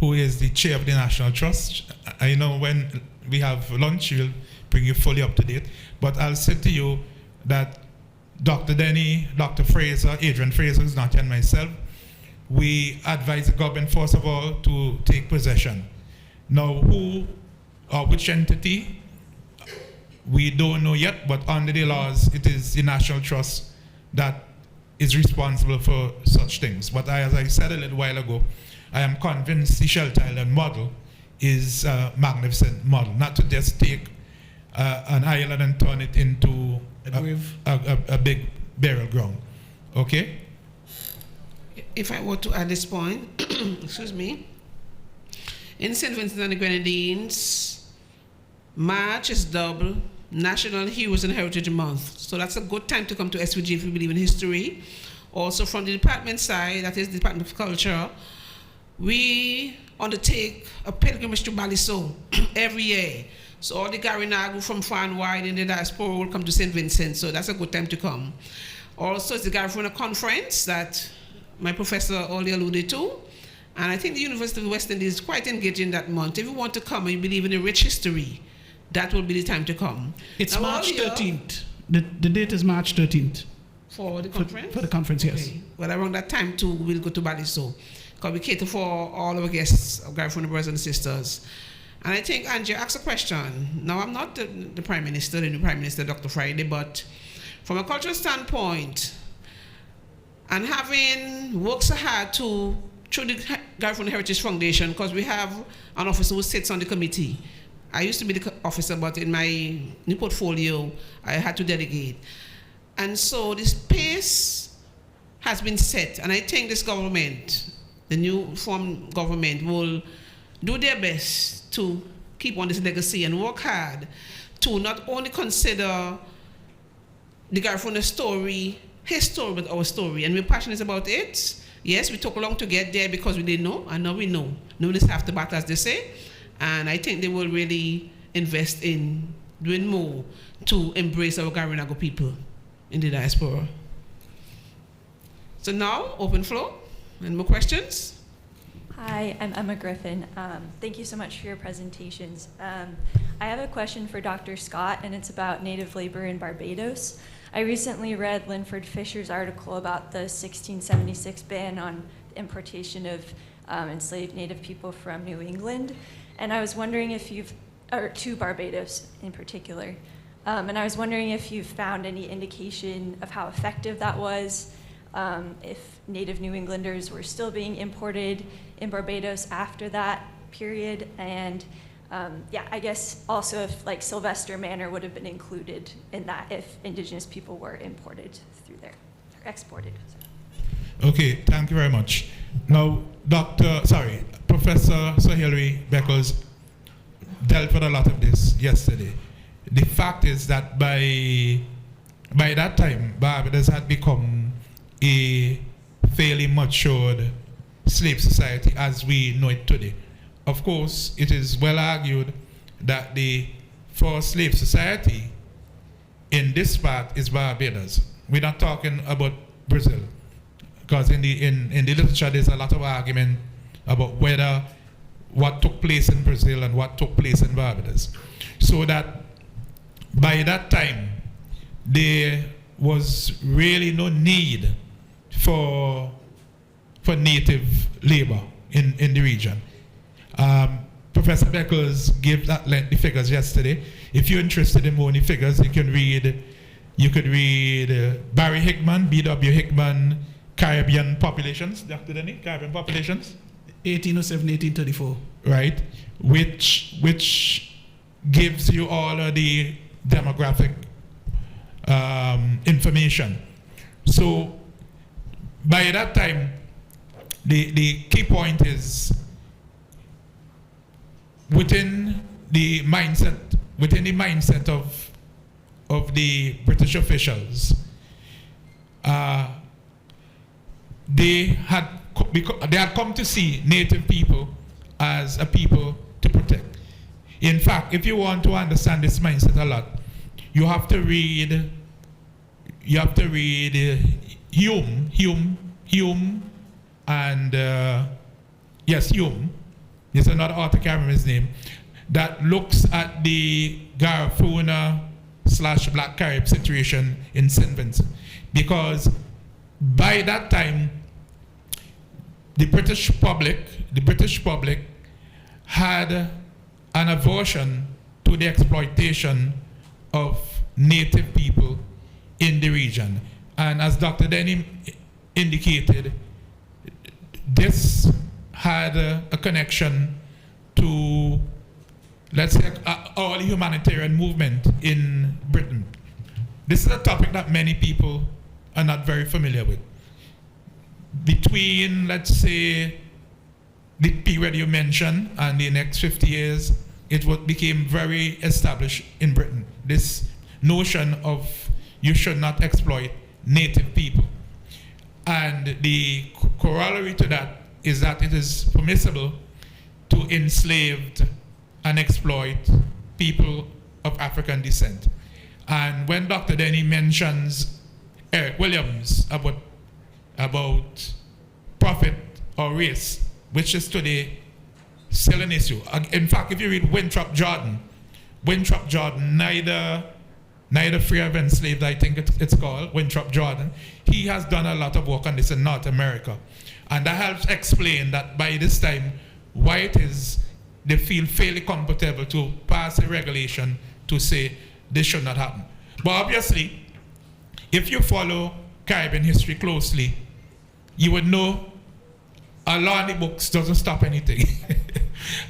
who is the chair of the National Trust. I know when we have lunch, we'll bring you fully up to date. But I'll say to you that Dr. Denny, Dr. Fraser, Adrian Fraser, who's not here, and myself, we advise the government, first of all, to take possession. Now, who or which entity, we don't know yet, but under the laws, it is the National Trust that is responsible for such things. But as I said a little while ago, I am convinced the Shelter Island model is a magnificent model, not to just take an island and turn it into a big burial ground. Okay? If I were to add this point, excuse me, in St. Vincent and the Grenadines, March is dubbed National Heroes and Heritage Month. So that's a good time to come to SVG if you believe in history. Also from the department side, that is the Department of Culture, we undertake a pilgrimage to Baliso every year. So all the Garinagu from far and wide in the diaspora will come to St. Vincent, so that's a good time to come. Also, it's the Garifuna Conference that my professor already alluded to. And I think the University of the West Indies is quite engaged in that month. If you want to come and you believe in a rich history, that will be the time to come. It's now, March 13th. The date is March 13th. For the conference? For the conference, yes. Okay. Well, around that time too, we'll go to Baliso, because we cater for all our guests of Garifuna brothers and sisters. And I think Angie asked a question. Now, I'm not the Prime Minister, the new Prime Minister, Dr. Friday, but from a cultural standpoint, and having worked so hard through the Garifuna Heritage Foundation, because we have an officer who sits on the committee. I used to be the officer, but in my new portfolio, I had to delegate. And so this pace has been set, and I think this government, the new formed government, will do their best to keep on this legacy and work hard to not only consider the Garifuna story, his story, but our story. And we're passionate about it. Yes, we took long to get there because we didn't know, and now we know. Know this half the battle, as they say. And I think they will really invest in doing more to embrace our Garinago people in the diaspora. So now, open floor. Any more questions? Hi, I'm Emma Griffin. Thank you so much for your presentations. I have a question for Dr. Scott, and it's about native labor in Barbados. I recently read Linford Fisher's article about the 1676 ban on importation of enslaved native people from New England, and I was wondering if or to Barbados in particular, and I was wondering if you've found any indication of how effective that was, if native New Englanders were still being imported in Barbados after that period, and yeah, I guess also if like Sylvester Manor would have been included in that if indigenous people were imported through there, or exported. Okay, thank you very much. Now, Professor Sir Hilary Beckles dealt with a lot of this yesterday. The fact is that by that time, Barbados had become a fairly matured slave society as we know it today. Of course, it is well argued that the first slave society in this part is Barbados. We're not talking about Brazil, because in the literature there's a lot of argument about whether what took place in Brazil and what took place in Barbados. So that by that time, there was really no need for native labor in the region. Professor Beckles gave that lengthy figures yesterday. If you're interested in more in the figures, you could read Barry Hickman, B.W. Hickman, Caribbean populations, Dr. Denny, Caribbean populations? 1807, 1834. Right, which gives you all of the demographic information. So by that time, the key point is within the mindset of the British officials, they had come to see native people as a people to protect. In fact, if you want to understand this mindset a lot, you have to read Hume, and yes, Hume. There's another author, I can't remember his name, that looks at the Garifuna/Black Carib situation in St. Vincent. Because by that time, the British public had an aversion to the exploitation of native people in the region. And as Dr. Denny indicated, this had a connection to, let's say, all the humanitarian movement in Britain. This is a topic that many people are not very familiar with. Between, let's say, the period you mentioned and the next 50 years, became very established in Britain. This notion of you should not exploit native people. And the corollary to that is that it is permissible to enslave and exploit people of African descent. And when Dr. Denny mentions Eric Williams about profit or race, which is today still an issue. In fact, if you read Winthrop Jordan, neither free or enslaved, I think it's called, Winthrop Jordan, he has done a lot of work on this in North America. And that helps explain that by this time, why it is they feel fairly comfortable to pass a regulation to say this should not happen. But obviously, if you follow Caribbean history closely, you would know a law in the books doesn't stop anything.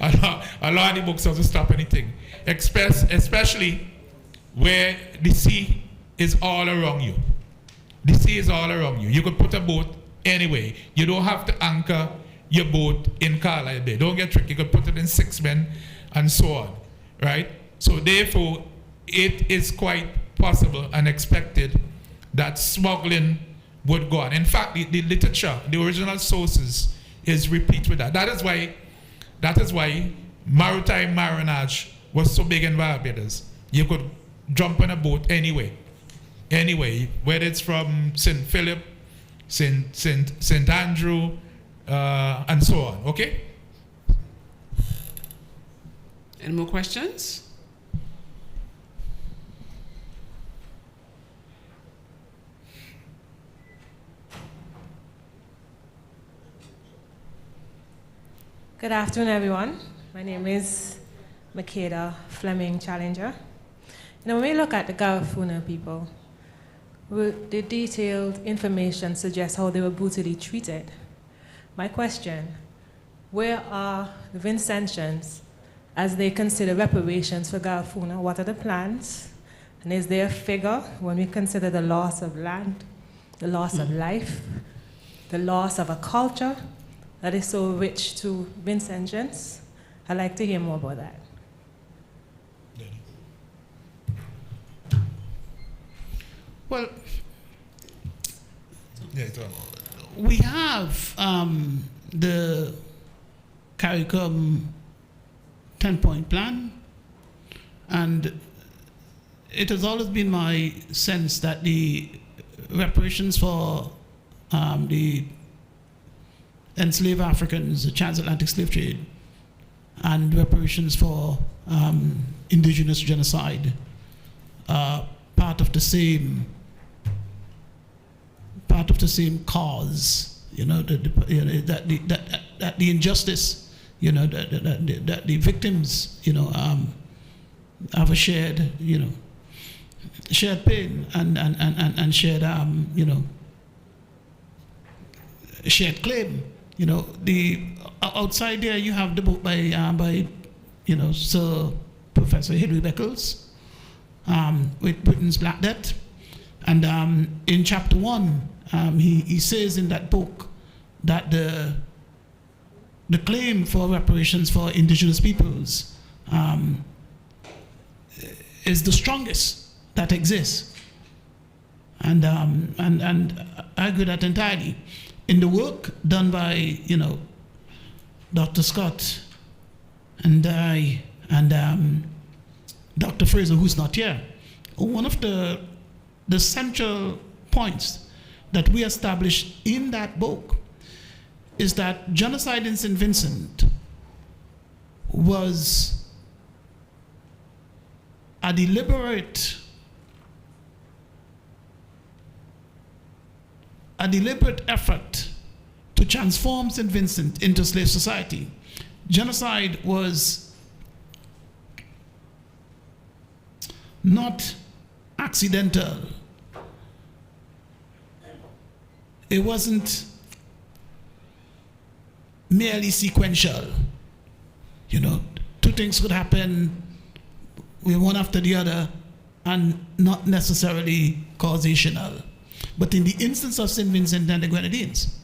a law in the books doesn't stop anything, especially where the sea is all around you. The sea is all around you. You could put a boat anyway. You don't have to anchor your boat in Carlisle Bay. Don't get tricky. You could put it in 6 men and so on, right? So therefore, it is quite possible and expected that smuggling would go on. In fact, the literature, the original sources, is replete with that. That is why maritime marinage was so big in Barbados. You could jump on a boat anyway, whether it's from St. Philip, St. Andrew, and so on, okay? Any more questions? Good afternoon, everyone. My name is Makeda Fleming Challenger. When we look at the Garifuna people, the detailed information suggests how they were brutally treated. My question, where are the Vincentians as they consider reparations for Garifuna? What are the plans? And is there a figure when we consider the loss of land, the loss of life, the loss of a culture that is so rich to Vincentians? I'd like to hear more about that. Well, we have the CARICOM 10-point plan, and it has always been my sense that the reparations for the enslaved Africans, the transatlantic slave trade, and reparations for indigenous genocide are part of the same cause, that the injustice, that the victims, have a shared, shared pain and shared, shared claim. The outside there you have the book by Sir Professor Hilary Beckles, with Britain's Black Debt, and in chapter 1, he says in that book that the claim for reparations for indigenous peoples is the strongest that exists, and I agree that entirely. In the work done by Dr. Scott and I and Dr. Fraser, who's not here, one of the central points that we established in that book is that genocide in St. Vincent was a deliberate effort to transform St. Vincent into slave society. Genocide was not accidental. It wasn't merely sequential. Two things could happen one after the other and not necessarily causational. But in the instance of St. Vincent and the Grenadines,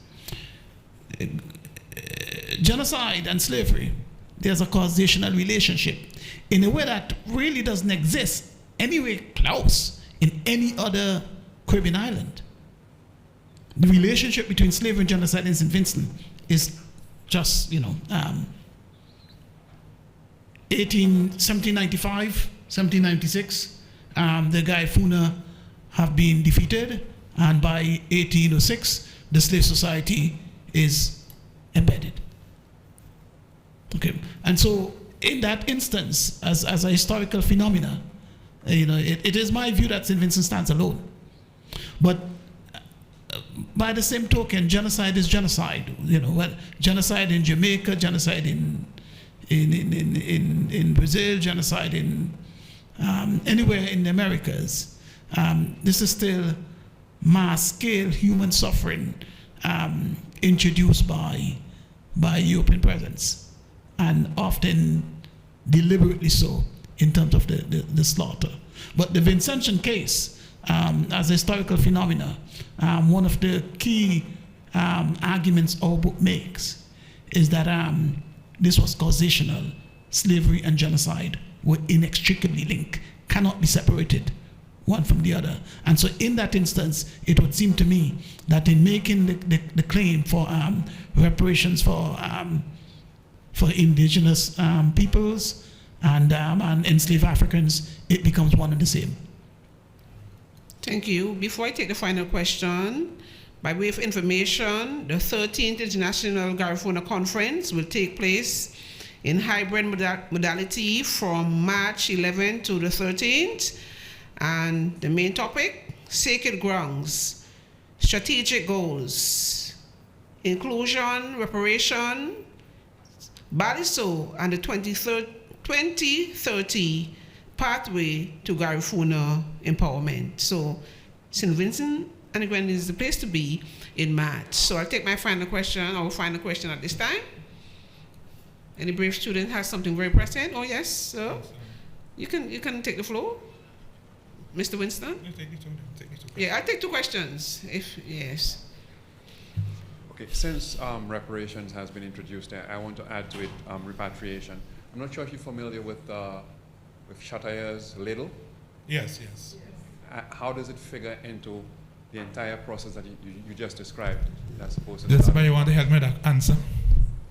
genocide and slavery, there's a causational relationship. in a way that really doesn't exist anywhere close in any other Caribbean island. The relationship between slavery and genocide in St. Vincent is just, 1795, 1796, the Guy Funa have been defeated, and by 1806, the slave society is embedded. Okay, and so in that instance, as a historical phenomena, it is my view that St. Vincent stands alone. But by the same token, genocide is genocide. Genocide in Jamaica, genocide in Brazil, genocide in anywhere in the Americas. This is still mass-scale human suffering introduced by European presence, and often deliberately so in terms of the slaughter. But the Vincentian case, as a historical phenomena, one of the key arguments our book makes is that this was causational. Slavery and genocide were inextricably linked, cannot be separated one from the other. And so in that instance, it would seem to me that in making the claim for reparations for indigenous peoples and enslaved Africans, it becomes one and the same. Thank you. Before I take the final question, by way of information, the 13th International Garifuna Conference will take place in hybrid modality from March 11th to the 13th. And the main topic, sacred grounds, strategic goals, inclusion, reparation, Baliso, and the 2030 pathway to Garifuna empowerment. So St. Vincent and the Grenadines is the place to be in March. So I'll take my final question, our final question at this time. Any brave student has something very pressing? Oh yes, sir. You can take the floor. Mr. Winston? Take it to Yeah, I'll take two questions, yes. Okay, since reparations has been introduced, I want to add to it repatriation. I'm not sure if you're familiar with Chatayer's ladle. Yes. How does it figure into the entire process that you just described? That's supposed to Does somebody want to help me with that answer,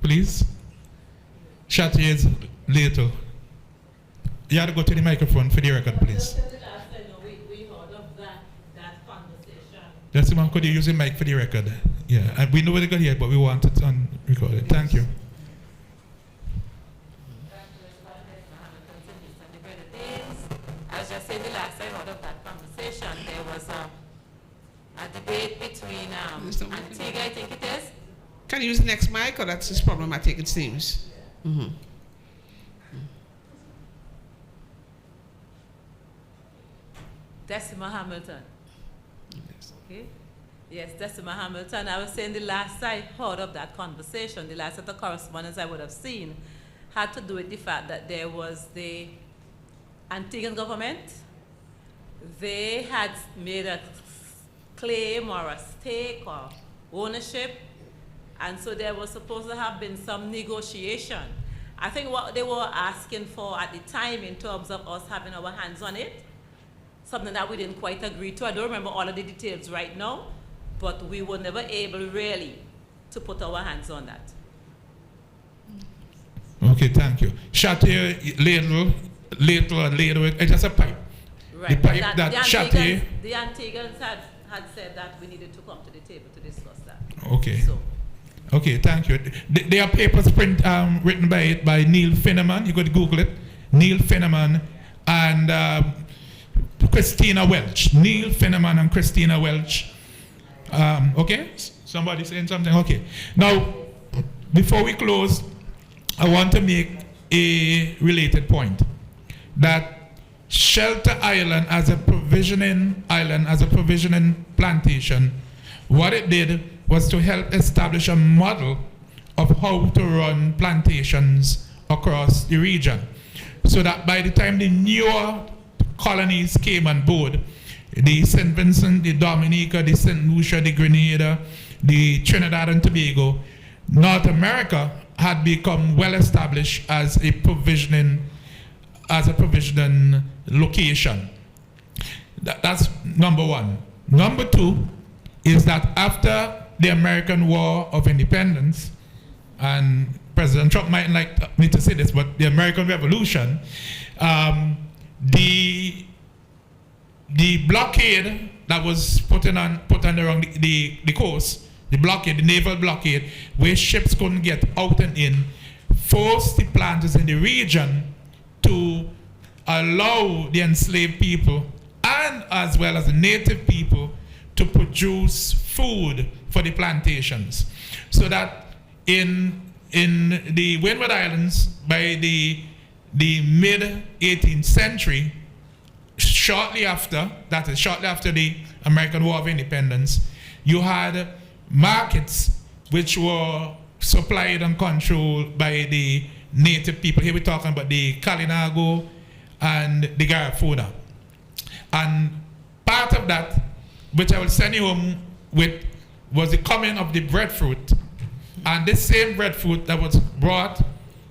please? Chatayer's ladle. You have to go to the microphone for the record, please. Just one, could you use the mic for the record? Yeah, and we know where they got here, but we want it on recorded. Thank you. I was just saying the last I heard of that conversation, there was a debate between Antigua, I think it is. Can you use the next mic, or that's just problematic, it seems? Mm-hmm. Decima Hamilton. Okay. Yes, Decima Hamilton. I was saying the last I heard of that conversation, the last set of correspondence I would have seen, had to do with the fact that there was the Antiguan government. They had made a claim or a stake or ownership, and so there was supposed to have been some negotiation. I think what they were asking for at the time in terms of us having our hands on it, something that we didn't quite agree to. I don't remember all of the details right now, but we were never able really to put our hands on that. Okay, thank you. Chatayer ladle, it's just a pipe. Right. The pipe that Chatayer. The Antiguans had said that we needed to come to the table to discuss that. Okay. So. Okay, thank you. There are papers written by Neil Finneman. You could Google it. Neil Finneman and Christina Welch. Neil Finneman and Christina Welch. Okay? Somebody saying something? Okay. Now, before we close, I want to make a related point. That Shelter Island as a provisioning plantation, what it did was to help establish a model of how to run plantations across the region. So that by the time the newer colonies came on board, the St. Vincent, the Dominica, the St. Lucia, the Grenada, the Trinidad and Tobago, North America had become well established as a provisioning as a provision location. That's number one. Number two is that after the American War of Independence, and President Trump might like me to say this, but the American Revolution, the blockade that was put on around the coast, the blockade, the naval blockade, where ships couldn't get out and in, forced the planters in the region to allow the enslaved people and as well as the native people to produce food for the plantations. So that in the Windward Islands, by the mid-18th century, shortly after the American War of Independence, you had markets which were supplied and controlled by the native people. Here we're talking about the Kalinago and the Garifuna. And part of that, which I will send you home with, was the coming of the breadfruit. And this same breadfruit that was brought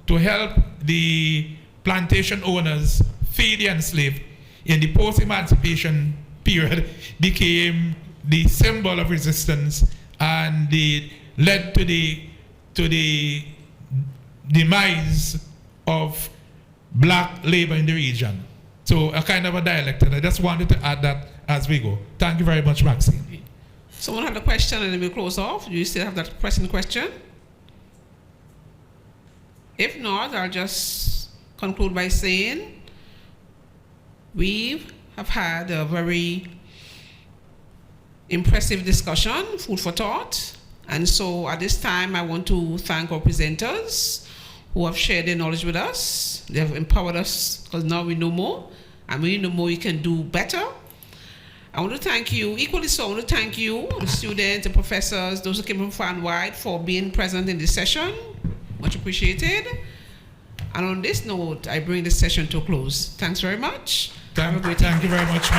to help the plantation owners feed the enslaved in the post-emancipation period became the symbol of resistance, and led to the demise of black labor in the region. So a kind of a dialect, and I just wanted to add that as we go. Thank you very much, Maxine. Someone had a question and then we'll close off. Do you still have that pressing question? If not, I'll just conclude by saying we have had a very impressive discussion, food for thought. And so at this time, I want to thank our presenters who have shared their knowledge with us. They have empowered us because now we know more, and we know more we can do better. I want to thank you, equally so, I want to thank you, the students, the professors, those who came from far and wide, for being present in this session. Much appreciated. And on this note, I bring this session to a close. Thanks very much. Thank you very much.